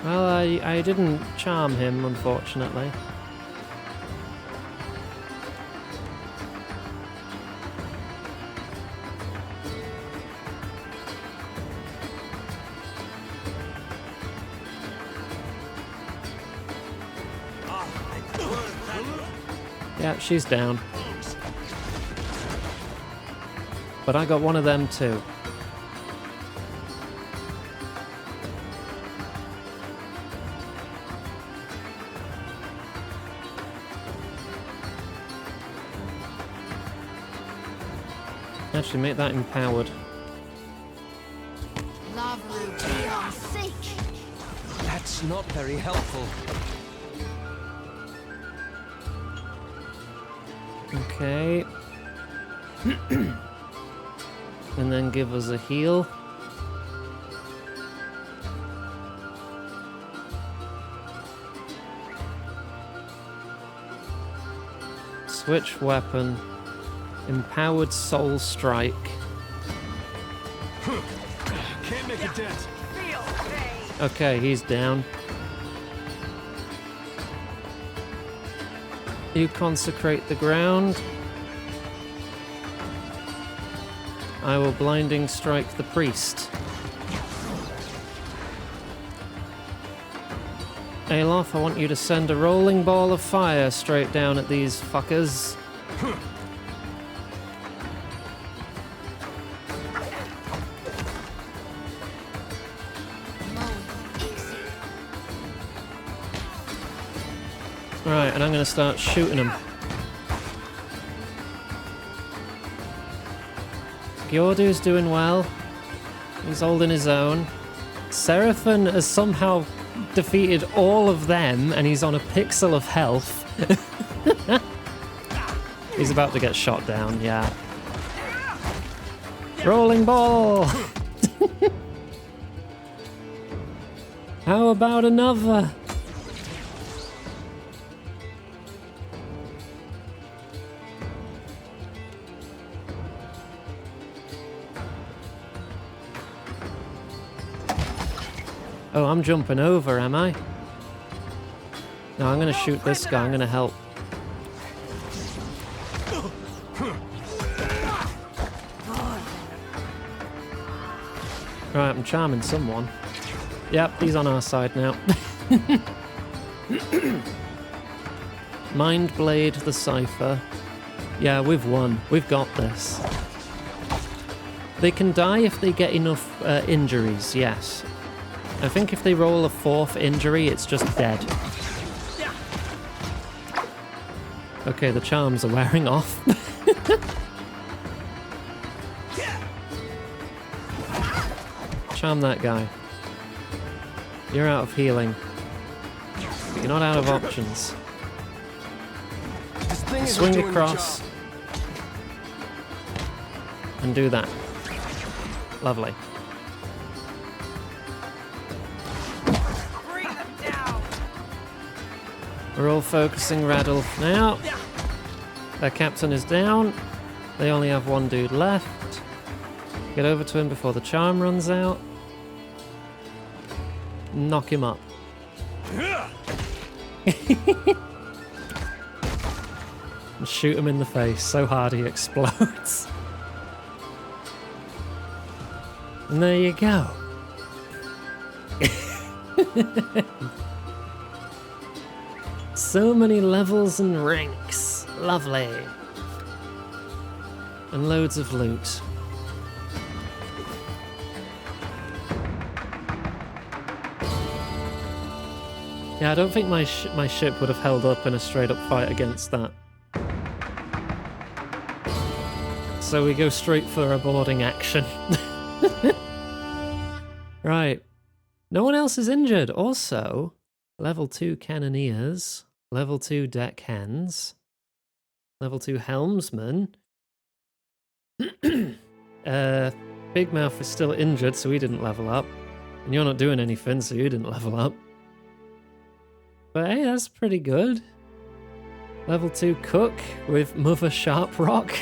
Well, I didn't charm him, unfortunately. Yeah, she's down. But I got one of them too. Actually, make that empowered. That's not very helpful. Okay. And then give us a heal. Switch weapon. Empowered Soul Strike. Can't make a dent. Okay, he's down. You consecrate the ground. I will blinding strike the priest. Alof, I want you to send a rolling ball of fire straight down at these fuckers. Right, and I'm going to start shooting them. Gyordu's doing well. He's holding his own. Seraphon has somehow defeated all of them, and he's on a pixel of health. He's about to get shot down, yeah. Rolling ball! How about another? Oh, I'm jumping over, am I? No, I'm gonna shoot this guy. I'm gonna help. Right, I'm charming someone. Yep, he's on our side now. Mind Blade the Cypher. Yeah, we've won. We've got this. They can die if they get enough injuries, yes. I think if they roll a 4th injury, it's just dead. Okay, the charms are wearing off. Charm that guy. You're out of healing. But you're not out of options. Swing across. And do that. Lovely. We're all focusing Radolf now. Their captain is down. They only have one dude left. Get over to him before the charm runs out. Knock him up. And shoot him in the face so hard he explodes. And there you go. So many levels and ranks. Lovely. And loads of loot. Yeah, I don't think my ship would have held up in a straight up fight against that. So we go straight for a boarding action. Right. No one else is injured. Also, level 2 cannoneers, level 2 deckhands, level 2 helmsman. Big Mouth is still injured, so he didn't level up. And you're not doing anything, so you didn't level up. But hey, that's pretty good. Level 2 cook with Mother Sharprock.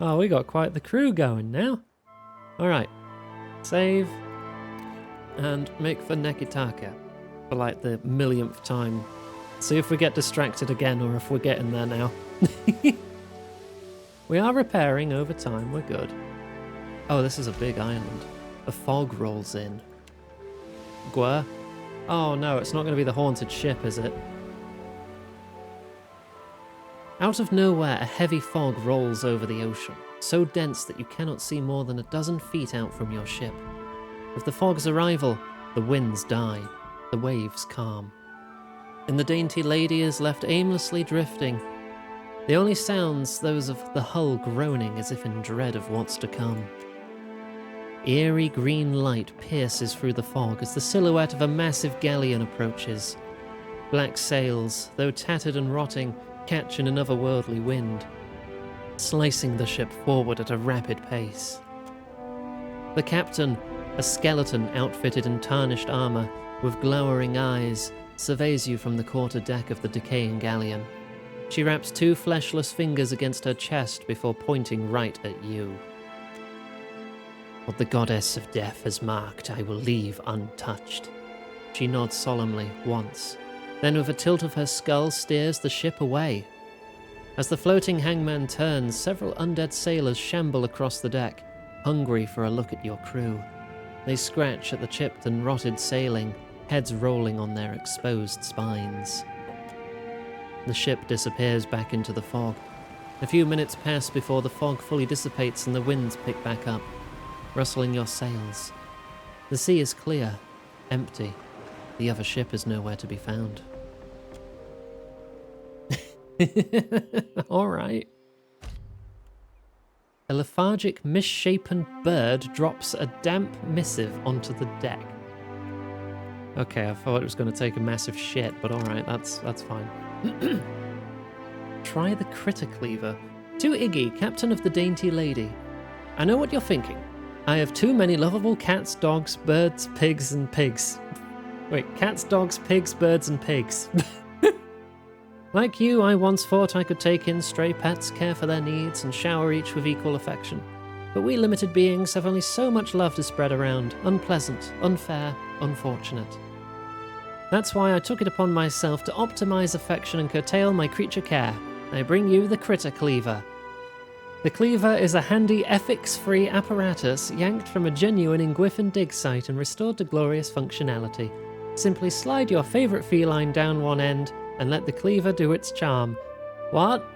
Oh, we got quite the crew going now. Alright. Save. and make for Nekitaka for like the millionth time. See if we get distracted again or if we're getting there now. We are repairing over time, we're good. Oh, this is a big island. The fog rolls in. Gwa? Oh no, it's not going to be the haunted ship, is it? Out of nowhere, a heavy fog rolls over the ocean, so dense that you cannot see more than a dozen feet out from your ship. With the fog's arrival, the winds die, the waves calm. And the dainty lady is left aimlessly drifting. The only sounds those of the hull groaning as if in dread of what's to come. Eerie green light pierces through the fog as the silhouette of a massive galleon approaches. Black sails, though tattered and rotting, catch in an otherworldly wind, slicing the ship forward at a rapid pace. The captain, a skeleton outfitted in tarnished armor, with glowering eyes, surveys you from the quarter deck of the decaying galleon. She wraps two fleshless fingers against her chest before pointing right at you. What the goddess of death has marked, I will leave untouched. She nods solemnly once, then with a tilt of her skull steers the ship away. As the floating hangman turns, several undead sailors shamble across the deck, hungry for a look at your crew. They scratch at the chipped and rotted sailing, heads rolling on their exposed spines. The ship disappears back into the fog. A few minutes pass before the fog fully dissipates and the winds pick back up, rustling your sails. The sea is clear, empty. The other ship is nowhere to be found. Alright. A lethargic, misshapen bird drops a damp missive onto the deck. Okay, I thought it was going to take a massive shit, but alright, that's fine. Try the critter cleaver. To Iggy, captain of the Dainty Lady. I know what you're thinking. I have too many lovable cats, dogs, birds, pigs, and pigs. Wait, cats, dogs, pigs, birds, and pigs. Like you, I once thought I could take in stray pets, care for their needs, and shower each with equal affection. But we limited beings have only so much love to spread around, unpleasant, unfair, unfortunate. That's why I took it upon myself to optimize affection and curtail my creature care. I bring you the Critter Cleaver. The Cleaver is a handy ethics-free apparatus yanked from a genuine Ingwiffin dig site and restored to glorious functionality. Simply slide your favorite feline down one end and let the Cleaver do its charm. What?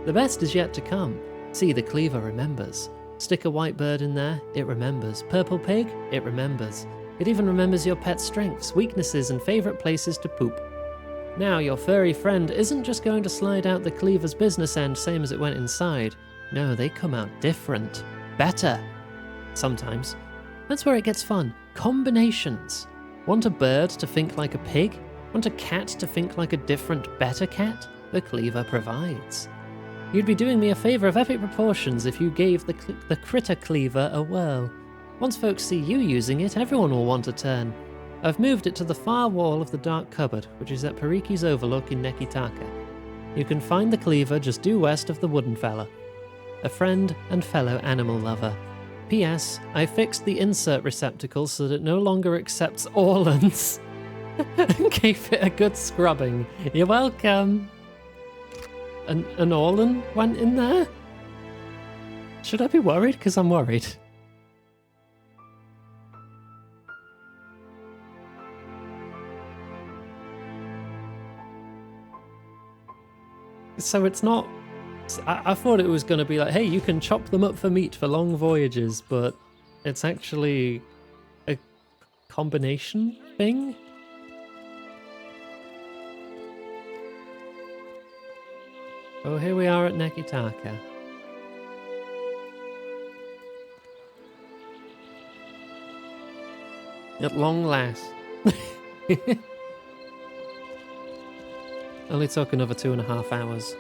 The best is yet to come. See, the Cleaver remembers. Stick a white bird in there, it remembers. Purple pig, it remembers. It even remembers your pet's strengths, weaknesses, and favorite places to poop. Now, your furry friend isn't just going to slide out the Cleaver's business end same as it went inside. No, they come out different. Better. Sometimes. That's where it gets fun. Combinations. Want a bird to think like a pig? Want a cat to think like a different, better cat? The Cleaver provides. You'd be doing me a favour of epic proportions if you gave the Critter Cleaver a whirl. Once folks see you using it, everyone will want a turn. I've moved it to the far wall of the dark cupboard, which is at Pariki's Overlook in Nekitaka. You can find the Cleaver just due west of the Wooden Fella. A friend and fellow animal lover. P.S. I fixed the insert receptacle so that it no longer accepts Orlands. And gave it a good scrubbing. You're welcome. An Orlan went in there? Should I be worried? Because I'm worried. So it's not... I thought it was going to be like, hey, you can chop them up for meat for long voyages, but it's actually a combination thing? Oh, here we are at Nekitaka. At long last. Only took another 2.5 hours.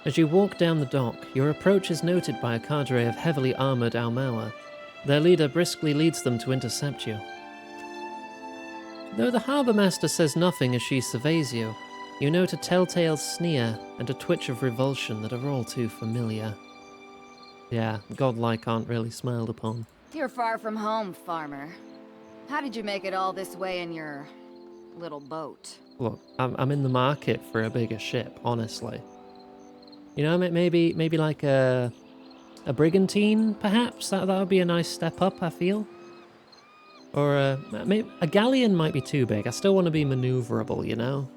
As you walk down the dock, your approach is noted by a cadre of heavily armoured Almawa. Their leader briskly leads them to intercept you. Though the harbour master says nothing as she surveys you, you note a telltale sneer and a twitch of revulsion that are all too familiar. Yeah, godlike aren't really smiled upon. You're far from home, farmer. How did you make it all this way in your little boat? Look, I'm in the market for a bigger ship, honestly. You know, maybe like a brigantine, perhaps? That would be a nice step up, I feel. Or maybe a galleon might be too big. I still want to be maneuverable, you know?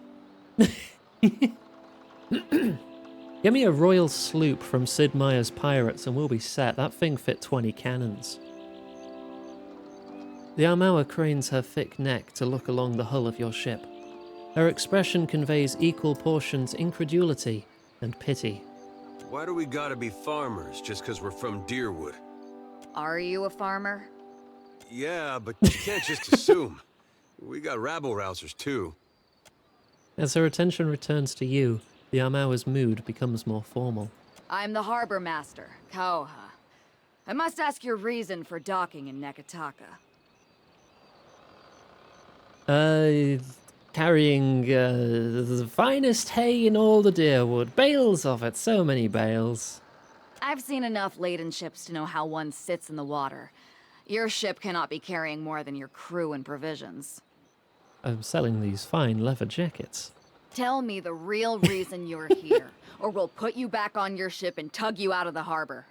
Give me a royal sloop from Sid Meier's Pirates and we'll be set. That thing fit 20 cannons. The Armour cranes her thick neck to look along the hull of your ship. Her expression conveys equal portions incredulity and pity. Why do we gotta be farmers just because we're from Deerwood? Are you a farmer? Yeah, but you can't just assume. We got rabble-rousers too. As her attention returns to you, the Armour's mood becomes more formal. I'm the harbor master, Kauha. I must ask your reason for docking in Nekataka. Carrying the finest hay in all the Deerwood. Bales of it, so many bales. I've seen enough laden ships to know how one sits in the water. Your ship cannot be carrying more than your crew and provisions. I'm selling these fine leather jackets. Tell me the real reason you're here, or we'll put you back on your ship and tug you out of the harbor.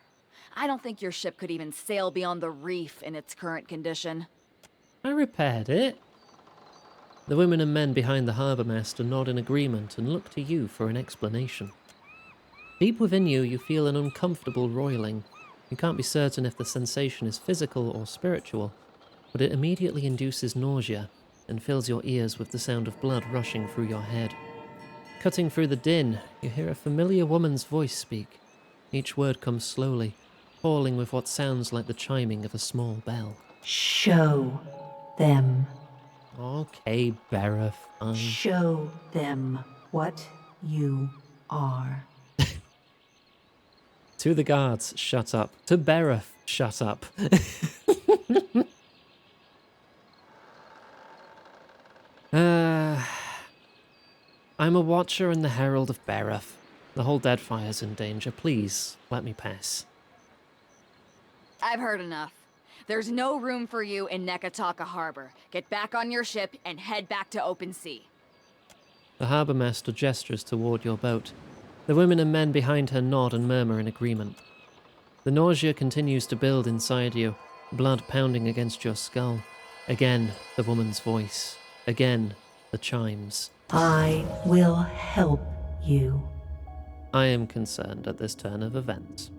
I don't think your ship could even sail beyond the reef in its current condition. I repaired it. The women and men behind the harbour master nod in agreement and look to you for an explanation. Deep within you, you feel an uncomfortable roiling. You can't be certain if the sensation is physical or spiritual, but it immediately induces nausea and fills your ears with the sound of blood rushing through your head. Cutting through the din, you hear a familiar woman's voice speak. Each word comes slowly, falling with what sounds like the chiming of a small bell. Show them. Okay, Bereth, fine. Show them what you are. To the guards, shut up. To Bereth, shut up. I'm a watcher and the herald of Bereth. The whole Deadfire's in danger. Please, let me pass. I've heard enough. There's no room for you in Nekataka Harbor. Get back on your ship and head back to open sea. The harbour master gestures toward your boat. The women and men behind her nod and murmur in agreement. The nausea continues to build inside you, blood pounding against your skull. Again, the woman's voice. Again, the chimes. I will help you. I am concerned at this turn of events.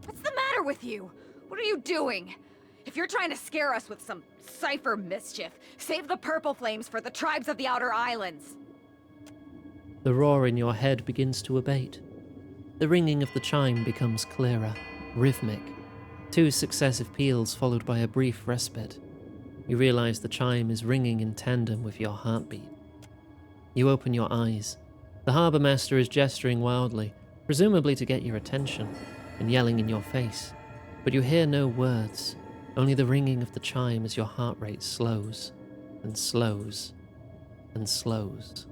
What's the matter with you? What are you doing? If you're trying to scare us with some cipher mischief, save the purple flames for the tribes of the Outer Islands. The roar in your head begins to abate. The ringing of the chime becomes clearer, rhythmic. 2 successive peals followed by a brief respite. You realize the chime is ringing in tandem with your heartbeat. You open your eyes. The harbour master is gesturing wildly, presumably to get your attention, and yelling in your face. But you hear no words, only the ringing of the chime as your heart rate slows, and slows, and slows,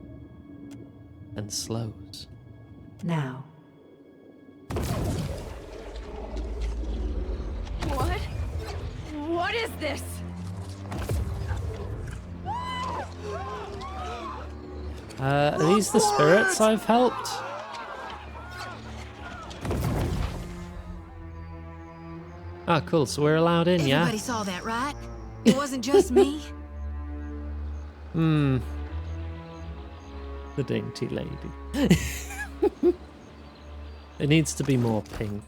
and slows. Now. What? What is this? Are these the spirits I've helped? Ah, cool, so we're allowed in, yeah? Everybody saw that, right? It wasn't just me. The dainty lady. It needs to be more pink.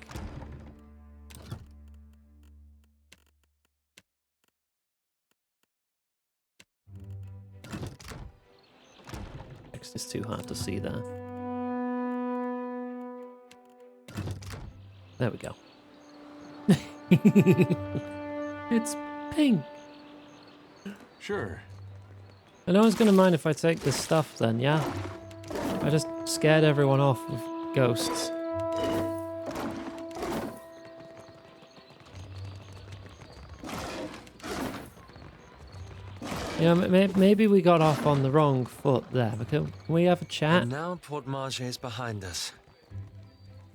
Text is too hard to see there. There we go. It's pink. Sure. And no one's gonna mind if I take this stuff then, yeah? I just scared everyone off with ghosts. Yeah, maybe we got off on the wrong foot there. But can we have a chat? And now Port Marche is behind us.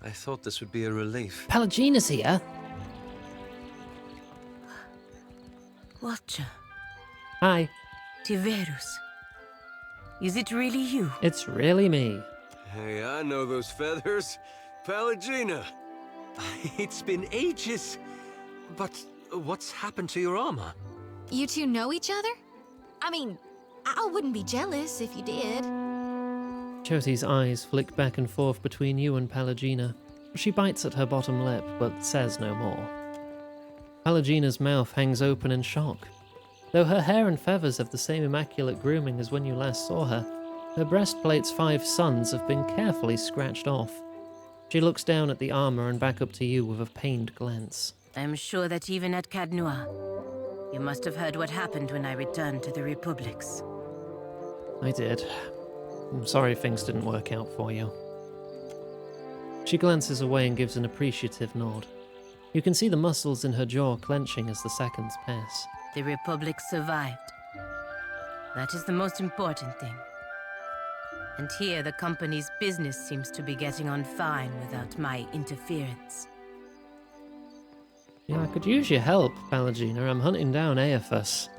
I thought this would be a relief. Pelagina's here. Watcher. Hi. Tiverus. Is it really you? It's really me. Hey, I know those feathers. Pelagina. It's been ages. But what's happened to your armor? You two know each other? I mean, I wouldn't be jealous if you did. Chosie's eyes flick back and forth between you and Pelagina. She bites at her bottom lip, but says no more. Pelagina's mouth hangs open in shock. Though her hair and feathers have the same immaculate grooming as when you last saw her, her breastplate's 5 suns have been carefully scratched off. She looks down at the armor and back up to you with a pained glance. I'm sure that even at Cadnois, you must have heard what happened when I returned to the Republics. I did. I'm sorry things didn't work out for you. She glances away and gives an appreciative nod. You can see the muscles in her jaw clenching as the seconds pass. The Republic survived. That is the most important thing. And here the company's business seems to be getting on fine without my interference. Yeah, I could use your help, Pelagina. I'm hunting down Aephus.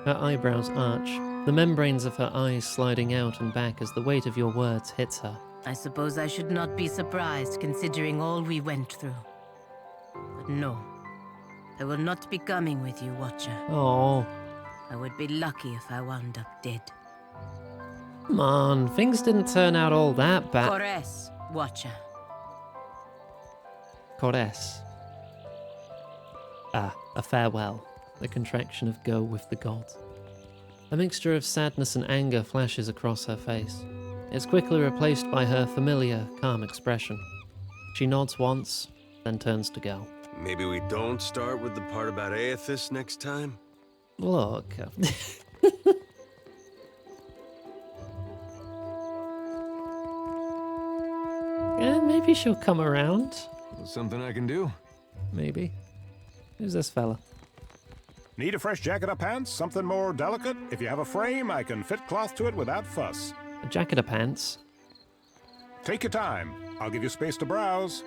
Her eyebrows arch, the membranes of her eyes sliding out and back as the weight of your words hits her. I suppose I should not be surprised considering all we went through. But no, I will not be coming with you, Watcher. Oh. I would be lucky if I wound up dead. Come on, things didn't turn out all that bad. Cores, Watcher. Cores. Ah, a farewell. The contraction of go with the gods. A mixture of sadness and anger flashes across her face. It's quickly replaced by her familiar, calm expression. She nods once, then turns to go. Maybe we don't start with the part about Aethys next time? Look. Yeah, maybe she'll come around. Something I can do? Maybe. Who's this fella? Need a fresh jacket or pants? Something more delicate? If you have a frame, I can fit cloth to it without fuss. A jacket of pants. Take your time. I'll give you space to browse.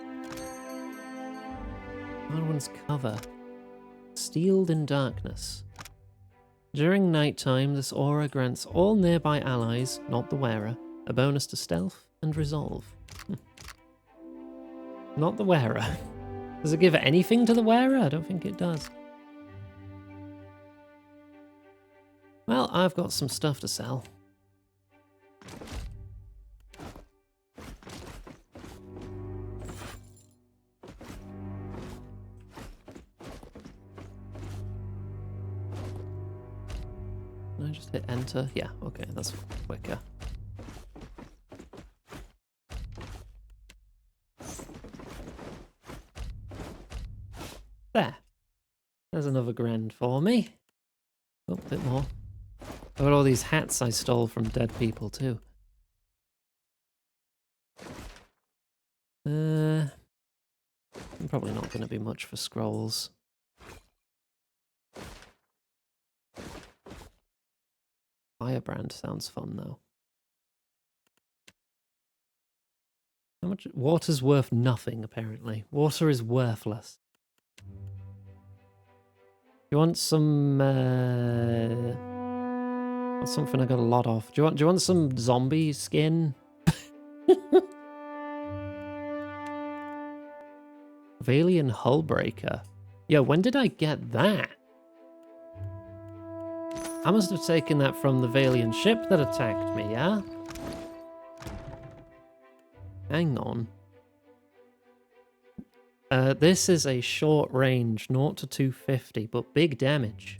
One's cover. Steeled in darkness. During nighttime, this aura grants all nearby allies, not the wearer, a bonus to stealth and resolve. Not the wearer. Does it give anything to the wearer? I don't think it does. Well, I've got some stuff to sell. Can I just hit enter? Yeah, okay, that's quicker. There. There's another grand for me. Oh, a bit more. I've got all these hats I stole from dead people, too. Probably not going to be much for scrolls. Firebrand sounds fun, though. How much? Water's worth nothing, apparently. Water is worthless. You want some, That's something I got a lot of. Do you want some zombie skin? Valian Hullbreaker. Yo, when did I get that? I must have taken that from the Valian ship that attacked me, yeah? Hang on. This is a short range, 0 to 250, but big damage.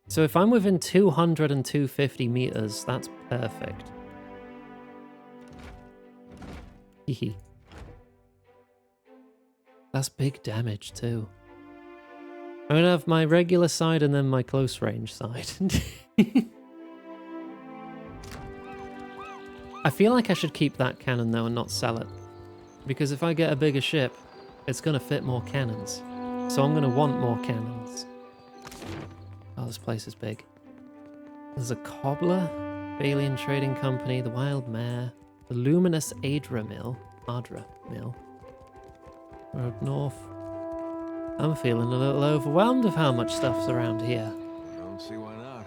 So if I'm within 200 and 250 meters, that's perfect. Hehe. That's big damage too. I'm gonna have my regular side and then my close range side. I feel like I should keep that cannon though and not sell it. Because if I get a bigger ship, it's gonna fit more cannons. So I'm gonna want more cannons. Oh, this place is big. There's a cobbler, Balian Trading Company, the Wild Mare, the Luminous Adra Mill. We're up north. I'm feeling a little overwhelmed of how much stuff's around here. Don't see why not.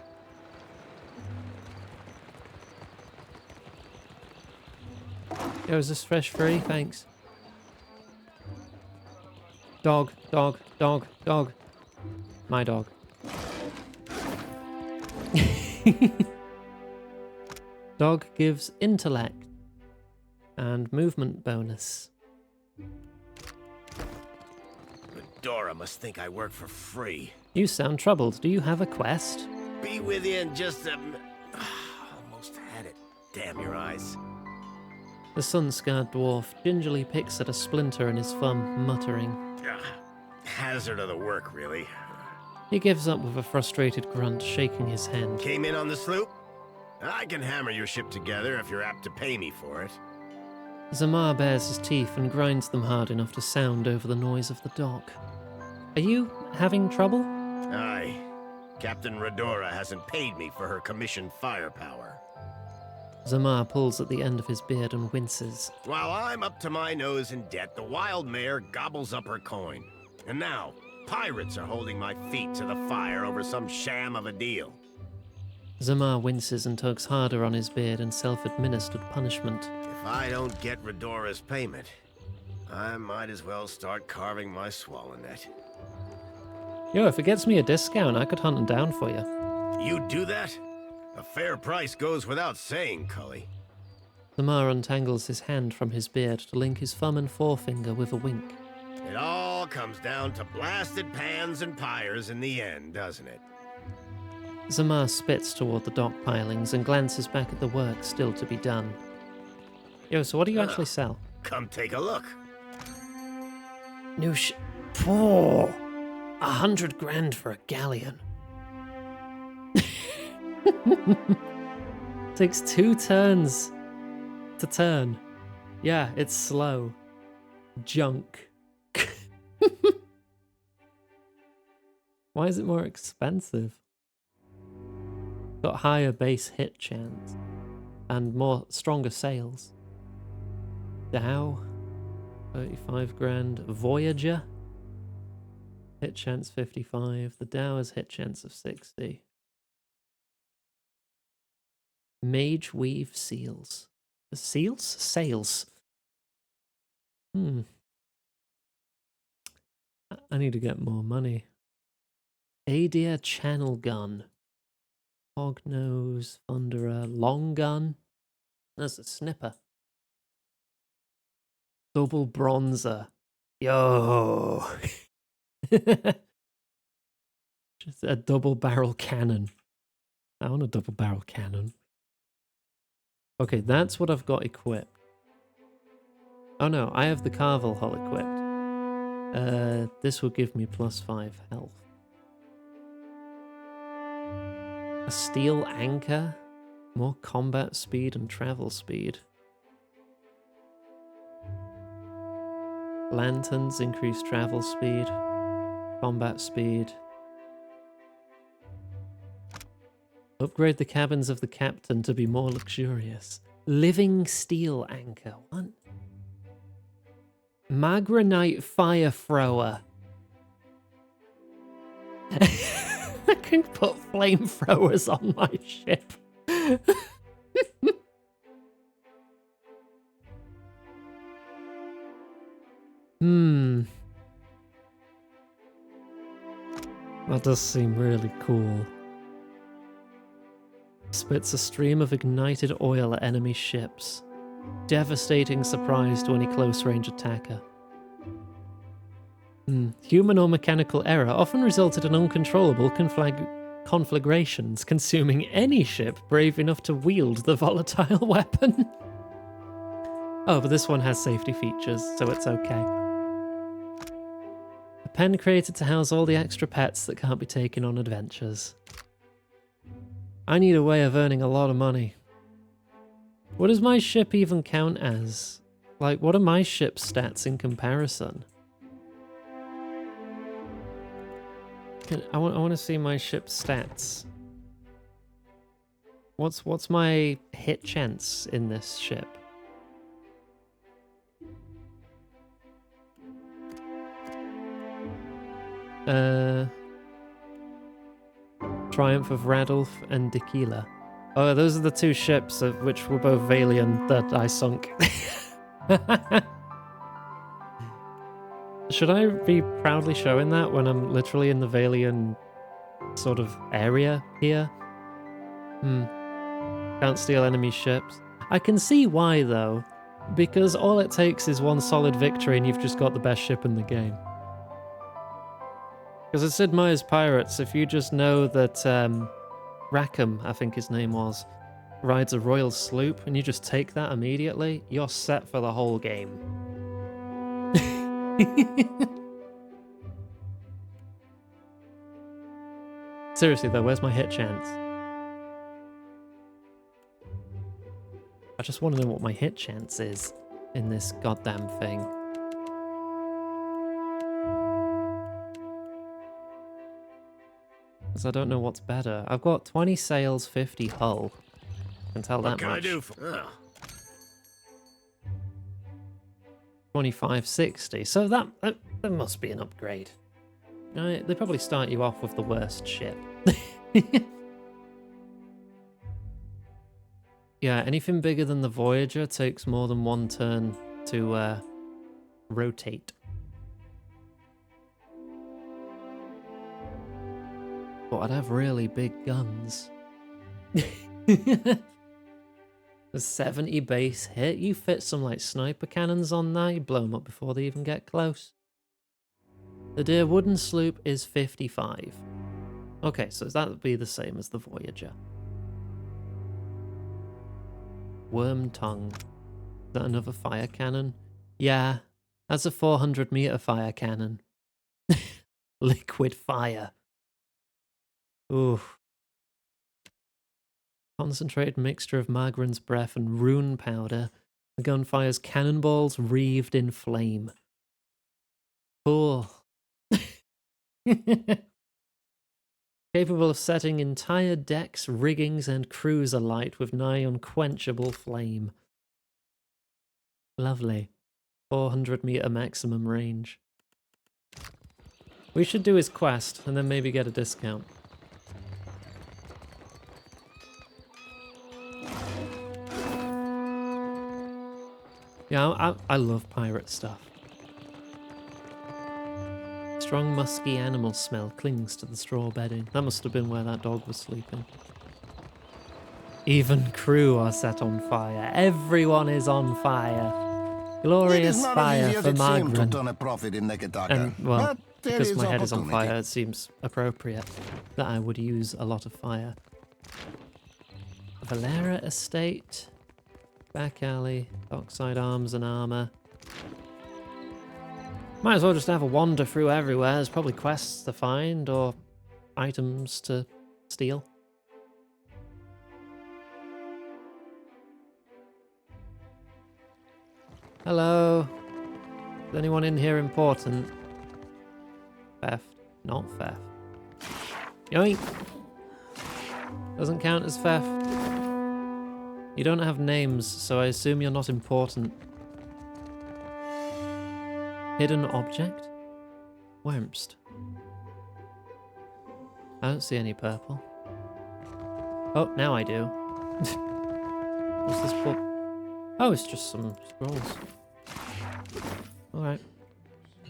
Yo, is this fresh free? Thanks. Dog, dog, dog, dog. My dog. Dog gives intellect and movement bonus. Dora must think I work for free. You sound troubled. Do you have a quest? Be with you in just a... Almost had it. Damn your eyes. The sun-scarred dwarf gingerly picks at a splinter in his thumb, muttering. Hazard of the work, really. He gives up with a frustrated grunt, shaking his hand. Came in on the sloop? I can hammer your ship together if you're apt to pay me for it. Zamar bares his teeth and grinds them hard enough to sound over the noise of the dock. Are you having trouble? Aye. Captain Redora hasn't paid me for her commissioned firepower. Zamar pulls at the end of his beard and winces. While I'm up to my nose in debt, the wild mare gobbles up her coin. And now, pirates are holding my feet to the fire over some sham of a deal. Zamar winces and tugs harder on his beard in self-administered punishment. If I don't get Redora's payment, I might as well start carving my swallow net. Yo, if it gets me a discount, I could hunt him down for you. You do that? A fair price goes without saying, Cully. Zamar untangles his hand from his beard to link his thumb and forefinger with a wink. It all comes down to blasted pans and pyres in the end, doesn't it? Zamar spits toward the dock pilings and glances back at the work still to be done. Yo, so what do you actually sell? Come take a look. New 100 grand for a galleon. Takes 2 turns to turn. Yeah, it's slow. Junk. Why is it more expensive? Got higher base hit chance and stronger sails. Dow, 35 grand. Voyager, hit chance 55. The Dow has hit chance of 60. Mage weave seals. Seals? Sails. I need to get more money. Adir channel gun. Hognose, Thunderer, long gun. That's a snipper. Double bronzer. Yo. Just a double barrel cannon. I want a double barrel cannon. Okay, that's what I've got equipped. Oh no, I have the Carvel hull equipped. This will give me +5 health. A steel anchor, more combat speed and travel speed. Lanterns increase travel speed, combat speed. Upgrade the cabins of the captain to be more luxurious. Living steel anchor. What? Magranite fire thrower. I can put flamethrowers on my ship. That does seem really cool. Spits a stream of ignited oil at enemy ships. Devastating surprise to any close-range attacker. Human or mechanical error often resulted in uncontrollable conflagrations, consuming any ship brave enough to wield the volatile weapon. Oh, but this one has safety features, so it's okay. A pen created to house all the extra pets that can't be taken on adventures. I need a way of earning a lot of money. What does my ship even count as? Like, what are my ship's stats in comparison? I want to see my ship's stats. What's my hit chance in this ship? Triumph of Radolf and Tequila. Oh, those are the two ships of which were both Valian that I sunk. Should I be proudly showing that when I'm literally in the Valian sort of area here? Can't steal enemy ships. I can see why though, because all it takes is one solid victory and you've just got the best ship in the game. Because at Sid Meier's Pirates, if you just know that Rackham, I think his name was, rides a royal sloop and you just take that immediately, you're set for the whole game. Seriously though, where's my hit chance? I just want to know what my hit chance is in this goddamn thing. Because I don't know what's better. I've got 20 sails, 50 hull. I can tell that much. What can I do for... 2560. So that must be an upgrade. Right, they probably start you off with the worst ship. Yeah, anything bigger than the Voyager takes more than one turn to rotate. But I'd have really big guns. A 70 base hit? You fit some like sniper cannons on there, you blow them up before they even get close. The Dear Wooden Sloop is 55. Okay, so that would be the same as the Voyager. Worm Tongue. Is that another fire cannon? Yeah, that's a 400-meter fire cannon. Liquid fire. Ooh. Concentrated mixture of Magran's breath and rune powder. The gun fires cannonballs wreathed in flame. Cool. Capable of setting entire decks, riggings, and crews alight with nigh unquenchable flame. Lovely. 400-meter maximum range. We should do his quest and then maybe get a discount. Yeah, I love pirate stuff. Strong musky animal smell clings to the straw bedding. That must have been where that dog was sleeping. Even crew are set on fire. Everyone is on fire. Glorious fire for Magran. And, well, because my head is on fire, it seems appropriate that I would use a lot of fire. Valera Estate. Back alley. Dockside arms and armor. Might as well just have a wander through everywhere. There's probably quests to find or items to steal. Hello? Is anyone in here important? Theft. Not theft. Yoink! Doesn't count as theft. You don't have names, so I assume you're not important. Hidden object? Wurmst. I don't see any purple. Oh, now I do. What's this book? Oh, it's just some scrolls. Alright.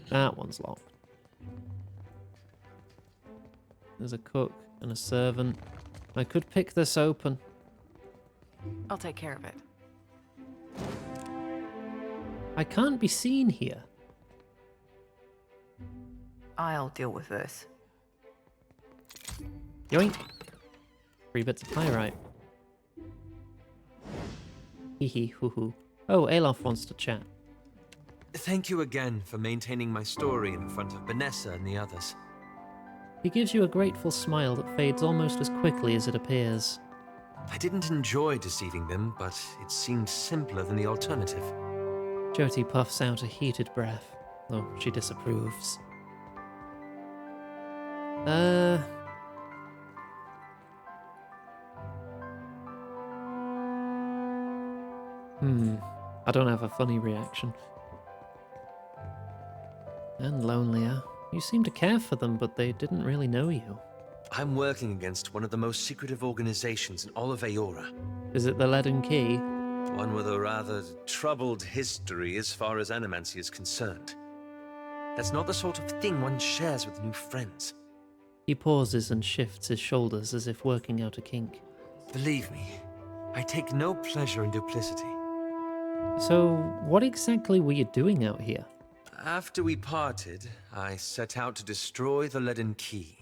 That one's locked. There's a cook and a servant. I could pick this open. I'll take care of it. I can't be seen here. I'll deal with this. Yoink! 3 bits of pyrite. Hee hee hoo hoo. Oh, Alof wants to chat. Thank you again for maintaining my story in front of Vanessa and the others. He gives you a grateful smile that fades almost as quickly as it appears. I didn't enjoy deceiving them, but it seemed simpler than the alternative. Jyoti puffs out a heated breath, though she disapproves. I don't have a funny reaction. And lonelier. You seem to care for them, but they didn't really know you. I'm working against one of the most secretive organizations in all of Aora. Is it the Leaden Key? One with a rather troubled history as far as animancy is concerned. That's not the sort of thing one shares with new friends. He pauses and shifts his shoulders as if working out a kink. Believe me, I take no pleasure in duplicity. So, what exactly were you doing out here? After we parted, I set out to destroy the Leaden Key.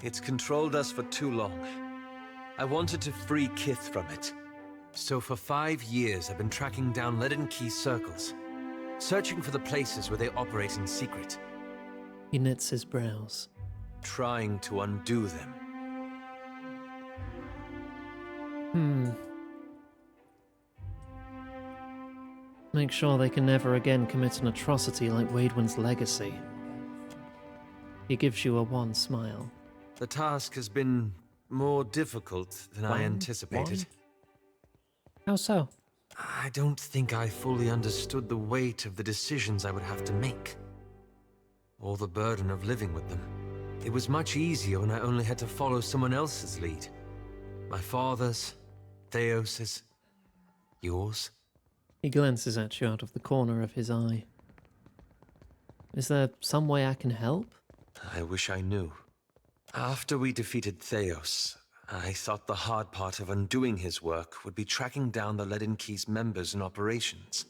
It's controlled us for too long. I wanted to free Kith from it. So for 5 years, I've been tracking down Leaden Key circles, searching for the places where they operate in secret. He knits his brows. Trying to undo them. Make sure they can never again commit an atrocity like Waidwin's legacy. He gives you a wan smile. The task has been more difficult than I anticipated. How so? I don't think I fully understood the weight of the decisions I would have to make. Or the burden of living with them. It was much easier when I only had to follow someone else's lead. My father's, Theos's, yours. He glances at you out of the corner of his eye. Is there some way I can help? I wish I knew. After we defeated Theos, I thought the hard part of undoing his work would be tracking down the Leaden Key's members and operations.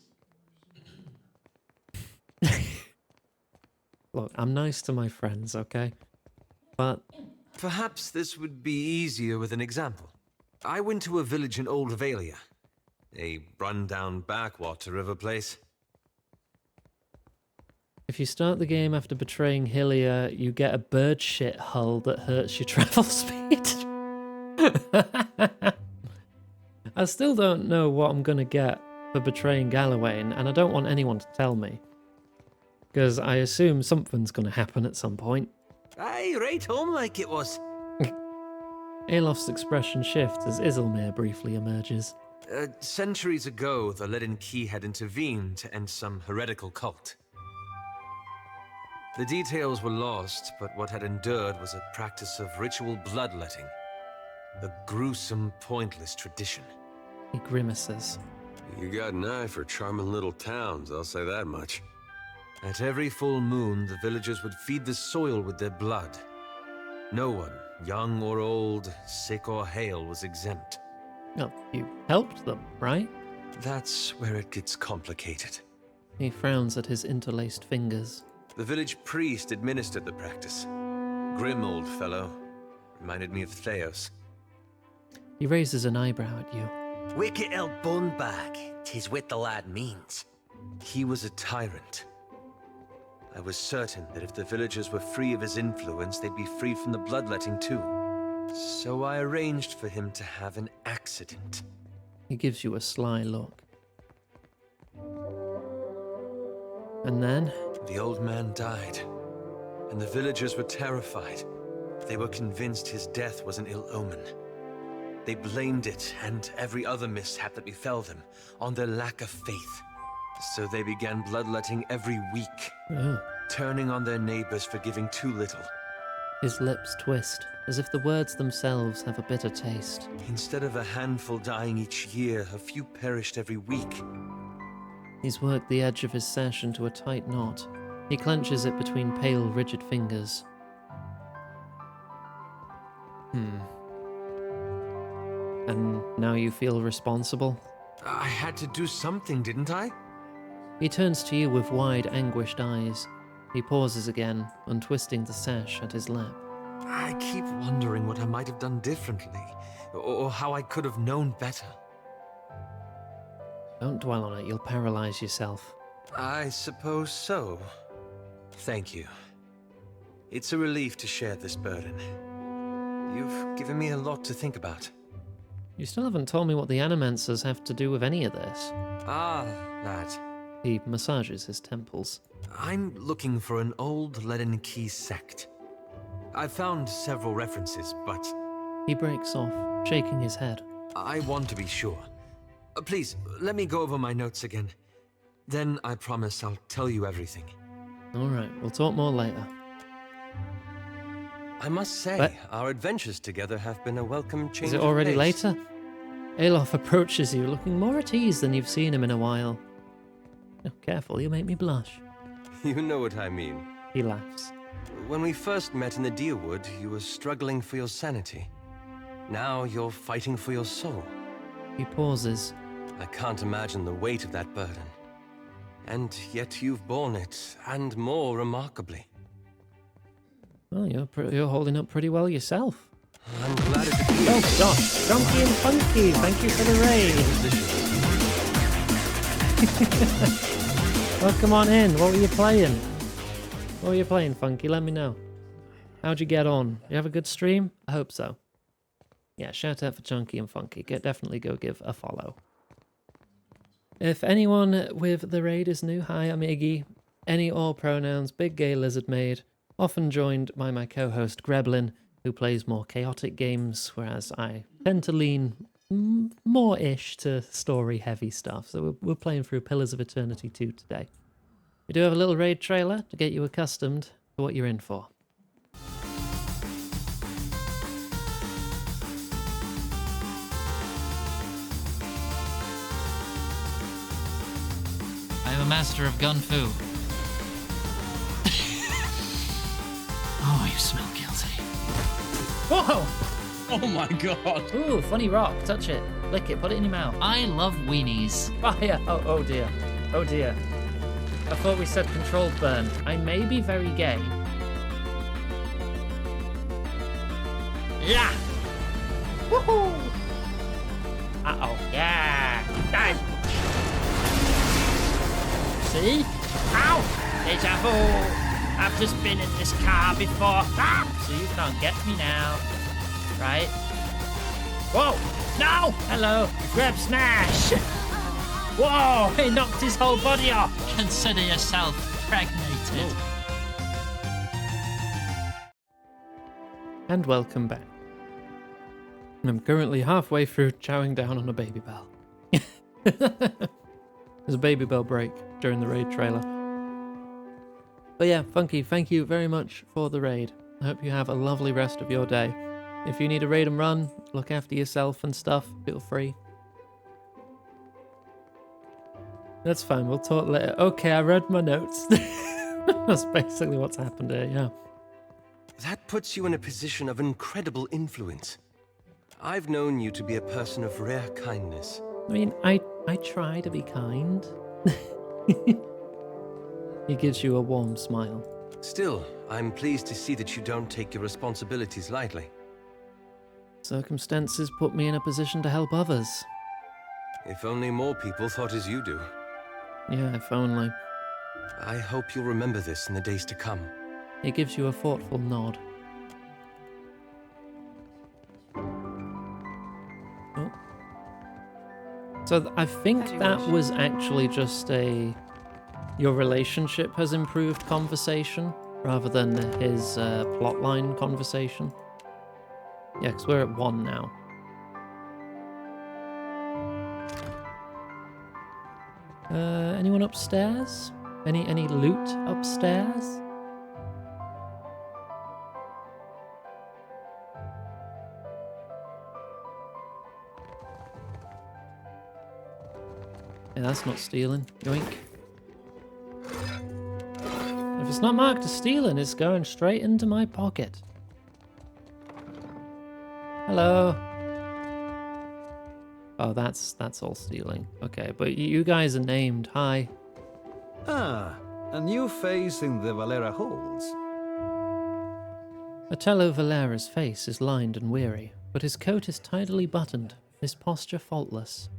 Look, I'm nice to my friends, okay? But... Perhaps this would be easier with an example. I went to a village in Old Valia. A run-down backwater of a place. If you start the game after betraying Hylia, you get a bird shit hull that hurts your travel speed. I still don't know what I'm gonna get for betraying Gallowayne, and I don't want anyone to tell me. Because I assume something's gonna happen at some point. Aye, right home like it was. Alof's expression shifts as Isilmir briefly emerges. Centuries ago, the Leaden Key had intervened to end some heretical cult. The details were lost, but what had endured was a practice of ritual bloodletting. A gruesome, pointless tradition. He grimaces. You got an eye for charming little towns, I'll say that much. At every full moon, the villagers would feed the soil with their blood. No one, young or old, sick or hale, was exempt. Well, you helped them, right? That's where it gets complicated. He frowns at his interlaced fingers. The village priest administered the practice. Grim old fellow. Reminded me of Theos. He raises an eyebrow at you. Wicked el bunbag, 'tis what the lad means. He was a tyrant. I was certain that if the villagers were free of his influence, they'd be freed from the bloodletting too. So I arranged for him to have an accident. He gives you a sly look. And then? The old man died, and the villagers were terrified. They were convinced his death was an ill omen. They blamed it, and every other mishap that befell them, on their lack of faith. So they began bloodletting every week, turning on their neighbors for giving too little. His lips twist, as if the words themselves have a bitter taste. Instead of a handful dying each year, a few perished every week. He's worked the edge of his sash into a tight knot. He clenches it between pale, rigid fingers. And now you feel responsible? I had to do something, didn't I? He turns to you with wide, anguished eyes. He pauses again, untwisting the sash at his lap. I keep wondering what I might have done differently, or how I could have known better. Don't dwell on it, you'll paralyze yourself. I suppose so. Thank you. It's a relief to share this burden. You've given me a lot to think about. You still haven't told me what the Animancers have to do with any of this. Ah, that. He massages his temples. I'm looking for an old Leaden Key sect. I found several references, but... He breaks off, shaking his head. I want to be sure. Please, let me go over my notes again. Then I promise I'll tell you everything. Alright, we'll talk more later. I must say, our adventures together have been a welcome change. Is it already of pace. later? Alof approaches you, looking more at ease than you've seen him in a while. Oh, careful, you'll make me blush. You know what I mean. He laughs. When we first met in the Deerwood, you were struggling for your sanity. Now you're fighting for your soul. He pauses. I can't imagine the weight of that burden. And yet you've borne it, and more remarkably. Well, you're holding up pretty well yourself. I'm glad it Oh gosh, Chunky and Funky, thank you for the raid. Well, come on in. What were you playing? What were you playing, Funky? Let me know. How'd you get on? You have a good stream? I hope so. Yeah, shout out for Chunky and Funky. Definitely go give a follow. If anyone with the raid is new, hi, I'm Iggy. Any all pronouns, big gay lizard maid. Often joined by my co-host Greblin, who plays more chaotic games, whereas I tend to lean more-ish to story-heavy stuff. So we're playing through Pillars of Eternity 2 today. We do have a little raid trailer to get you accustomed to what you're in for. I am a master of gun fu. Oh, you smell guilty. Whoa! Oh my god. Ooh, funny rock. Touch it. Lick it. Put it in your mouth. I love weenies. Fire! Oh dear. Oh dear. I thought we said controlled burn. I may be very gay. Yeah! Woohoo! Uh-oh. Yeah! Die! See? Ow! Deja vu! I've just been in this car before. Ah! So you can't get me now. Right? Whoa! No! Hello! Grab smash! Whoa! He knocked his whole body off! Consider yourself pregnated. And welcome back. I'm currently halfway through chowing down on a baby bell. There's a baby bell break during the raid trailer. But yeah, Funky, thank you very much for the raid. I hope you have a lovely rest of your day. If you need a raid and run, look after yourself and stuff, feel free. That's fine, we'll talk later. Okay, I read my notes. That's basically what's happened here, yeah. That puts you in a position of incredible influence. I've known you to be a person of rare kindness. I mean, I try to be kind. He gives you a warm smile. Still, I'm pleased to see that you don't take your responsibilities lightly. Circumstances put me in a position to help others. If only more people thought as you do. Yeah, if only. I hope you'll remember this in the days to come. He gives you a thoughtful nod. Oh. So I think that was actually just a your relationship has improved conversation rather than his plotline conversation. Yeah, because we're at 1 now. Anyone upstairs? Any loot upstairs? Yeah, that's not stealing. Yoink. If it's not marked as stealing, it's going straight into my pocket. Hello. Oh, that's all stealing. Okay, but you guys are named. Hi. Ah, a new face in the Valera halls. Otello Valera's face is lined and weary, but his coat is tidily buttoned, his posture faultless.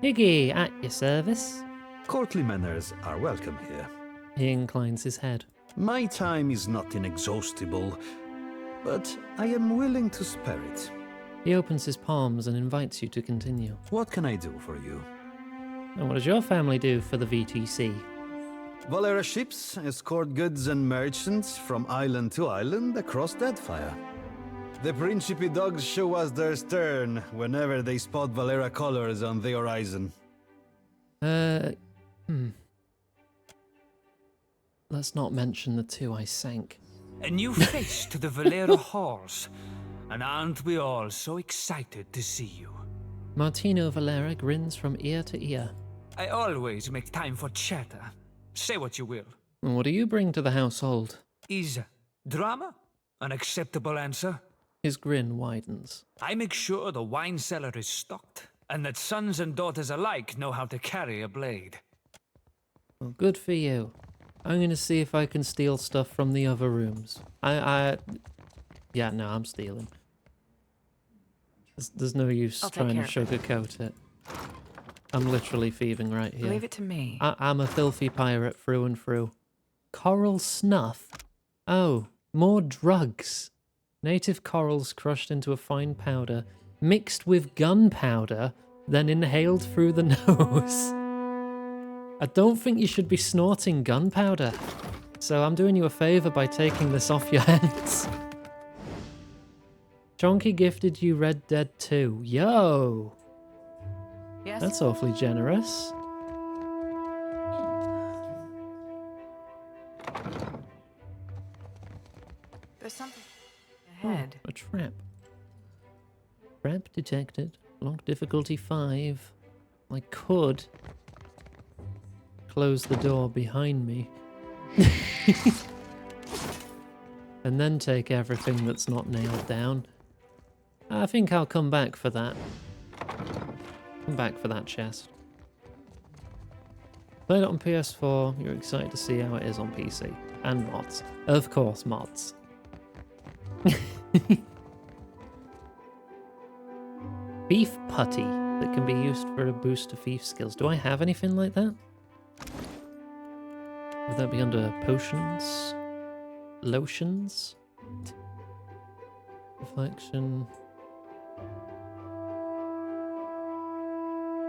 Iggy, at your service. Courtly manners are welcome here. He inclines his head. My time is not inexhaustible, but I am willing to spare it. He opens his palms and invites you to continue. What can I do for you? And what does your family do for the VTC? Valera ships escort goods and merchants from island to island across Deadfire. The Principe dogs show us their stern whenever they spot Valera colors on the horizon. Let's not mention the two I sank. A new face to the Valera halls. And aren't we all so excited to see you? Martino Valera grins from ear to ear. I always make time for chatter. Say what you will. And what do you bring to the household? Is drama an acceptable answer? His grin widens. I make sure the wine cellar is stocked, and that sons and daughters alike know how to carry a blade. Well, good for you. I'm going to see if I can steal stuff from the other rooms. Yeah, no, I'm stealing. There's no use trying to sugarcoat it. I'm literally thieving right here. Leave it to me. I'm a filthy pirate through and through. Coral snuff? Oh, more drugs. Native corals crushed into a fine powder, mixed with gunpowder, then inhaled through the nose. I don't think you should be snorting gunpowder, so I'm doing you a favor by taking this off your hands. Chonky gifted you Red Dead 2. Yo! Yes? That's awfully generous. There's something ahead. A trap. Trap detected. Lock difficulty 5. I could close the door behind me. And then take everything that's not nailed down. I think I'll come back for that. Come back for that chest. Played it on PS4. You're excited to see how it is on PC. And mods. Of course, mods. Thief putty that can be used for a boost to thief skills. Do I have anything like that? Would that be under potions? Lotions? Reflection.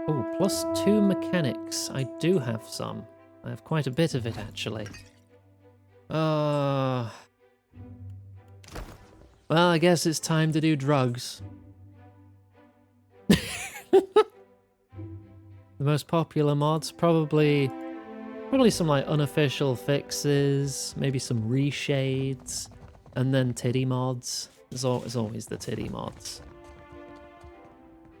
Oh, +2 mechanics. I do have some. I have quite a bit of it, actually. Well, I guess it's time to do drugs. The most popular mods, probably some like unofficial fixes, maybe some reshades, and then titty mods. There's always the titty mods.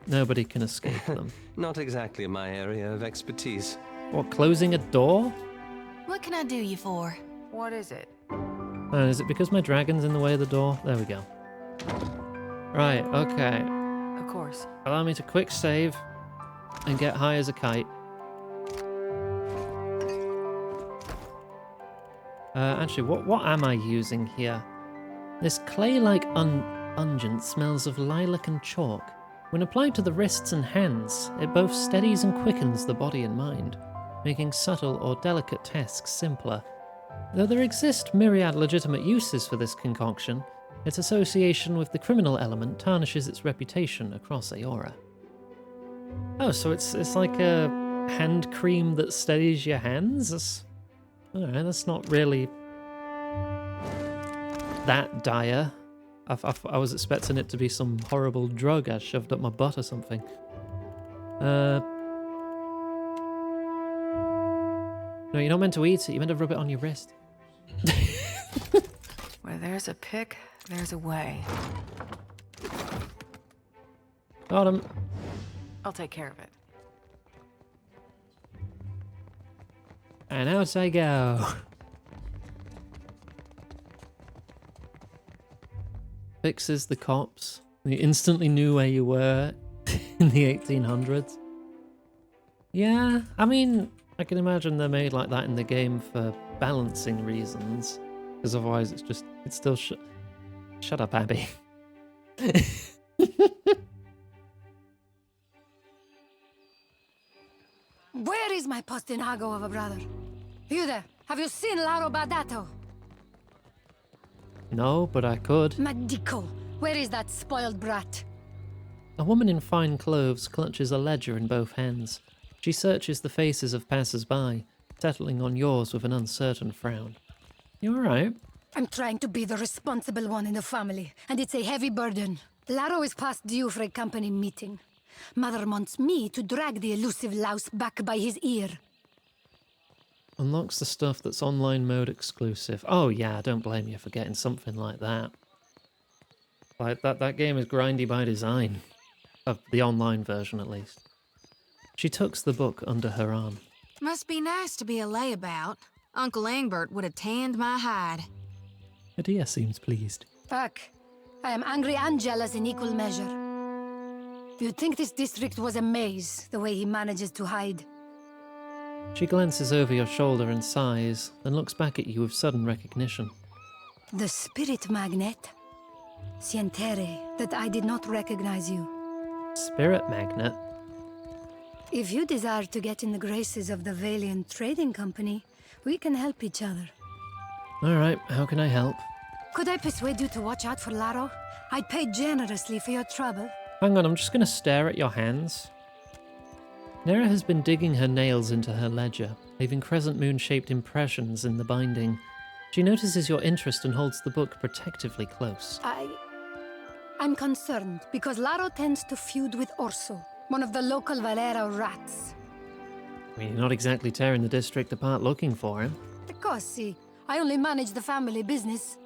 Nobody can escape them. Not exactly my area of expertise. What, closing a door? What can I do you for? What is it? Is it because my dragon's in the way of the door? There we go. Right, okay. Of course. Allow me to quick save and get high as a kite. Actually, what am I using here? This clay-like unguent smells of lilac and chalk. When applied to the wrists and hands, it both steadies and quickens the body and mind, making subtle or delicate tasks simpler. Though there exist myriad legitimate uses for this concoction, its association with the criminal element tarnishes its reputation across Aora. Oh, so it's like a hand cream that steadies your hands? Alright, that's not really that dire. I was expecting it to be some horrible drug I shoved up my butt or something. No, you're not meant to eat it, you're meant to rub it on your wrist. Where there's a pick, there's a way. Got him. I'll take care of it. And out I go. Fixes the cops. You instantly knew where you were in the 1800s. Yeah, I mean, I can imagine they're made like that in the game for balancing reasons. Because otherwise it's still shut up, Abby. Where is my postinago of a brother? You there? Have you seen Laro Badato? No, but I could. Medico, where is that spoiled brat? A woman in fine clothes clutches a ledger in both hands. She searches the faces of passers-by. settling on yours with an uncertain frown. You alright? I'm trying to be the responsible one in the family, and it's a heavy burden. Laro is past due for a company meeting. Mother wants me to drag the elusive louse back by his ear. Unlocks the stuff that's online mode exclusive. Oh yeah, I don't blame you for getting something like that. Like that game is grindy by design. Of the online version at least. She tucks the book under her arm. Must be nice to be a layabout. Uncle Engbert would have tanned my hide. Adia seems pleased. Puck, I am angry and jealous in equal measure. You'd think this district was a maze, the way he manages to hide. She glances over your shoulder and sighs, then looks back at you with sudden recognition. The spirit magnet. Sientere, that I did not recognize you. Spirit magnet? If you desire to get in the graces of the Valiant Trading Company, we can help each other. Alright, how can I help? Could I persuade you to watch out for Laro? I'd pay generously for your trouble. Hang on, I'm just going to stare at your hands. Nera has been digging her nails into her ledger, leaving crescent moon-shaped impressions in the binding. She notices your interest and holds the book protectively close. I'm concerned because Laro tends to feud with Orso, one of the local Valera rats. I mean, you're not exactly tearing the district apart looking for him. Of course, see, I only manage the family business.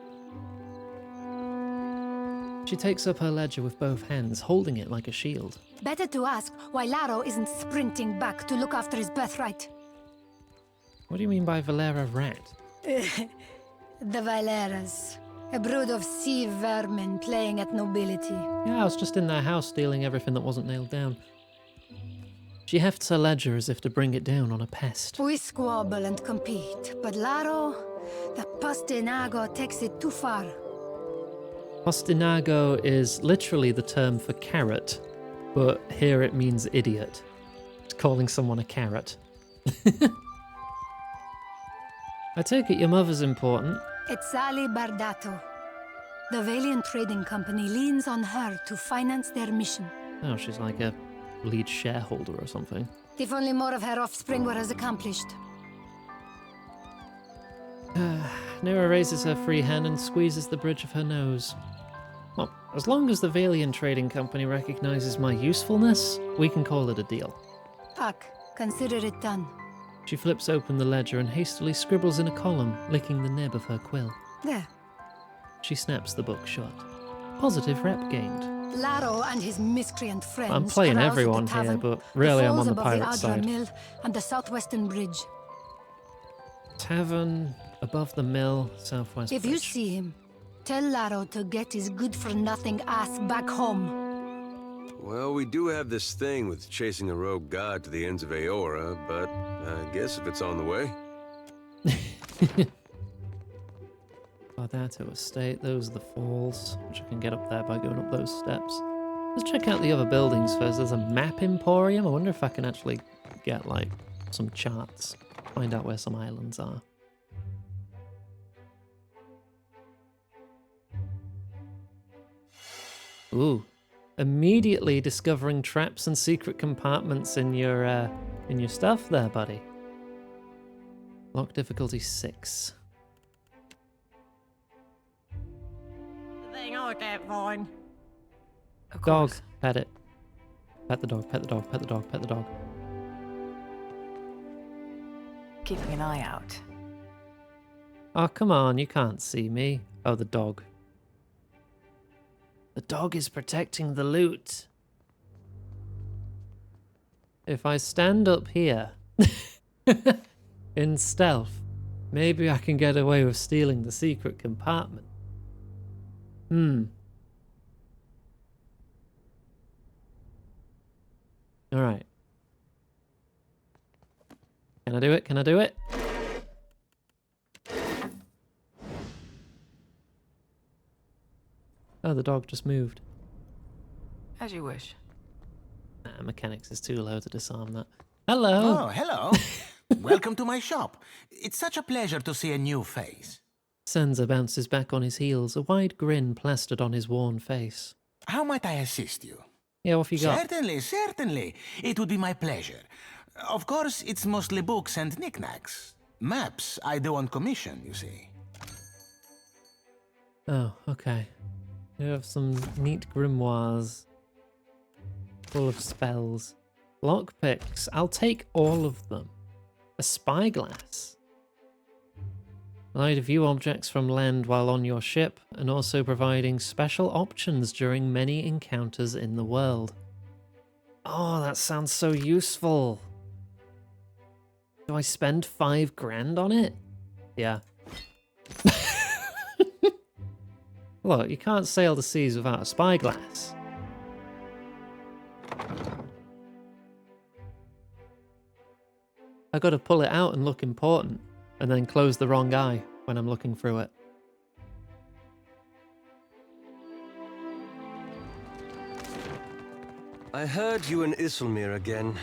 She takes up her ledger with both hands, holding it like a shield. Better to ask why Laro isn't sprinting back to look after his birthright. What do you mean by Valera rat? The Valeras. A brood of sea vermin playing at nobility. Yeah, I was just in their house stealing everything that wasn't nailed down. She hefts her ledger as if to bring it down on a pest. We squabble and compete, but Laro, the Pastinago, takes it too far. Pastinago is literally the term for carrot, but here it means idiot. It's calling someone a carrot. I take it your mother's important. It's Sally Bardato. The Valiant Trading Company leans on her to finance their mission. Oh, she's like a lead shareholder or something. If only more of her offspring were as accomplished. Nera raises her free hand and squeezes the bridge of her nose. Well, as long as the Valiant Trading Company recognizes my usefulness, we can call it a deal. Puck, consider it done. She flips open the ledger and hastily scribbles in a column, licking the nib of her quill. There. She snaps the book shut. Positive rep gained. Laro and his miscreant friends. I'm playing carouse at everyone the here, tavern, but really I'm on the falls above pirate Adra side. Mill and the southwestern bridge. Tavern, above the mill, southwest If bridge. you see him, tell Laro to get his good-for-nothing ass back home. Well, we do have this thing with chasing a rogue god to the ends of Aora, but I guess if it's on the way. Bardato Estate, those are the falls, which I can get up there by going up those steps. Let's check out the other buildings first. There's a map emporium. I wonder if I can actually get, like, some charts. Find out where some islands are. Ooh. Immediately discovering traps and secret compartments in your stuff there, buddy. Lock difficulty 6. Thing I can't find. Dog. Pet it. Pet the dog, pet the dog, pet the dog, pet the dog. Keeping an eye out. Oh, come on, you can't see me. Oh, the dog. The dog is protecting the loot. If I stand up here in stealth, maybe I can get away with stealing the secret compartment. Alright. Can I do it? Can I do it? Oh, the dog just moved. As you wish. Nah, mechanics is too low to disarm that. Hello! Oh, hello. Welcome to my shop. It's such a pleasure to see a new face. Senza bounces back on his heels, a wide grin plastered on his worn face. How might I assist you? Yeah, what have you got? Certainly, certainly. It would be my pleasure. Of course, it's mostly books and knickknacks. Maps I do on commission, you see. Oh, okay. You have some neat grimoires full of spells. Lockpicks. I'll take all of them. A spyglass. Allow you to view objects from land while on your ship, and also providing special options during many encounters in the world. Oh, that sounds so useful. Do I spend 5 grand on it? Yeah. Look, you can't sail the seas without a spyglass. I gotta pull it out and look important, and then close the wrong eye when I'm looking through it. I heard you and Isilmir again.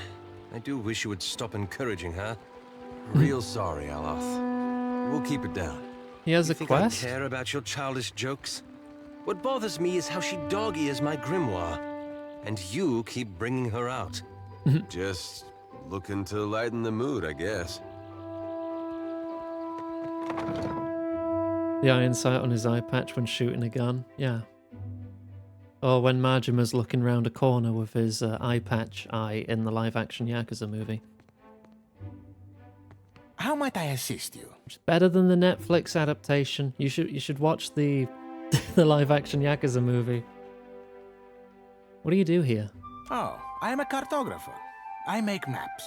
I do wish you would stop encouraging her. Real sorry, Aloth. We'll keep it down. He has you a think quest? I care about your childish jokes? What bothers me is how she dog-ears my grimoire. And you keep bringing her out. Just looking to lighten the mood, I guess. The iron sight on his eye patch when shooting a gun, yeah. Or when Majima's looking round a corner with his eye patch eye in the live-action Yakuza movie. How might I assist you? It's better than the Netflix adaptation. You should watch the the live-action Yakuza movie. What do you do here? Oh, I am a cartographer. I make maps.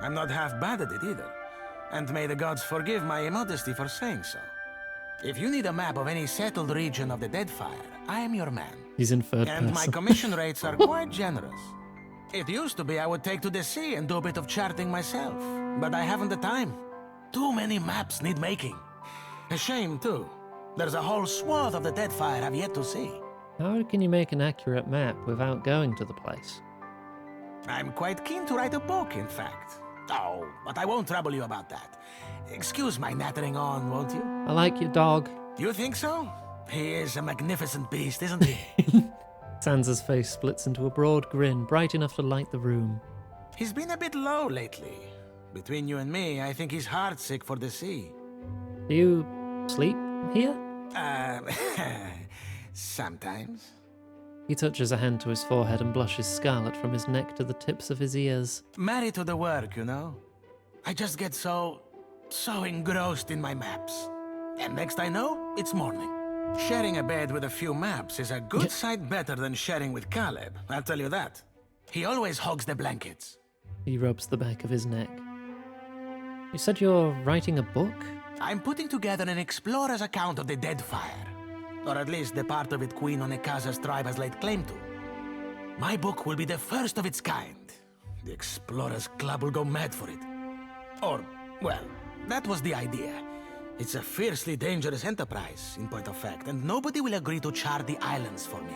I'm not half bad at it either. And may the gods forgive my immodesty for saying so. If you need a map of any settled region of the Deadfire, I am your man. He's in third And person. my commission rates are quite generous. It used to be I would take to the sea and do a bit of charting myself, but I haven't the time. Too many maps need making. A shame, too. There's a whole swath of the Deadfire I've yet to see. How can you make an accurate map without going to the place? I'm quite keen to write a book, in fact. Oh, but I won't trouble you about that. Excuse my nattering on, won't you? I like your dog. You think so? He is a magnificent beast, isn't he? Sansa's face splits into a broad grin, bright enough to light the room. He's been a bit low lately. Between you and me, I think he's heartsick for the sea. Do you sleep here? Sometimes. He touches a hand to his forehead and blushes scarlet from his neck to the tips of his ears. Married to the work, you know? I just get so engrossed in my maps. And next I know, it's morning. Sharing a bed with a few maps is a good sight better than sharing with Caleb, I'll tell you that. He always hogs the blankets. He rubs the back of his neck. You said you're writing a book? I'm putting together an explorer's account of the Deadfire. Or at least the part of it Queen Onekaza's tribe has laid claim to. My book will be the first of its kind. The Explorers Club will go mad for it. Or, well, that was the idea. It's a fiercely dangerous enterprise, in point of fact, and nobody will agree to chart the islands for me.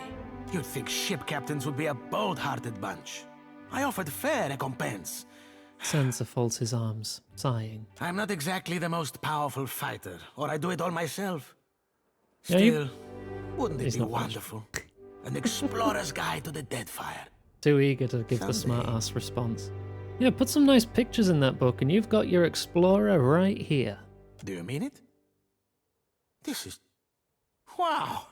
You'd think ship captains would be a bold-hearted bunch. I offered fair recompense. Sansa folds his arms, sighing. I'm not exactly the most powerful fighter, or I do it all myself. Yeah, Still, wouldn't it He's be not much. wonderful? An explorer's guide to the Deadfire. Too eager to give the smart-ass response. Yeah, put some nice pictures in that book and you've got your explorer right here. Do you mean it? This is... Wow!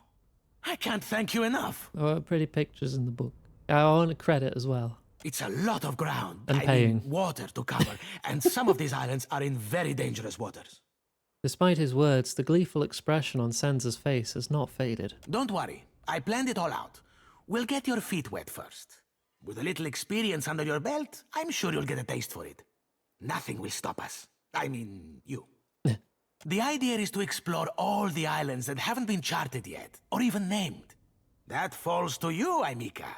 I can't thank you enough. Oh, pretty pictures in the book. I want a credit as well. It's a lot of ground. And I mean, paying. water to cover, and some of these islands are in very dangerous waters. Despite his words, the gleeful expression on Sansa's face has not faded. Don't worry, I planned it all out. We'll get your feet wet first. With a little experience under your belt, I'm sure you'll get a taste for it. Nothing will stop us. I mean, you. The idea is to explore all the islands that haven't been charted yet, or even named. That falls to you, Aimika.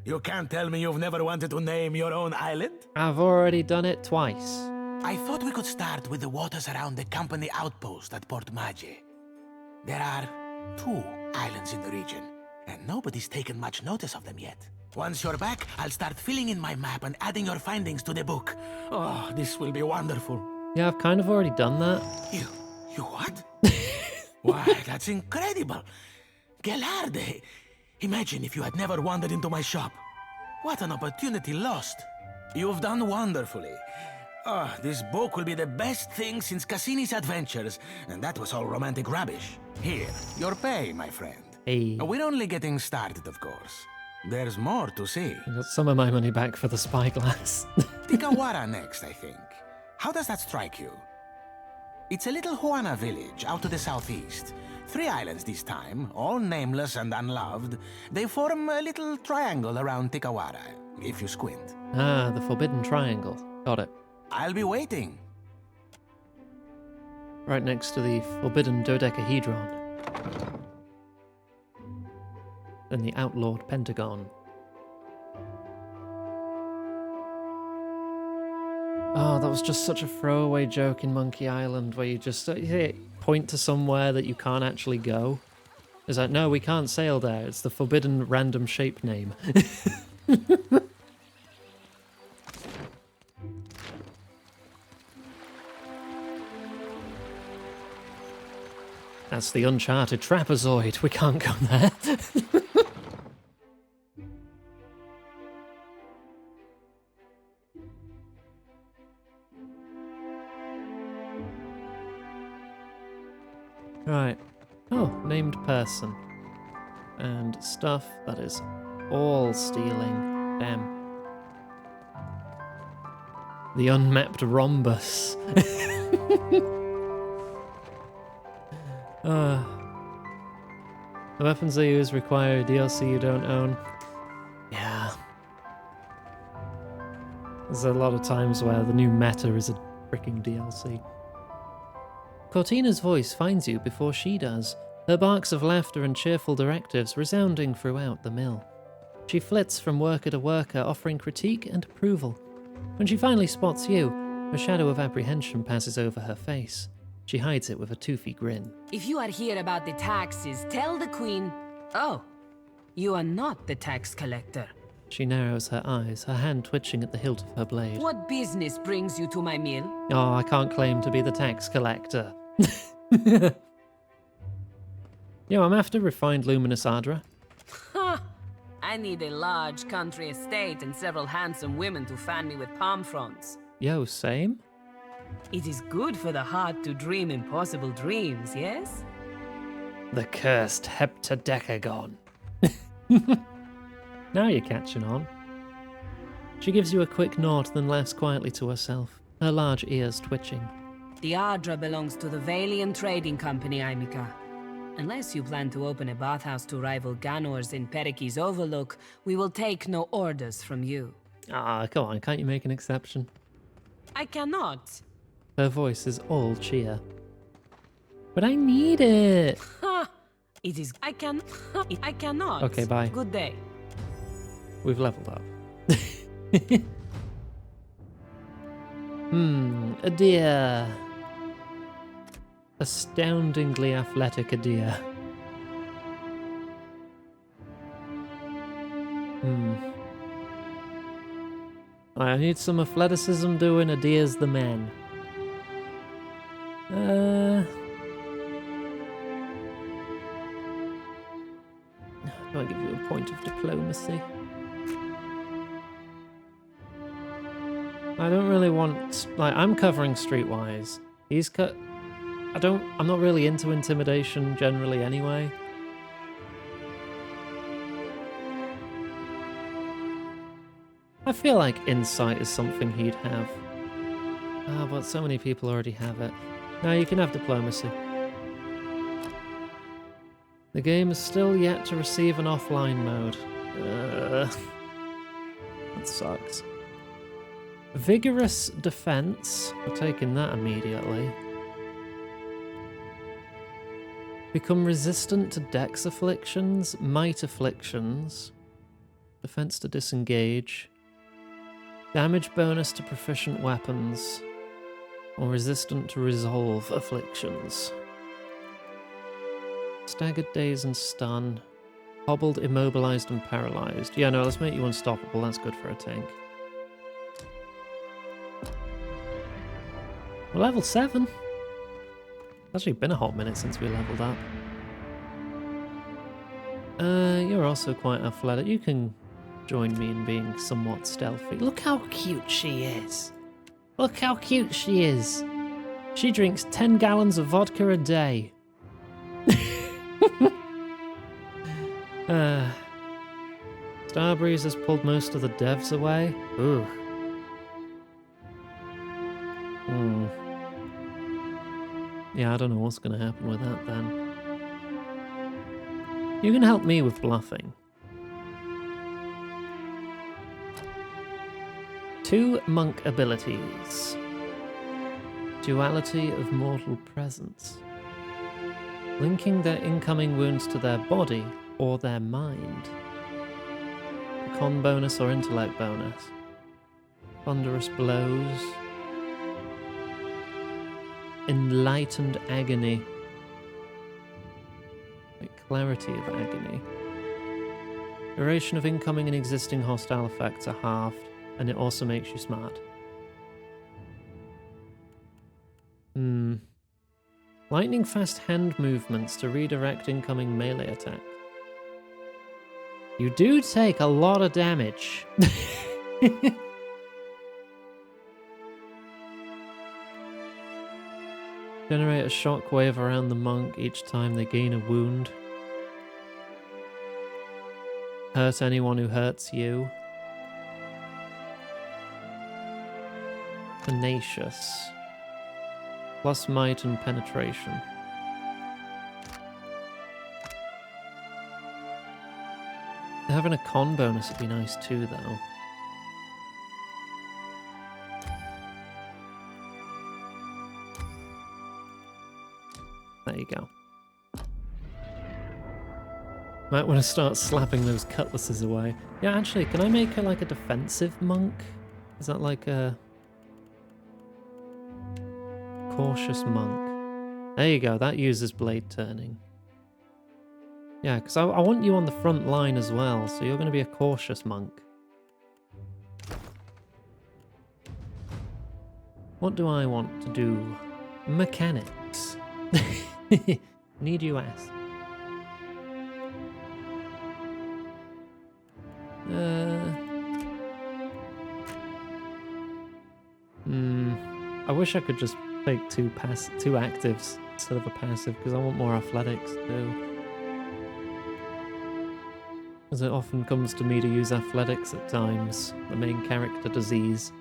You can't tell me you've never wanted to name your own island? I've already done it twice. I thought we could start with the waters around the company outpost at Port Mage. There are 2 islands in the region, and nobody's taken much notice of them yet. Once you're back, I'll start filling in my map and adding your findings to the book. Oh, this will be wonderful. Yeah, I've kind of already done that. You what? Why, that's incredible. Gelarde, imagine if you had never wandered into my shop. What an opportunity lost. You've done wonderfully. This book will be the best thing since Cassini's adventures, and that was all romantic rubbish. Here, your pay, my friend. Hey. We're only getting started, of course. There's more to see. I got some of my money back for the spyglass. Tikawara next, I think. How does that strike you? It's a little Huana village out to the southeast. 3 islands this time, all nameless and unloved. They form a little triangle around Tikawara, if you squint. Ah, the Forbidden Triangle. Got it. I'll be waiting. Right next to the Forbidden Dodecahedron. Then the outlawed Pentagon. Oh, that was just such a throwaway joke in Monkey Island where you just point to somewhere that you can't actually go. It's like, no, we can't sail there. It's the Forbidden Random Shape name. That's the uncharted trapezoid. We can't go there. Right. Oh, named person. And stuff that is all stealing. Damn. The unmapped rhombus. The weapons they use require a DLC you don't own. Yeah. There's a lot of times where the new meta is a freaking DLC. Cortina's voice finds you before she does, her barks of laughter and cheerful directives resounding throughout the mill. She flits from worker to worker, offering critique and approval. When she finally spots you, a shadow of apprehension passes over her face. She hides it with a toothy grin. If you are here about the taxes, tell the Queen... Oh, you are not the tax collector. She narrows her eyes, her hand twitching at the hilt of her blade. What business brings you to my mill? Oh, I can't claim to be the tax collector. Yo, I'm after refined luminous Adra. Ha! I need a large country estate and several handsome women to fan me with palm fronds. Yo, same? It is good for the heart to dream impossible dreams, yes? The cursed heptadecagon. Now you're catching on. She gives you a quick nod, then laughs quietly to herself, her large ears twitching. The Adra belongs to the Valian Trading Company, Aimika. Unless you plan to open a bathhouse to rival Ganor's in Periki's Overlook, we will take no orders from you. Ah, come on, can't you make an exception? I cannot. Her voice is all cheer. But I need it. Ha! It is... I cannot. Okay, bye. Good day. We've leveled up. A deer. Astoundingly athletic a deer. I need some athleticism doing. A deer's the man. Do I give you a point of diplomacy? I don't really want... Like, I'm covering Streetwise. I'm not really into intimidation generally anyway. I feel like insight is something he'd have. But so many people already have it. Now you can have diplomacy. The game is still yet to receive an offline mode. That sucks. Vigorous defense. We're taking that immediately. Become resistant to dex afflictions, might afflictions. Defense to disengage. Damage bonus to proficient weapons. Or resistant to resolve afflictions. Staggered daze and stun. Hobbled, immobilized, and paralyzed. Yeah, no, let's make you unstoppable. That's good for a tank. We're level 7. It's actually been a hot minute since we leveled up. You're also quite athletic. You can join me in being somewhat stealthy. Look how cute she is. Look how cute she is. She drinks 10 gallons of vodka a day. Starbreeze has pulled most of the devs away. Ooh. Yeah, I don't know what's going to happen with that then. You can help me with bluffing. 2 monk abilities. Duality of mortal presence. Linking their incoming wounds to their body or their mind. A con bonus or intellect bonus. Thunderous blows. Enlightened agony. Like clarity of agony. Duration of incoming and existing hostile effects are halved, and it also makes you smart. Lightning fast hand movements to redirect incoming melee attack. You do take a lot of damage. Generate a shockwave around the monk each time they gain a wound. Hurt anyone who hurts you. Tenacious. Plus might and penetration. Having a con bonus would be nice too, though. There you go. Might want to start slapping those cutlasses away. Yeah, actually, can I make her like a defensive monk? Is that like a... cautious monk? There you go, that uses blade turning. Yeah, because I want you on the front line as well, so you're going to be a cautious monk. What do I want to do? Mechanics. Need you ask. I wish I could just take 2 actives instead of a passive, because I want more athletics too. As it often comes to me to use athletics at times, the main character disease.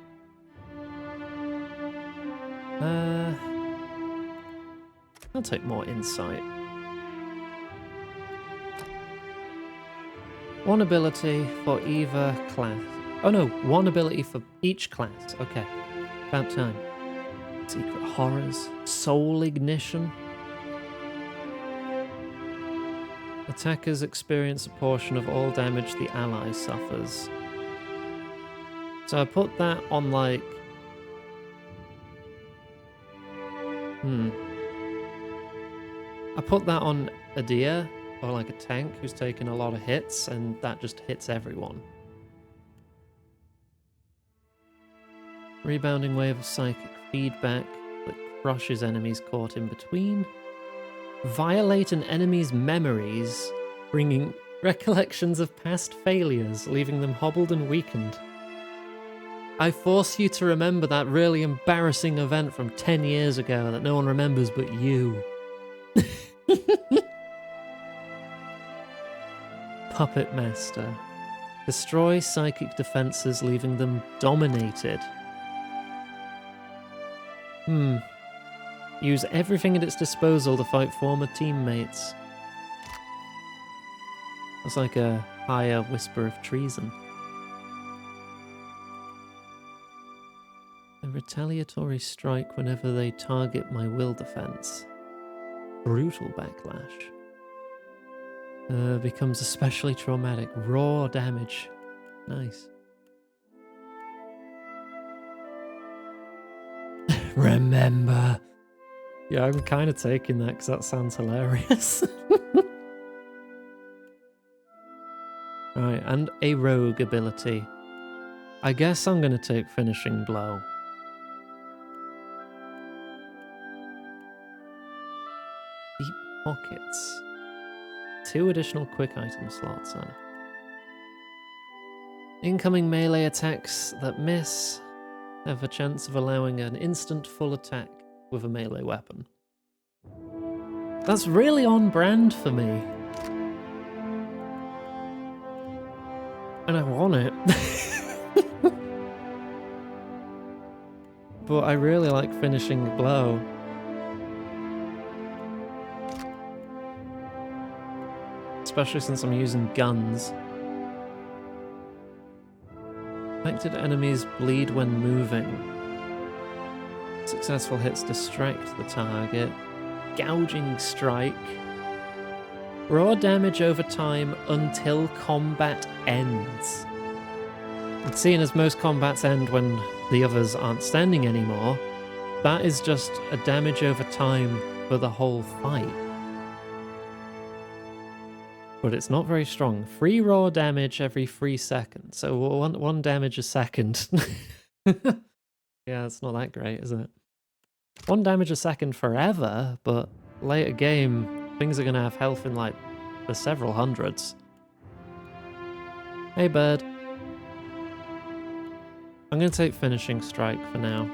I'll take more insight. 1 ability for either class. Oh no, 1 ability for each class. Okay, about time. Secret horrors, soul ignition. Attackers experience a portion of all damage the ally suffers. So I put that on like... I put that on a deer, or like a tank who's taken a lot of hits, and that just hits everyone. Rebounding wave of psychic feedback that crushes enemies caught in between. Violate an enemy's memories, bringing recollections of past failures, leaving them hobbled and weakened. I force you to remember that really embarrassing event from 10 years ago that no one remembers but you. Puppet Master. Destroy psychic defenses, leaving them dominated. Use everything at its disposal to fight former teammates. That's like a higher whisper of treason. A retaliatory strike whenever they target my will defense. Brutal backlash. Becomes especially traumatic. Raw damage. Nice. Remember. Yeah, I'm kind of taking that because that sounds hilarious. Alright, and a rogue ability. I guess I'm going to take Finishing Blow. Deep Pockets. 2 additional quick item slots, huh? Incoming melee attacks that miss have a chance of allowing an instant full attack with a melee weapon. That's really on brand for me. And I want it. But I really like finishing the blow. Especially since I'm using guns. Affected enemies bleed when moving. Successful hits distract the target. Gouging strike. Raw damage over time until combat ends. And seeing as most combats end when the others aren't standing anymore, that is just a damage over time for the whole fight. But it's not very strong. 3 raw damage every 3 seconds. So one damage a second. Yeah, it's not that great, is it? 1 damage a second forever, but later game, things are going to have health in like the several hundreds. Hey, bird. I'm going to take Finishing Strike for now.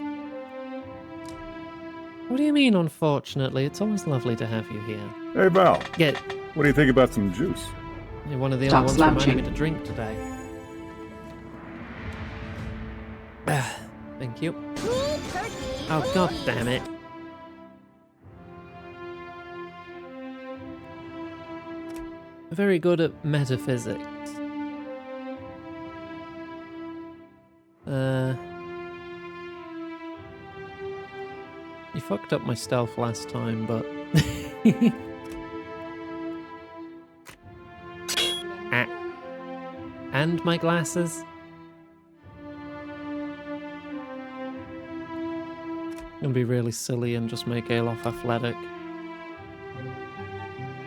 What do you mean, unfortunately? It's always lovely to have you here. Hey, Val. Get. What do you think about some juice? You're one of the Stop only ones slouching. reminding me to drink today. Thank you. Oh, god damn it. Very good at metaphysics. You fucked up my stealth last time, but... Ah. And my glasses. I'm gonna be really silly and just make Alof athletic.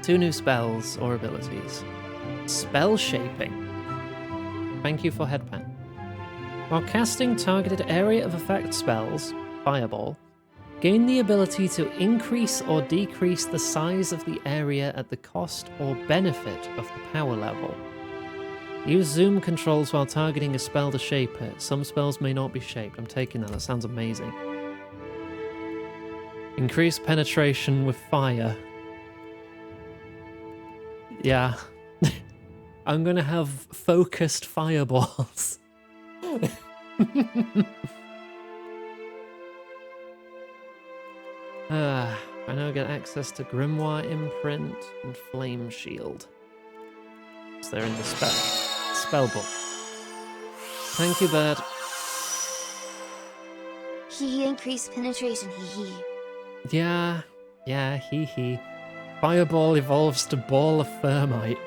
2 new spells or abilities. Spell Shaping. Thank you for Headpan. While casting targeted area of effect spells, Fireball, gain the ability to increase or decrease the size of the area at the cost or benefit of the power level. Use zoom controls while targeting a spell to shape it. Some spells may not be shaped. I'm taking that. That sounds amazing. Increase penetration with fire. Yeah. I'm gonna have focused fireballs. I now get access to Grimoire Imprint and Flame Shield. So they're in the spell book. Thank you, bird. He increased penetration, hee. Yeah, hee hee. Fireball evolves to Ball of Thermite.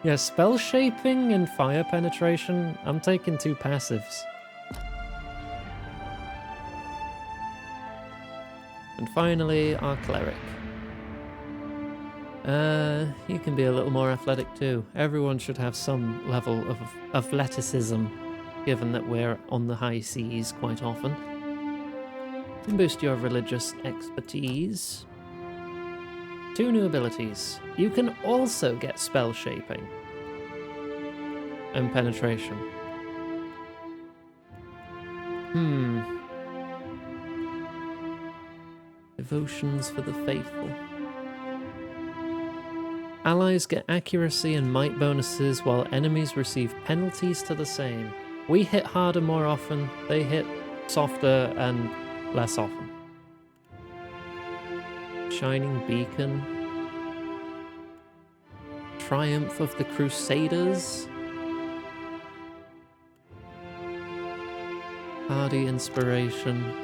Yeah, spell shaping and fire penetration. I'm taking 2 passives. And finally, our cleric. He can be a little more athletic too. Everyone should have some level of athleticism, given that we're on the high seas quite often. And boost your religious expertise. 2 new abilities. You can also get spell shaping and penetration. Devotions for the faithful. Allies get accuracy and might bonuses while enemies receive penalties to the same. We hit harder more often, they hit softer and less often. Shining Beacon. Triumph of the Crusaders. Hardy Inspiration.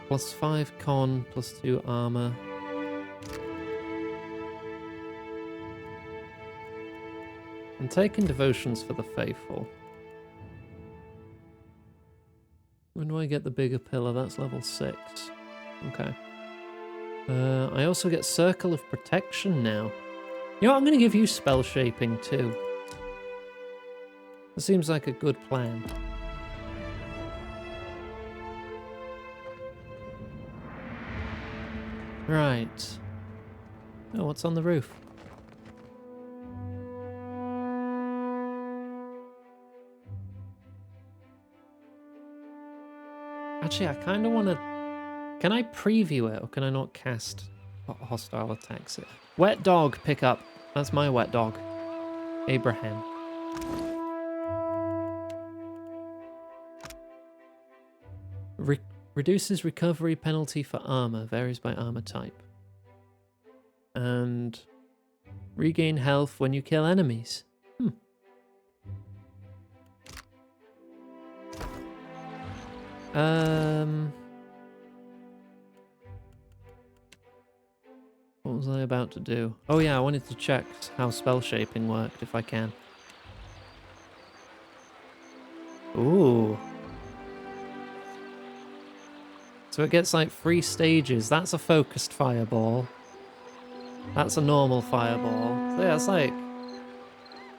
+5 con, +2 armor. I'm taking Devotions for the Faithful. When do I get the bigger pillar? That's level 6. Okay. I also get Circle of Protection now. You know what? I'm going to give you Spell Shaping too. That seems like a good plan. Right. Oh, what's on the roof? Actually, I kind of want to... Can I preview it, or can I not cast hostile attacks? Wet dog, pick up. That's my wet dog. Abraham. Reduces recovery penalty for armor. Varies by armor type. And regain health when you kill enemies. What was I about to do? Oh yeah, I wanted to check how spell shaping worked, if I can. Ooh. So it gets like 3 stages. That's a focused fireball. That's a normal fireball. So yeah,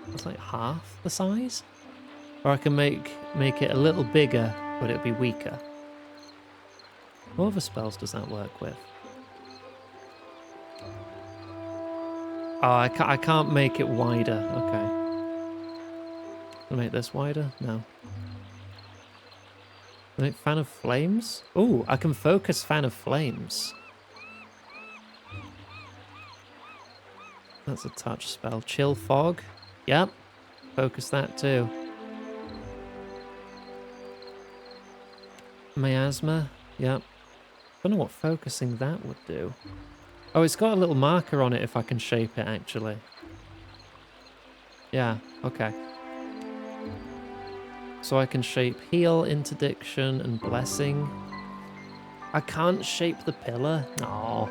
that's like half the size. Or I can make it a little bigger, but it'd be weaker. What other spells does that work with? Oh, I can't make it wider. Okay. Can I make this wider? No. Can I make Fan of Flames? Ooh, I can focus Fan of Flames. That's a touch spell. Chill Fog. Yep. Focus that too. Miasma. Yep. Don't know what focusing that would do. Oh, it's got a little marker on it if I can shape it, actually. Yeah, okay. So I can shape Heal, Interdiction, and Blessing. I can't shape the pillar? No.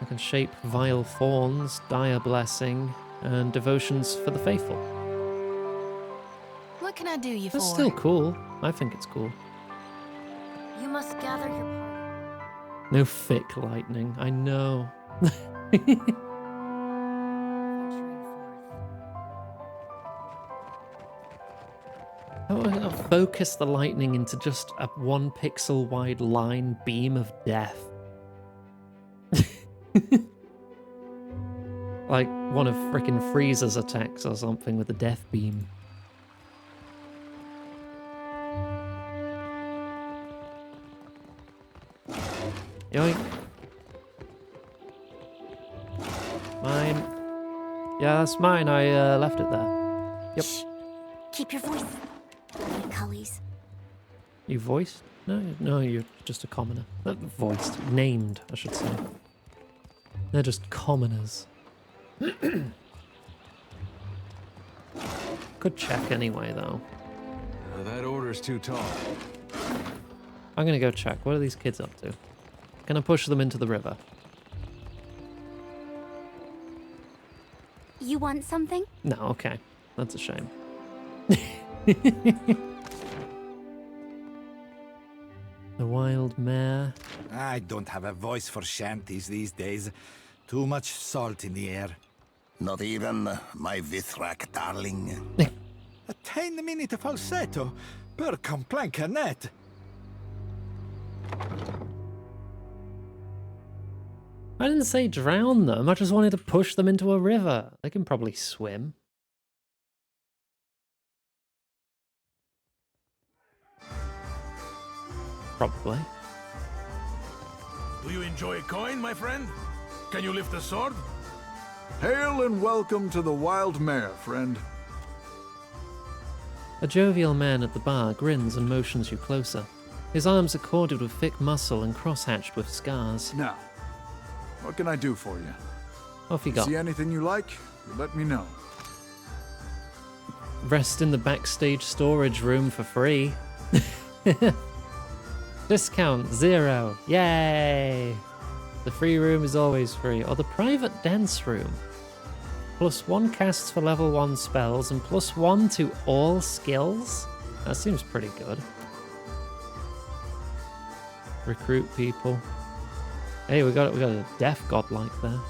I can shape Vile Thorns, Dire Blessing, and Devotions for the Faithful. What can I do you That's for? still cool. I think it's cool. You must gather your... No thick lightning, I know. I'll focus the lightning into just a 1 pixel wide line beam of death. Like one of frickin' Frieza's attacks or something with a death beam. Yoink. Mine. Yeah, that's mine. I left it there. Yep. Shh. Keep your voice. Cullies. You voiced? No, you're just a commoner. Voiced. Named, I should say. They're just commoners. Could check anyway, though. That order's too tall. I'm gonna go check. What are these kids up to? Can I push them into the river? You want something? No, okay. That's a shame. The wild mare. I don't have a voice for shanties these days. Too much salt in the air. Not even my Vithrak darling. A tiny minute of falsetto per complancanet. I didn't say drown them. I just wanted to push them into a river. They can probably swim. Probably. Do you enjoy a coin, my friend? Can you lift a sword? Hail and welcome to the Wild Mare, friend. A jovial man at the bar grins and motions you closer. His arms are corded with thick muscle and cross-hatched with scars. Now, what can I do for you? Off you go. See anything you like? Let me know. Rest in the backstage storage room for free. Discount 0. Yay! The free room is always free. Or the private dance room. +1 casts for level 1 spells and +1 to all skills? That seems pretty good. Recruit people. Hey, we got a deaf godlike there.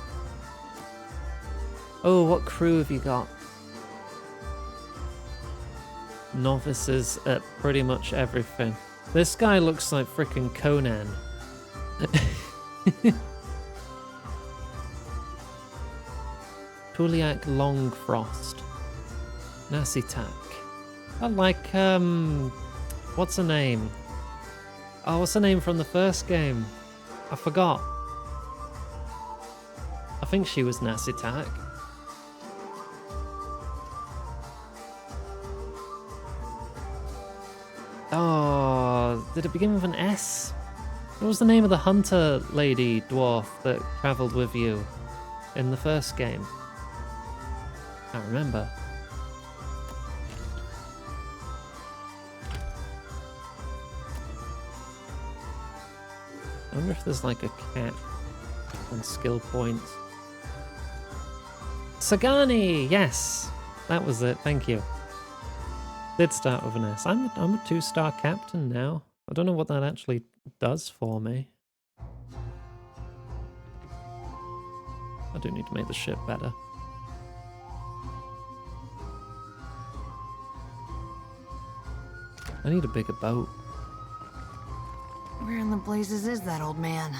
Oh, what crew have you got? Novices at pretty much everything. This guy looks like frickin' Conan. Puliak Longfrost. Nasitak. I like, What's her name? Oh, what's her name from the first game? I forgot. I think she was Nasitak. Oh, did it begin with an S? What was the name of the hunter lady dwarf that travelled with you in the first game? Can't remember. I wonder if there's like a cap on skill points. Sagani! Yes! That was it, thank you. Did start with an S. I'm a 2-star captain now. I don't know what that actually does for me. I do need to make the ship better. I need a bigger boat. Where in the blazes is that old man?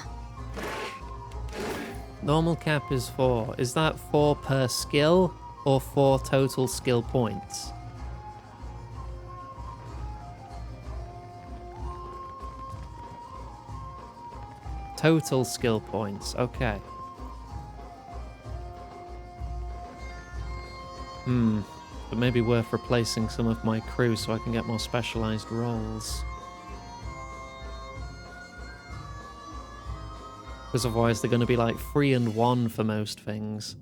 Normal cap is 4. Is that 4 per skill or 4 total skill points? Total skill points, okay. But maybe worth replacing some of my crew so I can get more specialized roles. Because otherwise they're going to be like 3 and 1 for most things.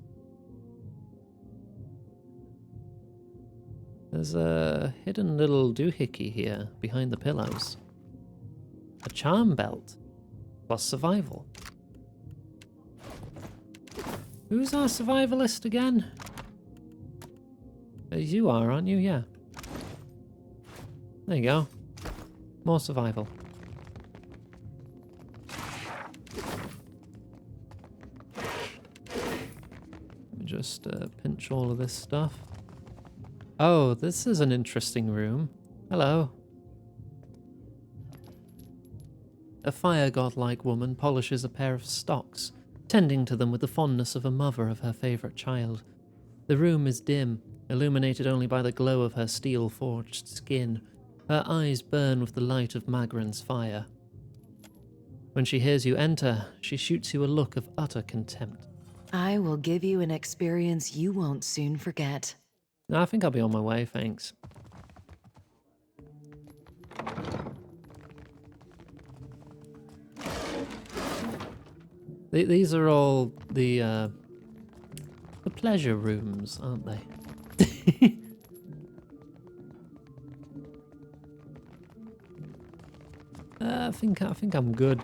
There's a hidden little doohickey here behind the pillows. A charm belt. Plus survival. Who's our survivalist again? You are, aren't you? Yeah. There you go. More survival. Let me just pinch all of this stuff. Oh, this is an interesting room. Hello. A fire god-like woman polishes a pair of stocks, tending to them with the fondness of a mother of her favourite child. The room is dim, illuminated only by the glow of her steel-forged skin. Her eyes burn with the light of Magran's fire. When she hears you enter, she shoots you a look of utter contempt. I will give you an experience you won't soon forget. I think I'll be on my way, thanks. These are all the pleasure rooms, aren't they? I think I'm good.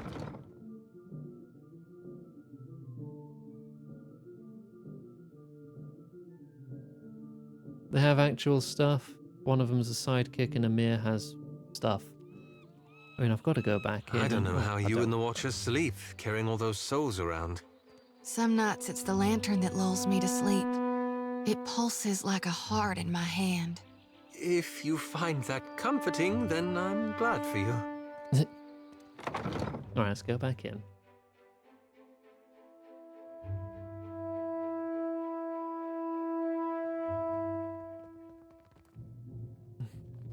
They have actual stuff. One of them's a sidekick, and Amir has stuff. I mean, I've got to go back in. I don't know how you and the Watchers sleep, carrying all those souls around. Some nights it's the lantern that lulls me to sleep. It pulses like a heart in my hand. If you find that comforting, then I'm glad for you. Alright, let's go back in.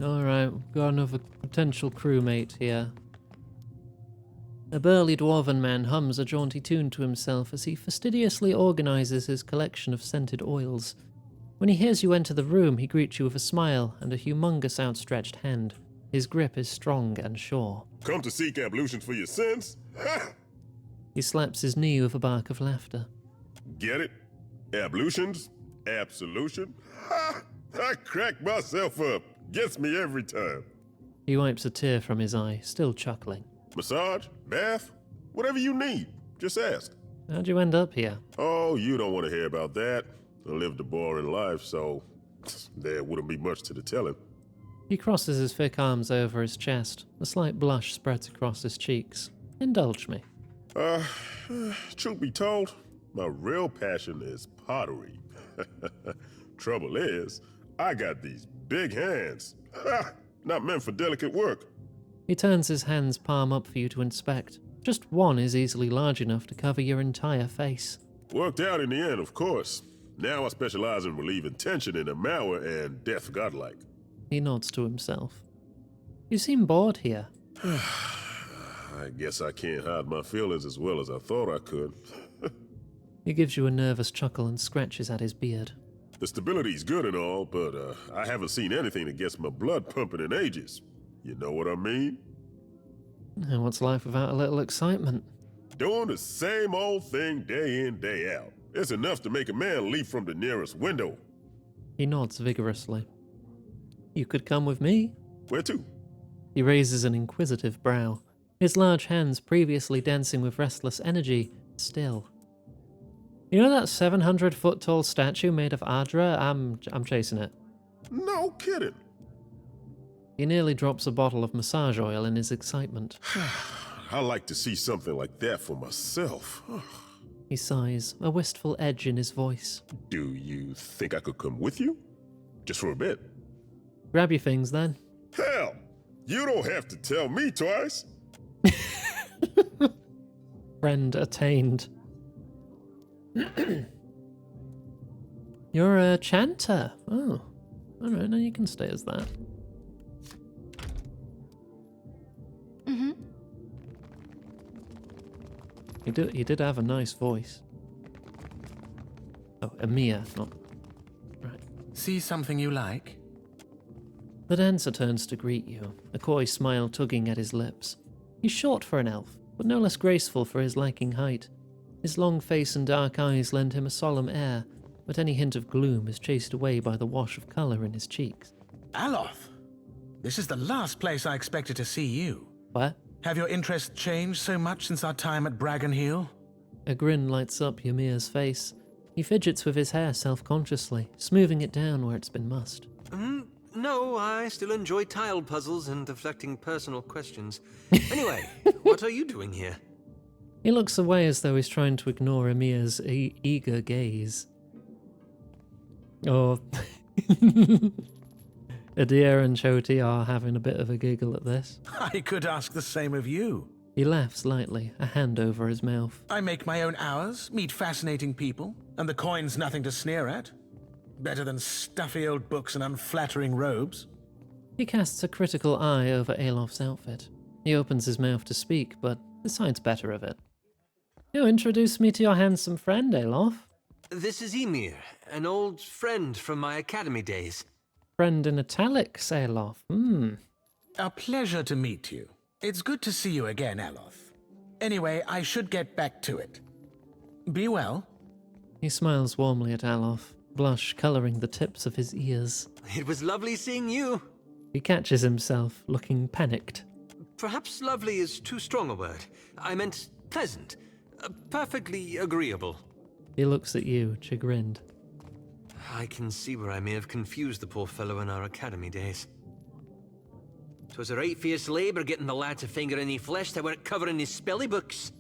Alright, we've got another potential crewmate here. A burly dwarven man hums a jaunty tune to himself as he fastidiously organizes his collection of scented oils. When he hears you enter the room, he greets you with a smile and a humongous outstretched hand. His grip is strong and sure. Come to seek ablutions for your sins? He slaps his knee with a bark of laughter. Get it? Ablutions? Absolution? Ha! I crack myself up. Gets me every time. He wipes a tear from his eye, still chuckling. Massage? Bath? Whatever you need. Just ask. How'd you end up here? Oh, you don't want to hear about that. I lived a boring life, so there wouldn't be much to the telling. He crosses his thick arms over his chest. A slight blush spreads across his cheeks. Indulge me. Truth be told, my real passion is pottery. Trouble is, I got these big hands. Not meant for delicate work. He turns his hands palm up for you to inspect. Just one is easily large enough to cover your entire face. Worked out in the end, of course. Now I specialize in relieving tension in a Mauer and death godlike. He nods to himself. You seem bored here. I guess I can't hide my feelings as well as I thought I could. He gives you a nervous chuckle and scratches at his beard. The stability's good and all, but I haven't seen anything that gets my blood pumping in ages. You know what I mean? And what's life without a little excitement? Doing the same old thing day in, day out. It's enough to make a man leap from the nearest window. He nods vigorously. You could come with me. Where to? He raises an inquisitive brow, his large hands previously dancing with restless energy, still. You know that 700-foot-tall statue made of Adra? I'm chasing it. No kidding. He nearly drops a bottle of massage oil in his excitement. I like to see something like that for myself. He sighs, a wistful edge in his voice. Do you think I could come with you? Just for a bit. Grab your things then. Hell, you don't have to tell me twice. Friend attained. You're a chanter. Oh, alright, now you can stay as that. Mm-hmm. He did have a nice voice. Oh, Amir, not... Right. See something you like? The dancer turns to greet you, a coy smile tugging at his lips. He's short for an elf, but no less graceful for his lacking height. His long face and dark eyes lend him a solemn air, but any hint of gloom is chased away by the wash of colour in his cheeks. Aloth! This is the last place I expected to see you. What? Have your interests changed so much since our time at Bragon Hill? A grin lights up Ymir's face. He fidgets with his hair self-consciously, smoothing it down where it's been mussed. No, I still enjoy tile puzzles and deflecting personal questions. Anyway, what are you doing here? He looks away as though he's trying to ignore Amir's eager gaze. Oh. Adir and Choti are having a bit of a giggle at this. I could ask the same of you. He laughs lightly, a hand over his mouth. I make my own hours, meet fascinating people, and the coin's nothing to sneer at. Better than stuffy old books and unflattering robes. He casts a critical eye over Alof's outfit. He opens his mouth to speak, but decides better of it. You introduce me to your handsome friend, Alof. This is Ymir, an old friend from my academy days. Friend in italics, Alof. A pleasure to meet you. It's good to see you again, Alof. Anyway, I should get back to it. Be well. He smiles warmly at Alof, blush colouring the tips of his ears. It was lovely seeing you. He catches himself, looking panicked. Perhaps lovely is too strong a word. I meant pleasant. Perfectly agreeable. He looks at you, chagrined. I can see where I may have confused the poor fellow in our academy days. 'Twas a right fierce labour getting the lad to finger any flesh that weren't covering his spelly books.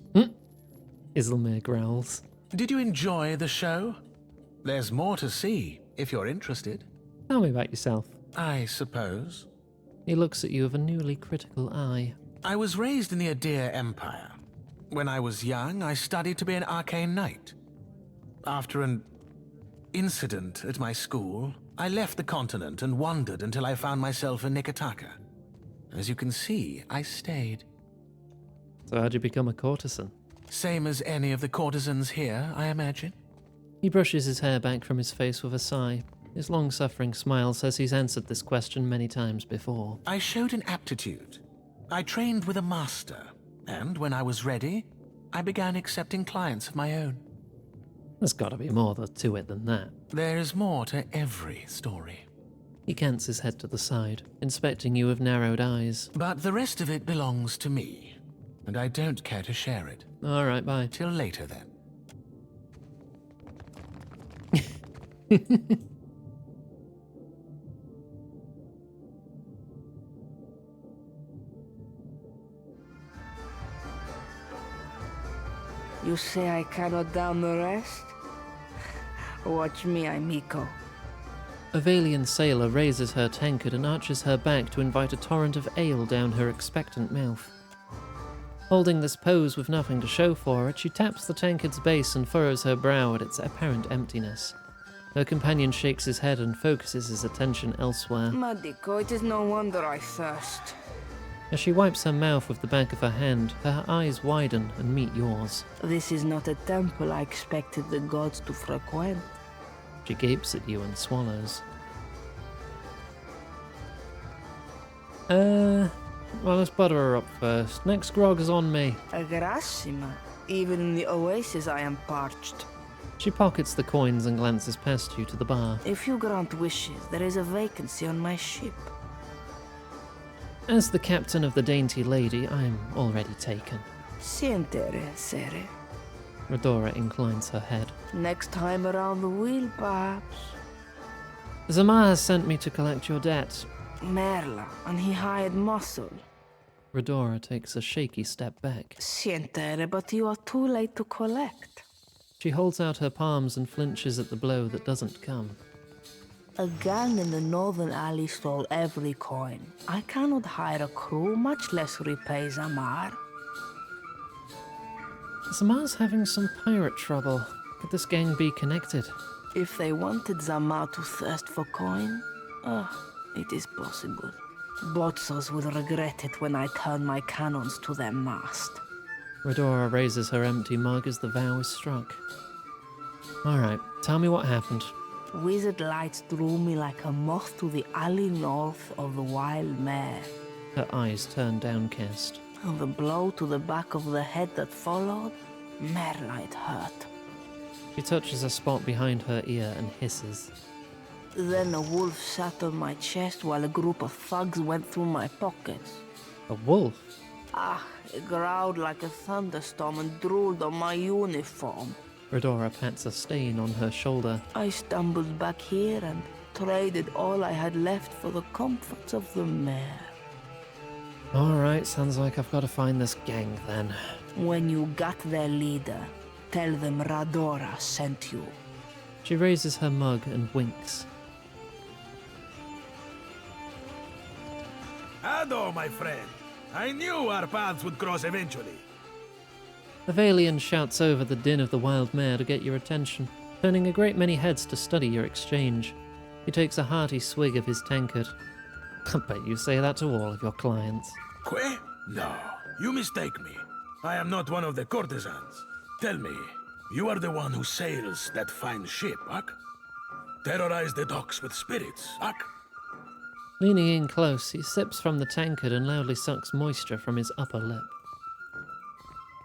Islemir growls. Did you enjoy the show? There's more to see, if you're interested. Tell me about yourself. I suppose. He looks at you with a newly critical eye. I was raised in the Adir Empire. When I was young, I studied to be an arcane knight. After an incident at my school, I left the continent and wandered until I found myself in Nikotaka. As you can see, I stayed. So how'd you become a courtesan? Same as any of the courtesans here, I imagine. He brushes his hair back from his face with a sigh. His long-suffering smile says he's answered this question many times before. I showed an aptitude. I trained with a master, and when I was ready, I began accepting clients of my own. There's gotta be more to it than that. There is more to every story. He cants his head to the side, inspecting you with narrowed eyes. But the rest of it belongs to me, and I don't care to share it. All right, bye. Till later, then. You say I cannot down the rest? Watch me, Miko. A Valian sailor raises her tankard and arches her back to invite a torrent of ale down her expectant mouth. Holding this pose with nothing to show for it, she taps the tankard's base and furrows her brow at its apparent emptiness. Her companion shakes his head and focuses his attention elsewhere. Madiko, it is no wonder I thirst. As she wipes her mouth with the back of her hand, her eyes widen and meet yours. This is not a temple I expected the gods to frequent. She gapes at you and swallows. Well, let's butter her up first. Next grog is on me. Grassima. Even in the oasis I am parched. She pockets the coins and glances past you to the bar. If you grant wishes, there is a vacancy on my ship. As the captain of the Dainty Lady, I am already taken. Sientere, sere. Redora inclines her head. Next time around the wheel, perhaps. Zamar has sent me to collect your debt. Merla, and he hired muscle. Redora takes a shaky step back. Sientere, but you are too late to collect. She holds out her palms and flinches at the blow that doesn't come. A gang in the northern alley stole every coin. I cannot hire a crew, much less repay Zamar. Zamar's having some pirate trouble. Could this gang be connected? If they wanted Zamar to thirst for coin, it is possible. Botsos will regret it when I turn my cannons to their mast. Redora raises her empty mug as the vow is struck. Alright, tell me what happened. Wizard lights drew me like a moth to the alley north of the Wild Mare. Her eyes turn downcast. And the blow to the back of the head that followed, Merla, it hurt. She touches a spot behind her ear and hisses. Then a wolf sat on my chest while a group of thugs went through my pockets. A wolf? It growled like a thunderstorm and drooled on my uniform. Redora pats a stain on her shoulder. I stumbled back here and traded all I had left for the comforts of the mare. Alright, sounds like I've got to find this gang then. When you got their leader, tell them Radora sent you. She raises her mug and winks. Ado, my friend. I knew our paths would cross eventually. The Valian shouts over the din of the wild mare to get your attention, turning a great many heads to study your exchange. He takes a hearty swig of his tankard. I bet you say that to all of your clients. Que? No, you mistake me. I am not one of the courtesans. Tell me, you are the one who sails that fine ship, Ak? Terrorize the docks with spirits, Ak? Leaning in close, he sips from the tankard and loudly sucks moisture from his upper lip.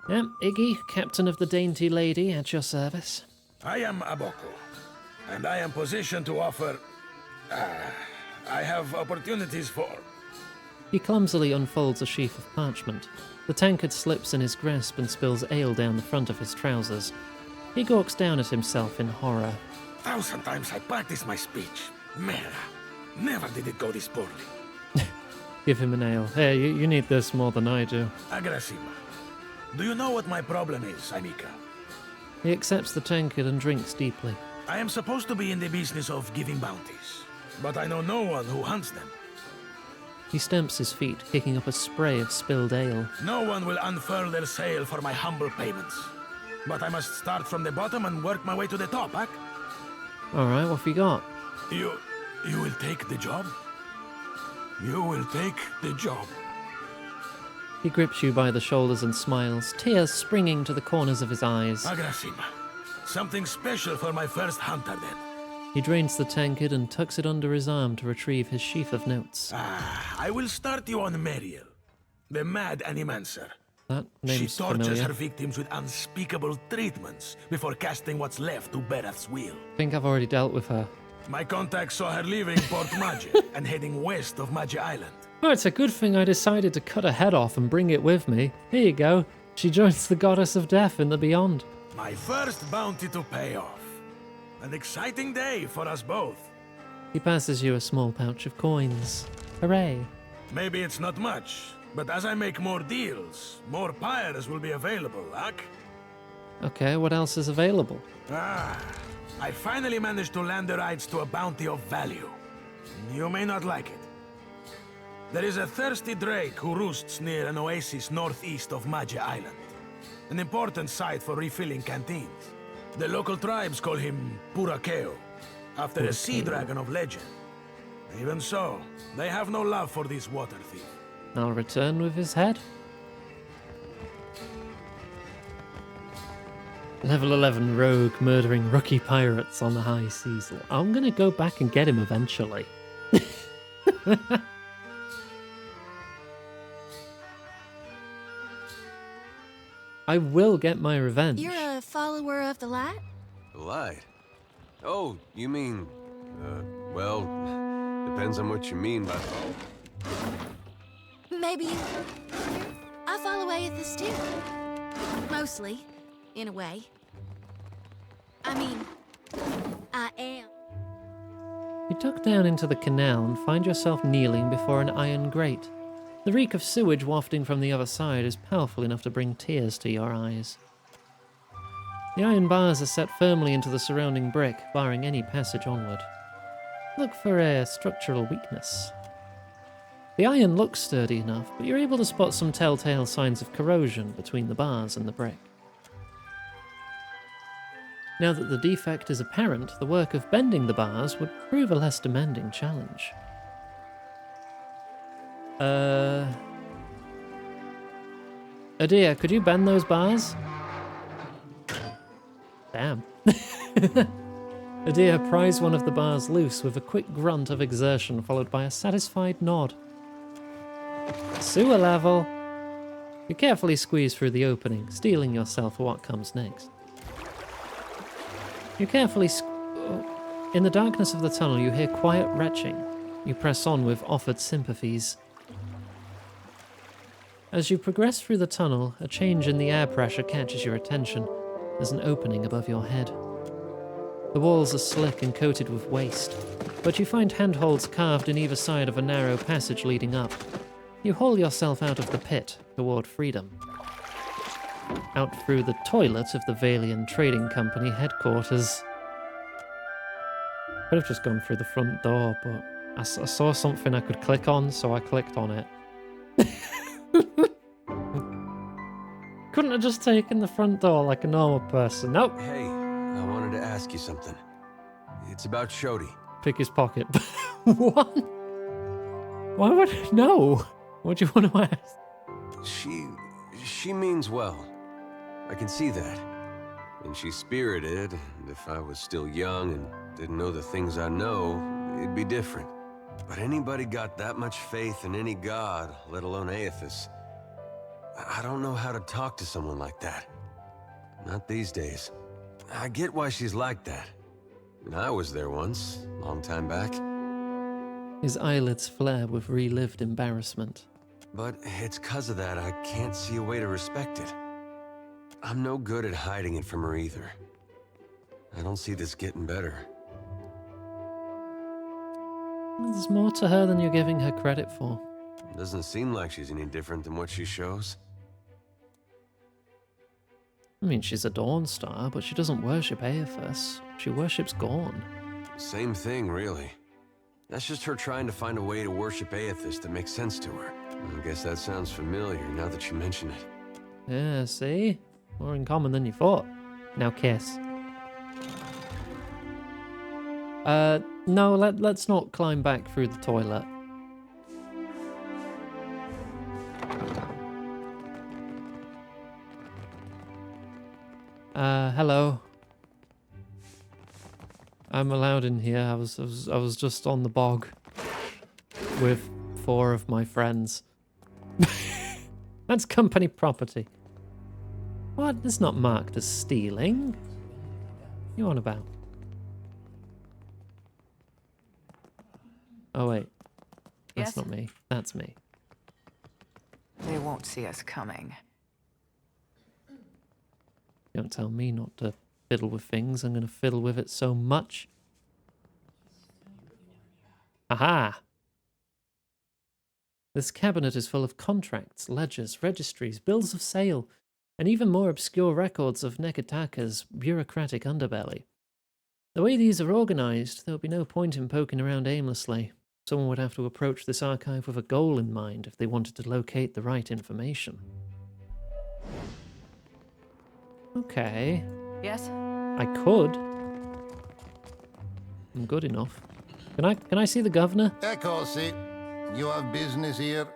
Yep, Iggy, captain of the Dainty Lady, at your service. I am Aboko, and I am positioned to offer... I have opportunities for... He clumsily unfolds a sheaf of parchment. The tankard slips in his grasp and spills ale down the front of his trousers. He gawks down at himself in horror. 1,000 times I practiced my speech. Mera. Never did it go this poorly. Give him an ale. Hey, you need this more than I do. Agrasima. Do you know what my problem is, Amika? He accepts the tankard and drinks deeply. I am supposed to be in the business of giving bounties, but I know no one who hunts them. He stamps his feet, kicking up a spray of spilled ale. No one will unfurl their sail for my humble payments. But I must start from the bottom and work my way to the top, Ak? Alright, what have you got? You will take the job? You will take the job. He grips you by the shoulders and smiles, tears springing to the corners of his eyes. Agrasima. Something special for my first hunter, then. He drains the tankard and tucks it under his arm to retrieve his sheaf of notes. I will start you on Meriel, the mad animancer. That name's She tortures familiar. her victims with unspeakable treatments before casting what's left to Berath's wheel. I think I've already dealt with her. My contact saw her leaving Port Magi and heading west of Magi Island. Oh, it's a good thing I decided to cut her head off and bring it with me. Here you go. She joins the goddess of death in the beyond. My first bounty to pay off. An exciting day for us both. He passes you a small pouch of coins. Hooray. Maybe it's not much, but as I make more deals, more pyres will be available, Ak? Okay, what else is available? I finally managed to land the rights to a bounty of value. You may not like it. There is a thirsty drake who roosts near an oasis northeast of Magi Island. An important site for refilling canteens. The local tribes call him Purakeo, after a sea dragon of legend. Even so, they have no love for this water thief. I'll return with his head. Level 11 rogue murdering rookie pirates on the high seas. I'm gonna go back and get him eventually. I will get my revenge. You're a follower of the light? The light? Oh, you mean... well, depends on what you mean by... Maybe you... I follow Aethys too. Mostly, in a way. I mean, I am. You duck down into the canal and find yourself kneeling before an iron grate. The reek of sewage wafting from the other side is powerful enough to bring tears to your eyes. The iron bars are set firmly into the surrounding brick, barring any passage onward. Look for a structural weakness. The iron looks sturdy enough, but you're able to spot some telltale signs of corrosion between the bars and the brick. Now that the defect is apparent, the work of bending the bars would prove a less demanding challenge. Adia, could you bend those bars? Damn. Adia pries one of the bars loose with a quick grunt of exertion followed by a satisfied nod. Sewer level! You carefully squeeze through the opening, steeling yourself for what comes next. You carefully in the darkness of the tunnel, you hear quiet retching. You press on with offered sympathies. As you progress through the tunnel, a change in the air pressure catches your attention. There's an opening above your head. The walls are slick and coated with waste, but you find handholds carved in either side of a narrow passage leading up. You haul yourself out of the pit toward freedom. Out through the toilet of the Valian Trading Company headquarters. Could have just gone through the front door, but I saw something I could click on, so I clicked on it. Couldn't have just taken the front door like a normal person. Nope. Hey, I wanted to ask you something. It's about Shodi. Pick his pocket. What? Why would I know? What do you want to ask? She means well. I can see that. And she's spirited, and if I was still young and didn't know the things I know, it'd be different. But anybody got that much faith in any god, let alone Aethys? I don't know how to talk to someone like that. Not these days. I get why she's like that. And I was there once, long time back. His eyelids flare with relived embarrassment. But it's 'cause of that I can't see a way to respect it. I'm no good at hiding it from her either. I don't see this getting better. There's more to her than you're giving her credit for. Doesn't seem like she's any different than what she shows. I mean, she's a Dawnstar, but she doesn't worship Aethys. She worships Gorn. Same thing, really. That's just her trying to find a way to worship Aethys that makes sense to her. I guess that sounds familiar now that you mention it. Yeah, see? More in common than you thought. Now kiss. No, let's not climb back through the toilet. Hello. I'm allowed in here. I was just on the bog with 4 of my friends. That's company property. What? It's not marked as stealing. You on about? Oh wait, that's Yes? not me. That's me. They won't see us coming. Don't tell me not to fiddle with things. I'm going to fiddle with it so much. Aha! This cabinet is full of contracts, ledgers, registries, bills of sale, and even more obscure records of Nekataka's bureaucratic underbelly. The way these are organized, there would be no point in poking around aimlessly. Someone would have to approach this archive with a goal in mind if they wanted to locate the right information. Okay. Yes? I could. I'm good enough. Can I see the governor? Echosi, you have business here?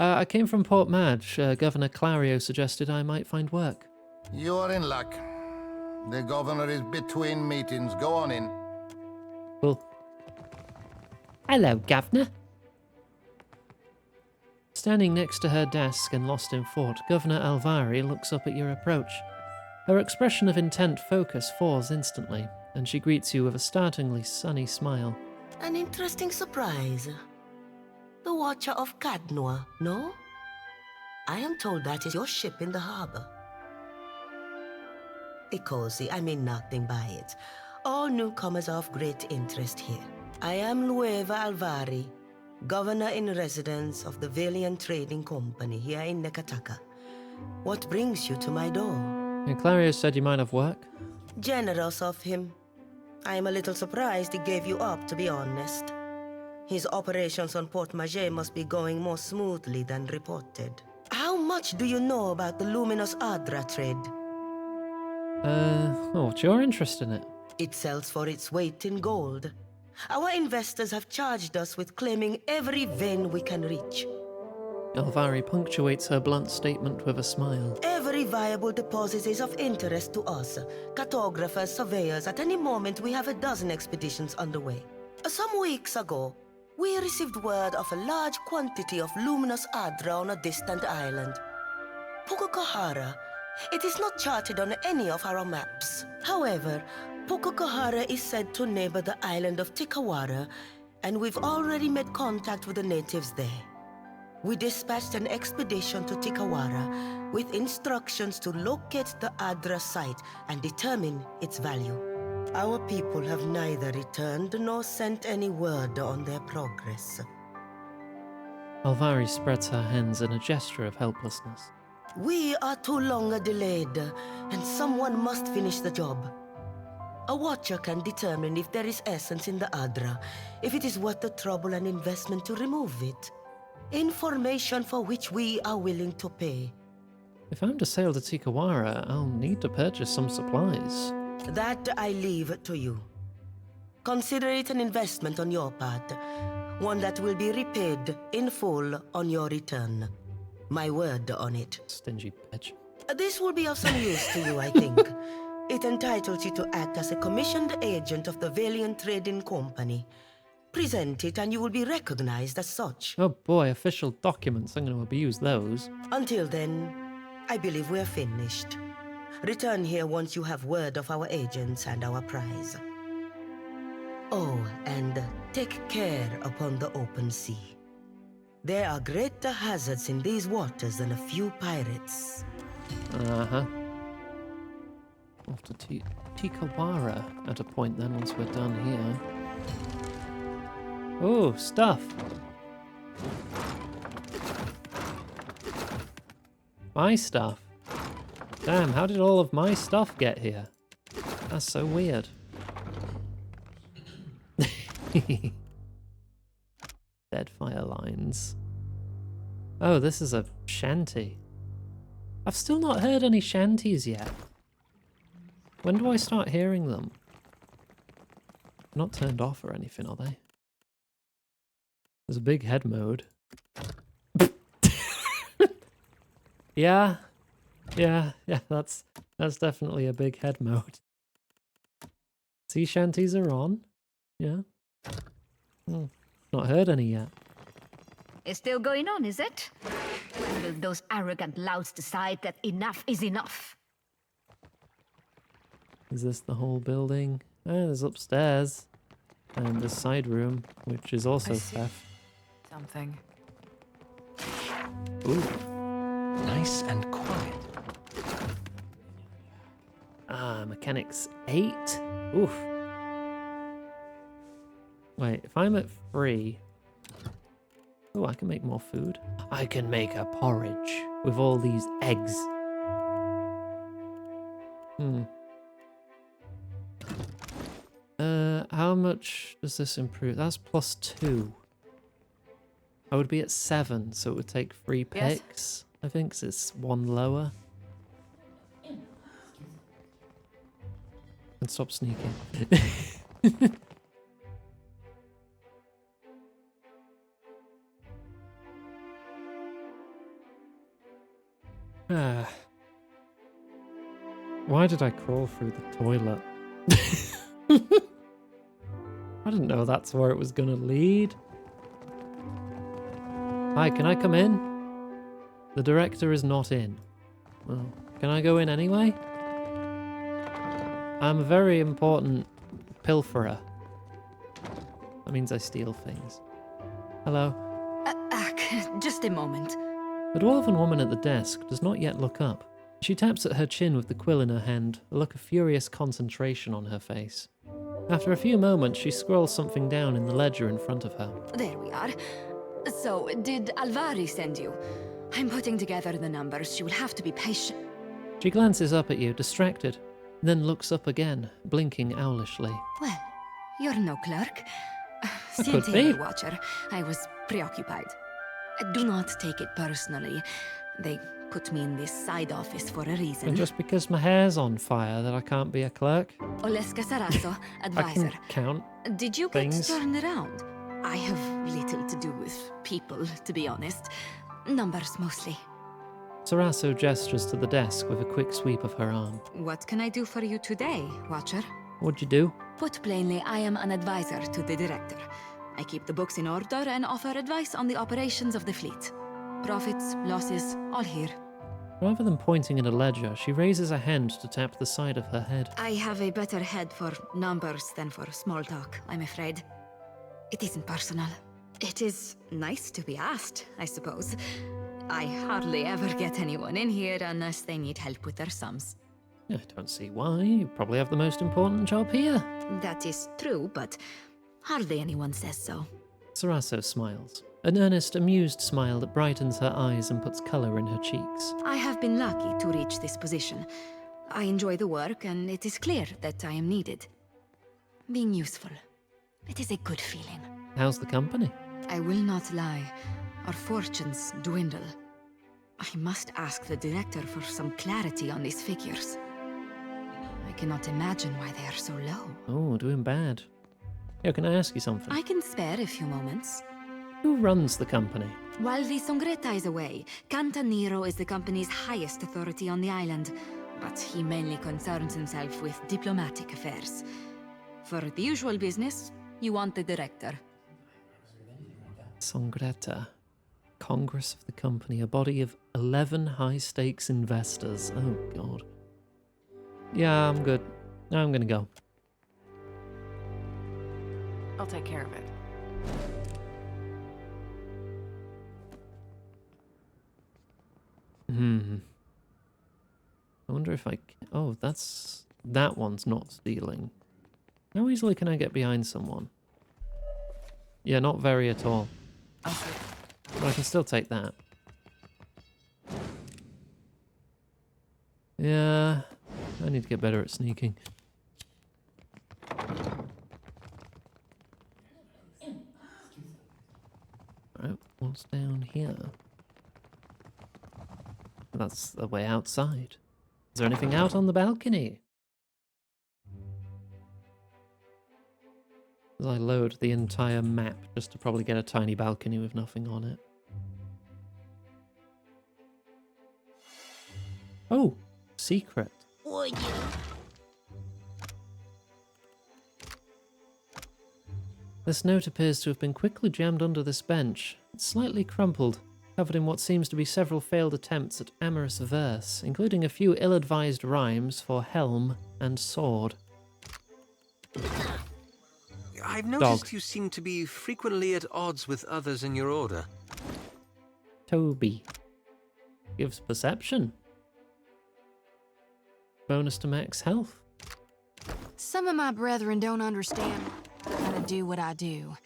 I came from Port Madge. Governor Clario suggested I might find work. You're in luck. The governor is between meetings. Go on in. Cool. Hello, Governor. Standing next to her desk and lost in thought, Governor Alvari looks up at your approach. Her expression of intent focus falls instantly, and she greets you with a startlingly sunny smile. An interesting surprise. The Watcher of Cadnoa, no? I am told that is your ship in the harbor. Be cozy, I mean nothing by it. All newcomers are of great interest here. I am Lueva Alvari, Governor in Residence of the Valiant Trading Company here in Nekataka. What brings you to my door? And Clario said you might have work. Generous of him. I am a little surprised he gave you up, to be honest. His operations on Port Maget must be going more smoothly than reported. How much do you know about the luminous Adra trade? What's your interest in it? It sells for its weight in gold. Our investors have charged us with claiming every vein we can reach. Alvari punctuates her blunt statement with a smile. Every viable deposit is of interest to us. Cartographers, surveyors, at any moment we have a dozen expeditions underway. Some weeks ago, we received word of a large quantity of luminous Adra on a distant island. Pukukahara. It is not charted on any of our maps. However, Pukukahara is said to neighbor the island of Tikawara, and we've already made contact with the natives there. We dispatched an expedition to Tikawara with instructions to locate the Adra site and determine its value. Our people have neither returned nor sent any word on their progress. Alvari spreads her hands in a gesture of helplessness. We are too long delayed, and someone must finish the job. A watcher can determine if there is essence in the Adra, if it is worth the trouble and investment to remove it. Information for which we are willing to pay. If I'm to sail to Tikawara, I'll need to purchase some supplies. That I leave to you. Consider it an investment on your part, one that will be repaid in full on your return. My word on it. Stingy bitch. This will be of some use to you, I think. It entitles you to act as a commissioned agent of the Valiant Trading Company. Present it and you will be recognized as such. Oh boy, official documents. I'm going to abuse those. Until then, I believe we're finished. Return here once you have word of our agents and our prize. Oh, and take care upon the open sea. There are greater hazards in these waters than a few pirates. Uh-huh. Off to Tikawara at a point then, once we're done here. Oh, stuff. My stuff. Damn, how did all of my stuff get here? That's so weird. Dead fire lines. Oh, this is a shanty. I've still not heard any shanties yet. When do I start hearing them? Not turned off or anything, are they? There's a big head mode. Yeah, that's definitely a big head mode. Sea shanties are on. Yeah. Not heard any yet. It's still going on, is it? Will those arrogant louts decide that enough is enough? Is this the whole building? There's upstairs. And the side room, which is also theft. Something. Ooh. Nice and quiet. Mechanics 8? Oof. Wait, if I'm at 3... Oh, I can make more food. I can make a porridge with all these eggs. How much does this improve? That's +2. I would be at 7, so it would take 3 picks. Yes. I think 'cause it's 1 lower. And stop sneaking. Why did I crawl through the toilet? I didn't know that's where it was going to lead. Hi, can I come in? The director is not in. Well, can I go in anyway? I'm a very important pilferer. That means I steal things. Hello. Just a moment. The dwarven woman at the desk does not yet look up. She taps at her chin with the quill in her hand, a look of furious concentration on her face. After a few moments, she scrolls something down in the ledger in front of her. There we are. So, did Alvari send you? I'm putting together the numbers. You will have to be patient. She glances up at you, distracted, then looks up again, blinking owlishly. Well, you're no clerk. Could be. Watcher. I was preoccupied. Do not take it personally. They put me in this side office for a reason. And just because my hair's on fire that I can't be a clerk? Oleska Sarasso, advisor. I can count Did you things. get turned around? I have little to do with people, to be honest. Numbers mostly. Sarasso gestures to the desk with a quick sweep of her arm. What can I do for you today, Watcher? What'd you do? Put plainly, I am an advisor to the director. I keep the books in order and offer advice on the operations of the fleet. Profits, losses, all here. Rather than pointing at a ledger, she raises a hand to tap the side of her head. I have a better head for numbers than for small talk, I'm afraid. It isn't personal. It is nice to be asked, I suppose. I hardly ever get anyone in here unless they need help with their sums. I don't see why. You probably have the most important job here. That is true, but hardly anyone says so. Sarasso smiles. An earnest, amused smile that brightens her eyes and puts colour in her cheeks. I have been lucky to reach this position. I enjoy the work, and it is clear that I am needed. Being useful. It is a good feeling. How's the company? I will not lie. Our fortunes dwindle. I must ask the director for some clarity on these figures. I cannot imagine why they are so low. Oh, doing bad. Yo, can I ask you something? I can spare a few moments. Who runs the company? While the Songreta is away, Cantaniro is the company's highest authority on the island, but he mainly concerns himself with diplomatic affairs. For the usual business, you want the director. Songreta. Congress of the company, a body of 11 high-stakes investors. Oh, God. Yeah, I'm good. I'm gonna go. I'll take care of it. I wonder if I... Oh, that's... That one's not stealing. How easily can I get behind someone? Yeah, not very at all. But I can still take that. Yeah, I need to get better at sneaking. Alright, what's down here? That's the way outside. Is there anything out on the balcony? As I load the entire map just to probably get a tiny balcony with nothing on it. Oh, secret. This note appears to have been quickly jammed under this bench. It's slightly crumpled, covered in what seems to be several failed attempts at amorous verse, including a few ill-advised rhymes for helm and sword. I've noticed you seem to be frequently at odds with others in your order. Toby. Gives perception. Bonus to max health. Some of my brethren don't understand how to do what I do,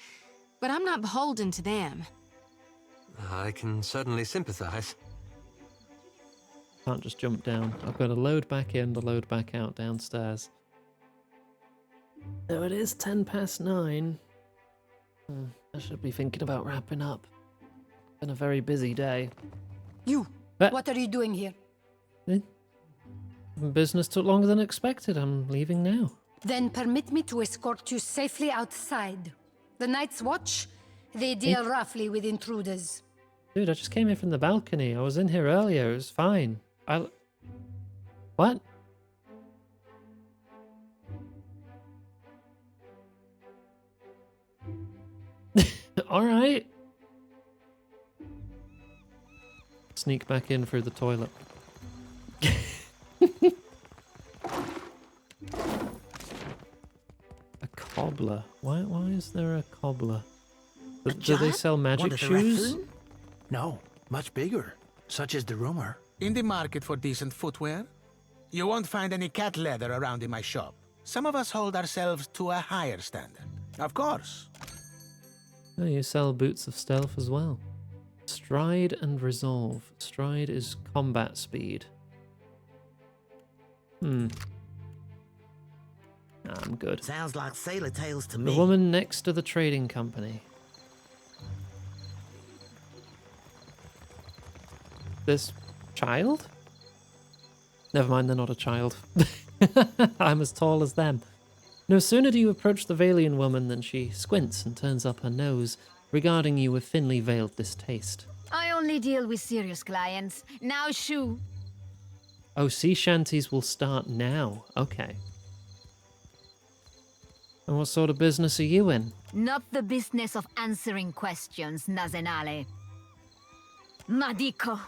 but I'm not beholden to them. I can certainly sympathize. Can't just jump down. I've got to load back in, to load back out downstairs. So it is 9:10. I should be thinking about wrapping up. Been a very busy day. You, what are you doing here? Business took longer than expected. I'm leaving now. Then permit me to escort you safely outside. The Night's Watch, they deal roughly with intruders. Dude, I just came here from the balcony. I was in here earlier. It was fine. What? All right. Sneak back in through the toilet. A cobbler. Why is there a cobbler? Do they sell magic shoes? No, much bigger. Such is the rumor. In the market for decent footwear? You won't find any cat leather around in my shop. Some of us hold ourselves to a higher standard. Of course. Oh, you sell boots of stealth as well. Stride and resolve. Stride is combat speed. I'm good. Sounds like sailor tales to me. The woman next to the trading company. This child? Never mind, they're not a child. I'm as tall as them. No sooner do you approach the Valian woman than she squints and turns up her nose, regarding you with thinly veiled distaste. I only deal with serious clients. Now shoo. Oh, sea shanties will start now. Okay. And what sort of business are you in? Not the business of answering questions, Nazenale. Madiko,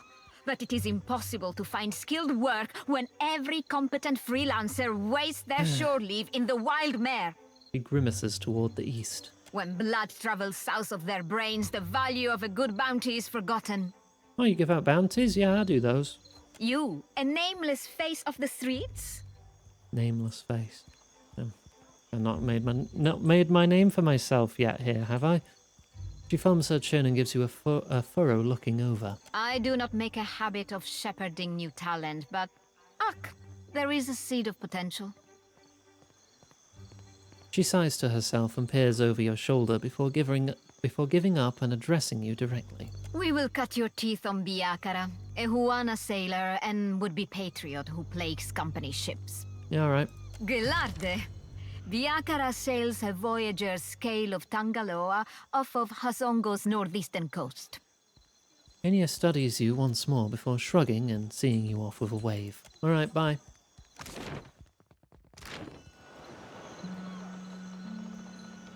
but it is impossible to find skilled work when every competent freelancer wastes their shore leave in the wild mare. He grimaces toward the east. When blood travels south of their brains, the value of a good bounty is forgotten. Oh, you give out bounties? Yeah, I do those. You, a nameless face of the streets? Nameless face. I've not made my name for myself yet here, have I? She thumbs her chin and gives you a furrow looking over. I do not make a habit of shepherding new talent, but there is a seed of potential. She sighs to herself and peers over your shoulder before giving up and addressing you directly. We will cut your teeth on Biakara, a Huana sailor and would-be patriot who plagues company ships. Yeah, all right. Gelarde! Biakara sails a voyager's scale of Tangaloa off of Hasongo's northeastern coast. Enya studies you once more before shrugging and seeing you off with a wave. All right, bye.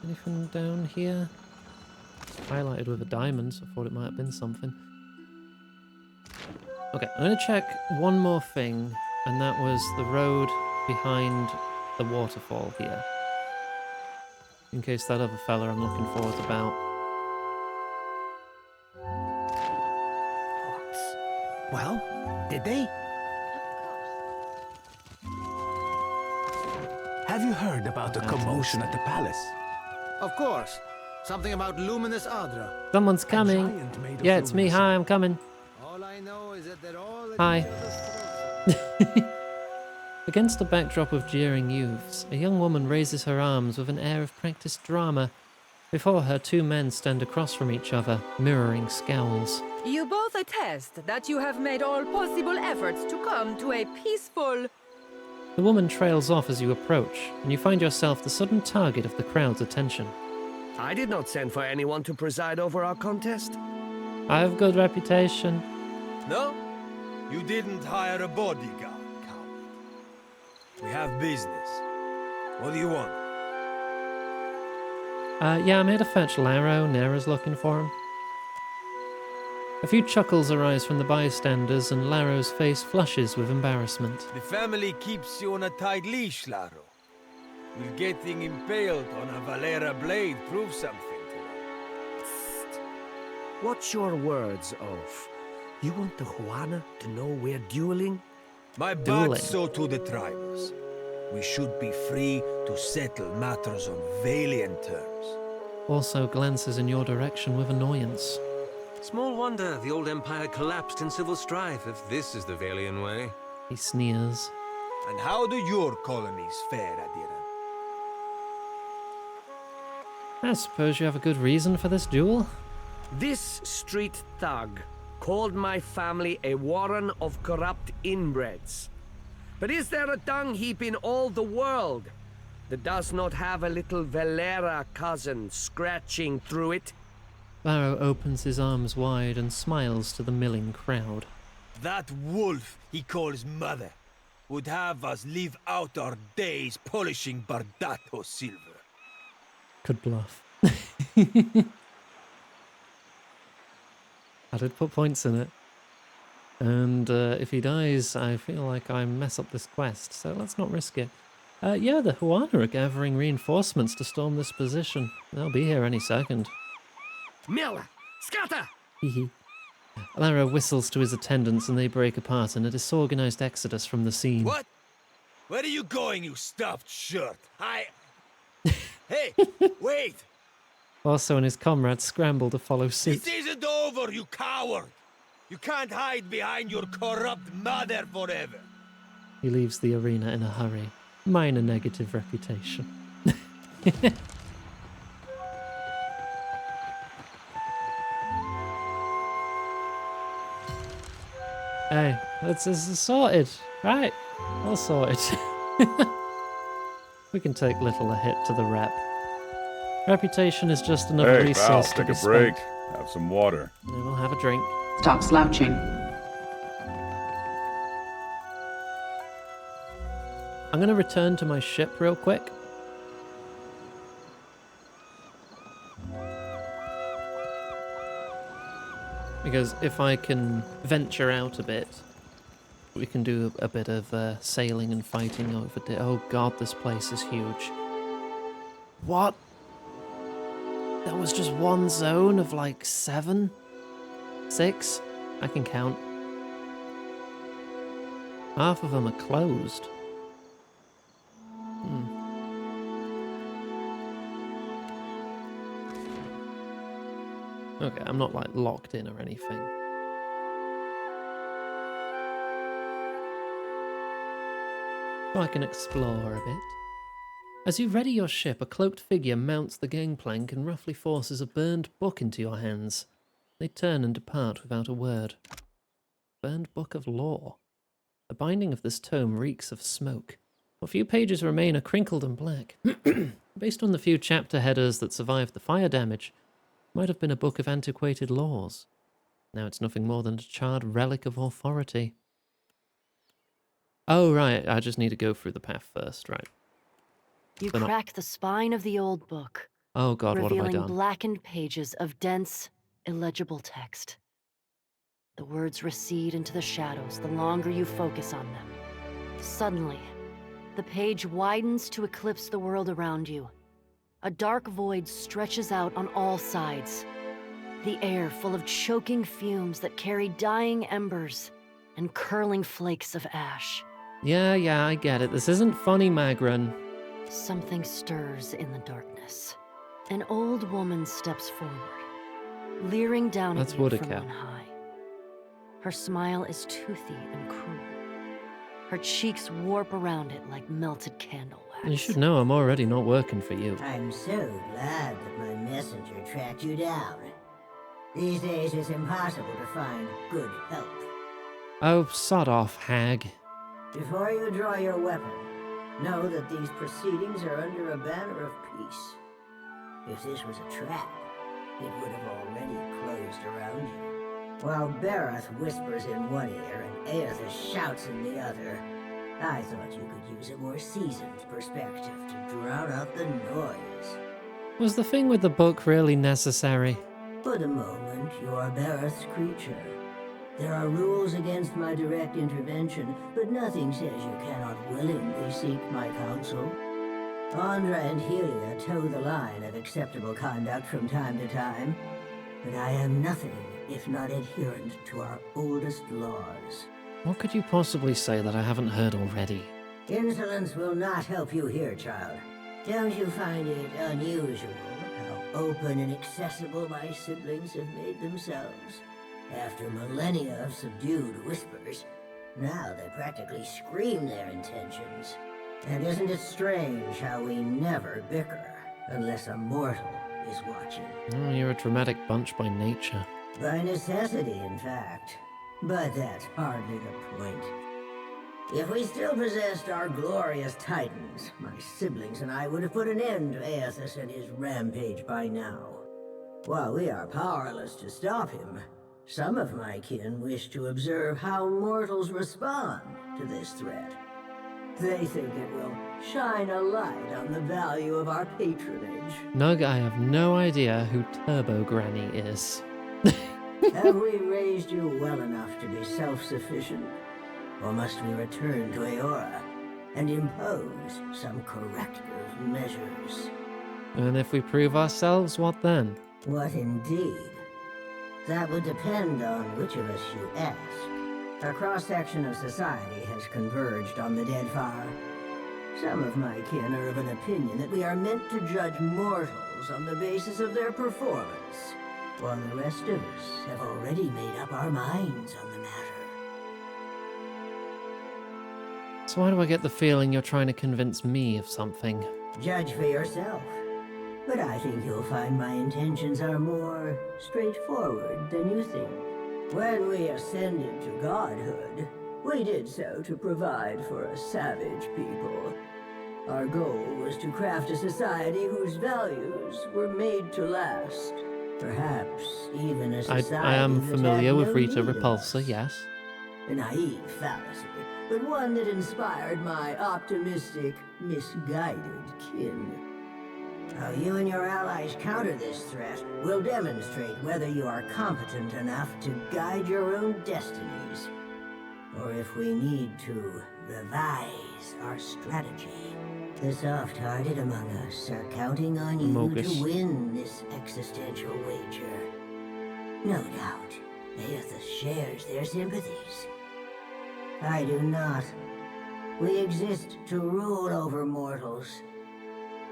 Anything down here? Highlighted with a diamond, so I thought it might have been something. Okay, I'm going to check one more thing, and that was the road behind the waterfall here. In case that other fella I'm looking for is about. Well, did they? Have you heard about the commotion at the palace? Of course. Something about luminous Adra. Someone's coming. Yeah, it's me. Hi, I'm coming. All I know is that they're all Hi. Against a backdrop of jeering youths, a young woman raises her arms with an air of practiced drama. Before her, two men stand across from each other, mirroring scowls. You both attest that you have made all possible efforts to come to a peaceful... The woman trails off as you approach, and you find yourself the sudden target of the crowd's attention. I did not send for anyone to preside over our contest. I have good reputation. No? You didn't hire a bodyguard, coward. We have business. What do you want? Yeah, I'm here to fetch Laro. Nera's looking for him. A few chuckles arise from the bystanders, and Laro's face flushes with embarrassment. The family keeps you on a tight leash, Laro. Will getting impaled on a Valera blade prove something to them? What's your words of? You want the Juana to know we're dueling? My bad, so to the tribals. We should be free to settle matters on Valiant terms. Also glances in your direction with annoyance. Small wonder the old empire collapsed in civil strife if this is the Valian way. He sneers. And how do your colonies fare, Adira? I suppose you have a good reason for this duel? This street thug called my family a warren of corrupt inbreds. But is there a dung heap in all the world that does not have a little Valera cousin scratching through it? Laro opens his arms wide and smiles to the milling crowd. That wolf he calls mother would have us live out our days polishing Bardato silver. Could bluff. I did put points in it. And if he dies, I feel like I mess up this quest, so let's not risk it. Yeah, the Huana are gathering reinforcements to storm this position. They'll be here any second. Miller! Scatter! Hehe. Lara whistles to his attendants and they break apart in a disorganized exodus from the scene. What? Where are you going, you stuffed shirt? Hey, wait! Orso and his comrades scramble to follow suit. This isn't over, you coward! You can't hide behind your corrupt mother forever! He leaves the arena in a hurry. Minor negative reputation. Hey, this is sorted, right? All sorted. We can take little a hit to the rep. Reputation is just another Hey, resource pal, to take be a break. spent. Have some water. Then we'll have a drink. Stop slouching. I'm going to return to my ship real quick. Because if I can venture out a bit, we can do a bit of sailing and fighting over there. Oh god, this place is huge. What? There was just one zone of like 7? 6? I can count. Half of them are closed. Okay, I'm not like locked in or anything. So I can explore a bit. As you ready your ship, a cloaked figure mounts the gangplank and roughly forces a burned book into your hands. They turn and depart without a word. Burned book of lore. The binding of this tome reeks of smoke. What few pages remain are crinkled and black. Based on the few chapter headers that survived the fire damage, might have been a book of antiquated laws. Now it's nothing more than a charred relic of authority. Oh, right, I just need to go through the path first, right. You crack the spine of the old book. Oh god, what have I revealing done? blackened pages of dense, illegible text. The words recede into the shadows the longer you focus on them. Suddenly, the page widens to eclipse the world around you. A dark void stretches out on all sides. The air full of choking fumes that carry dying embers and curling flakes of ash. Yeah, I get it. This isn't funny, Magran. Something stirs in the darkness. An old woman steps forward, leering down That's at you from Woodacap. on high. Her smile is toothy and cruel. Her cheeks warp around it like melted candle wax. You should know I'm already not working for you. I'm so glad that my messenger tracked you down. These days it's impossible to find good help. Oh, sod off, hag. Before you draw your weapon, know that these proceedings are under a banner of peace. If this was a trap, it would have already closed around you. While Bareth whispers in one ear and Aethys shouts in the other, I thought you could use a more seasoned perspective to drown out the noise. Was the thing with the book really necessary? For the moment, you are Bareth's creature. There are rules against my direct intervention, but nothing says you cannot willingly seek my counsel. Andra and Helia toe the line of acceptable conduct from time to time, but I am nothing if not adherent to our oldest laws. What could you possibly say that I haven't heard already? Insolence will not help you here, child. Don't you find it unusual how open and accessible my siblings have made themselves? After millennia of subdued whispers, now they practically scream their intentions. And isn't it strange how we never bicker unless a mortal is watching? Oh, you're a dramatic bunch by nature. By necessity, in fact. But that's hardly the point. If we still possessed our glorious titans, my siblings and I would have put an end to Aethys and his rampage by now. While we are powerless to stop him, Some of my kin wish to observe how mortals respond to this threat. They think it will shine a light on the value of our patronage. Nug, I have no idea who Turbo Granny is. Have we raised you well enough to be self-sufficient? Or must we return to Eora and impose some corrective measures? And if we prove ourselves, what then? What indeed? That would depend on which of us you ask. A cross-section of society has converged on the Deadfire. Some of my kin are of an opinion that we are meant to judge mortals on the basis of their performance, while the rest of us have already made up our minds on the matter. So why do I get the feeling you're trying to convince me of something? Judge for yourself. But I think you'll find my intentions are more straightforward than you think. When we ascended to godhood, we did so to provide for a savage people. Our goal was to craft a society whose values were made to last. Perhaps even a society I am that familiar had with no Rita need of Repulsa, us. yes. A naive fallacy, but one that inspired my optimistic, misguided kin. How you and your allies counter this threat will demonstrate whether you are competent enough to guide your own destinies, or if we need to revise our strategy. The soft-hearted among us are counting on you Mogus. to win this existential wager. No doubt, Aethys shares their sympathies. I do not. We exist to rule over mortals.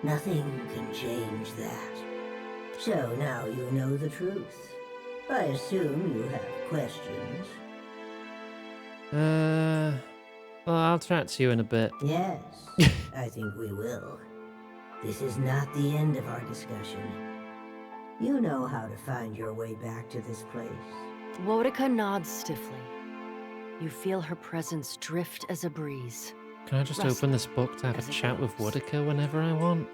Nothing can change that. So now you know the truth. I assume you have questions. Well, I'll chat to you in a bit. Yes, I think we will. This is not the end of our discussion. You know how to find your way back to this place. Wotica nods stiffly. You feel her presence drift as a breeze. Can I just open this book to have a chat with Woodica whenever I want?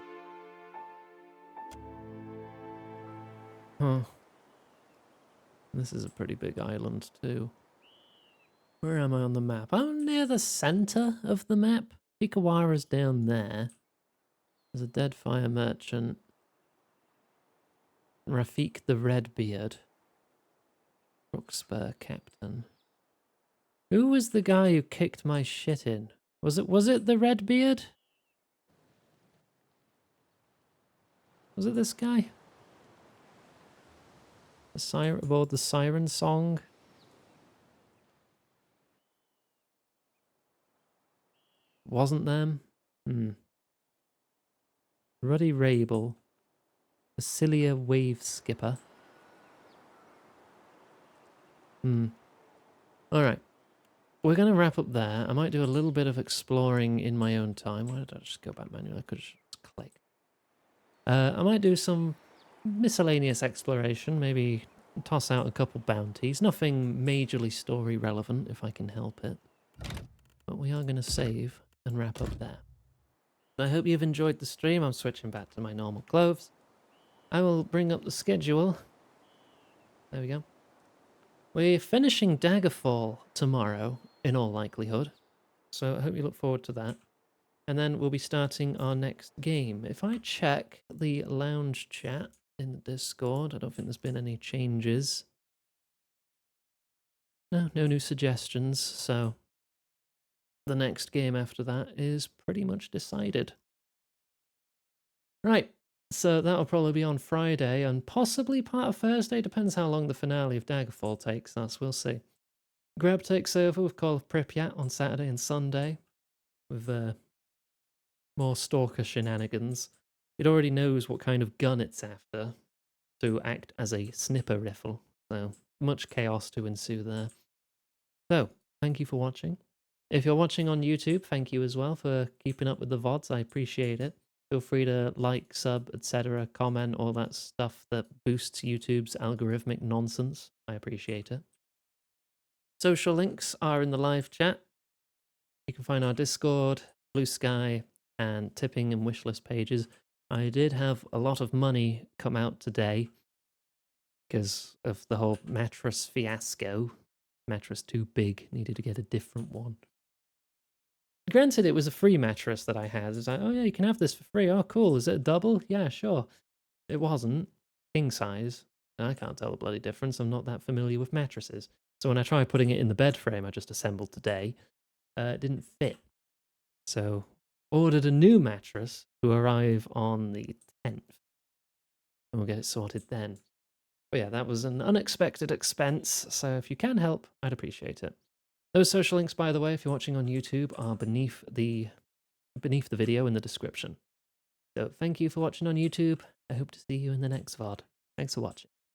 Huh. This is a pretty big island too. Where am I on the map? I'm near the center of the map. Pikawara's down there. There's a Deadfire merchant. Rafik the Redbeard. Brookspur captain. Who was the guy who kicked my shit in? Was it the Redbeard? Was it this guy? The siren aboard the Siren Song? Wasn't them? Ruddy Rabel. Basilia Wave Skipper. Alright. We're going to wrap up there. I might do a little bit of exploring in my own time. Why did I just go back manually? I could just click. I might do some miscellaneous exploration. Maybe toss out a couple bounties. Nothing majorly story relevant if I can help it. But we are going to save and wrap up there. I hope you've enjoyed the stream. I'm switching back to my normal clothes. I will bring up the schedule. There we go. We're finishing Daggerfall tomorrow, in all likelihood. So I hope you look forward to that. And then we'll be starting our next game. If I check the lounge chat in the Discord, I don't think there's been any changes. No new suggestions, so the next game after that is pretty much decided. Right, so that'll probably be on Friday and possibly part of Thursday, depends how long the finale of Daggerfall takes us, we'll see. Grab takes over with Call of Pripyat on Saturday and Sunday, with more stalker shenanigans. It already knows what kind of gun it's after to act as a snipper rifle, so much chaos to ensue there. So, thank you for watching. If you're watching on YouTube, thank you as well for keeping up with the VODs, I appreciate it. Feel free to like, sub, etc., comment, all that stuff that boosts YouTube's algorithmic nonsense. I appreciate it. Social links are in the live chat. You can find our Discord, Blue Sky, and tipping and wishlist pages. I did have a lot of money come out today because of the whole mattress fiasco. Mattress too big, needed to get a different one. Granted, it was a free mattress that I had. It was like, oh yeah, you can have this for free. Oh, cool. Is it a double? Yeah, sure. It wasn't. King size. I can't tell the bloody difference. I'm not that familiar with mattresses. So when I tried putting it in the bed frame I just assembled today, it didn't fit. So ordered a new mattress to arrive on the 10th. And we'll get it sorted then. But yeah, that was an unexpected expense. So if you can help, I'd appreciate it. Those social links, by the way, if you're watching on YouTube, are beneath the video in the description. So thank you for watching on YouTube. I hope to see you in the next VOD. Thanks for watching.